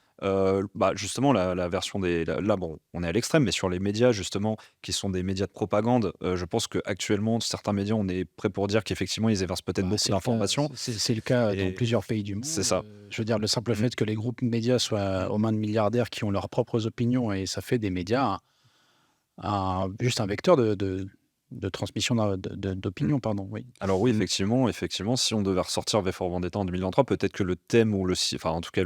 justement, la version là, bon, on est à l'extrême, mais sur les médias, justement, qui sont des médias de propagande, je pense qu'actuellement, certains médias, on est prêt pour dire qu'effectivement, ils déversent peut-être beaucoup C'est le cas, d'informations. c'est le cas dans Et plusieurs pays du monde. c'est ça. Je veux dire, le simple Mm. fait que les groupes médias soient aux mains de milliardaires qui ont leurs propres opinions, et ça fait des médias juste un vecteur de transmission d'opinion, pardon. Oui. Alors oui, effectivement, si on devait ressortir V for Vendetta en 2023, peut-être que le thème ou enfin en tout cas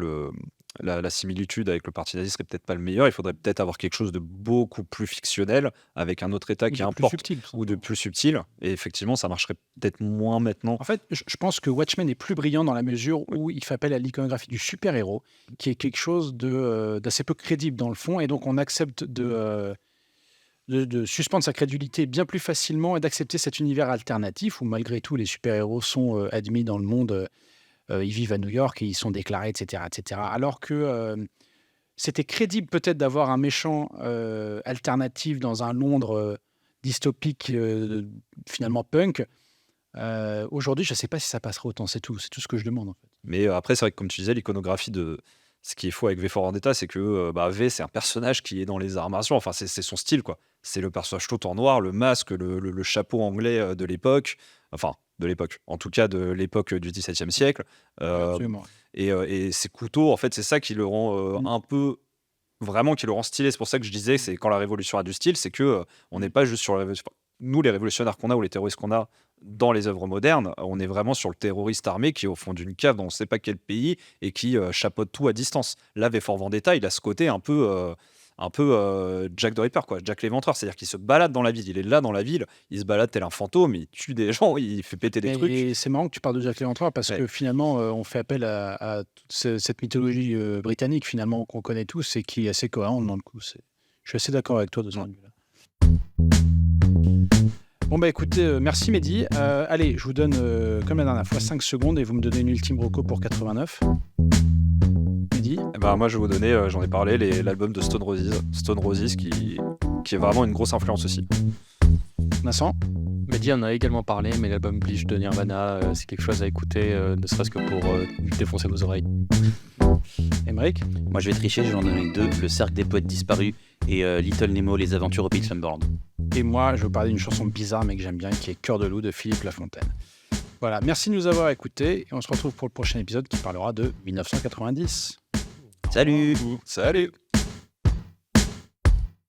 la similitude avec le parti nazi serait peut-être pas le meilleur. Il faudrait peut-être avoir quelque chose de beaucoup plus fictionnel avec un autre État Ou qui de plus importe subtil. ou de plus subtil. Et effectivement, ça marcherait peut-être moins maintenant. En fait, je pense que Watchmen est plus brillant dans la mesure où il fait appel à l'iconographie du super-héros, qui est quelque chose d'assez peu crédible dans le fond, et donc on accepte de suspendre sa crédulité bien plus facilement et d'accepter cet univers alternatif où malgré tout les super-héros sont admis dans le monde, ils vivent à New York et ils sont déclarés, etc. etc. Alors que c'était crédible peut-être d'avoir un méchant alternatif dans un Londres dystopique, finalement punk. Aujourd'hui, je ne sais pas si ça passera autant, c'est tout ce que je demande en fait. Mais après, c'est vrai que comme tu disais, l'iconographie de ce qui est fou avec V for Vendetta, c'est que V, c'est un personnage qui est dans les arts martiaux. Enfin, c'est son style, quoi. C'est le personnage tout en noir, le masque, le chapeau anglais de l'époque. Enfin, de l'époque. En tout cas, de l'époque du XVIIe siècle. Absolument. Et ses couteaux, en fait, c'est ça qui le rend un peu... Vraiment, qui le rend stylé. C'est pour ça que je disais, c'est quand la Révolution a du style, c'est que on n'est pas juste sur la Révolution. Nous, les révolutionnaires qu'on a ou les terroristes qu'on a dans les œuvres modernes, on est vraiment sur le terroriste armé qui est au fond d'une cave dans on ne sait pas quel pays et qui chapeaute tout à distance. Là, V for Vendetta, il a ce côté un peu Jack the Ripper, quoi, Jack l'Éventreur, c'est-à-dire qu'il se balade dans la ville, il est là dans la ville, il se balade tel un fantôme, il tue des gens, il fait péter des trucs. Et c'est marrant que tu parles de Jack l'Éventreur parce que finalement, on fait appel à toute cette mythologie britannique finalement qu'on connaît tous et qui est assez cohérente dans le coup. Je suis assez d'accord avec toi de ce point de vue-là. Bon bah écoutez, merci Mehdi. Allez, je vous donne, comme la dernière fois, 5 secondes et vous me donnez une ultime reco pour 89. Mehdi ? Eh ben, moi, je vais vous donner, j'en ai parlé, l'album de Stone Roses qui est vraiment une grosse influence aussi. Vincent? Mehdi en a également parlé, mais l'album Bleach de Nirvana, c'est quelque chose à écouter, ne serait-ce que pour défoncer vos oreilles. Émeric? Moi, je vais tricher, je vais en donner 2. Le Cercle des Poètes Disparus et Little Nemo, Les Aventures au Pays de Slumberland. Et moi, je vais vous parler d'une chanson bizarre mais que j'aime bien, qui est Cœur de loup de Philippe Lafontaine. Voilà, merci de nous avoir écoutés et on se retrouve pour le prochain épisode qui parlera de 1990. Salut! Salut!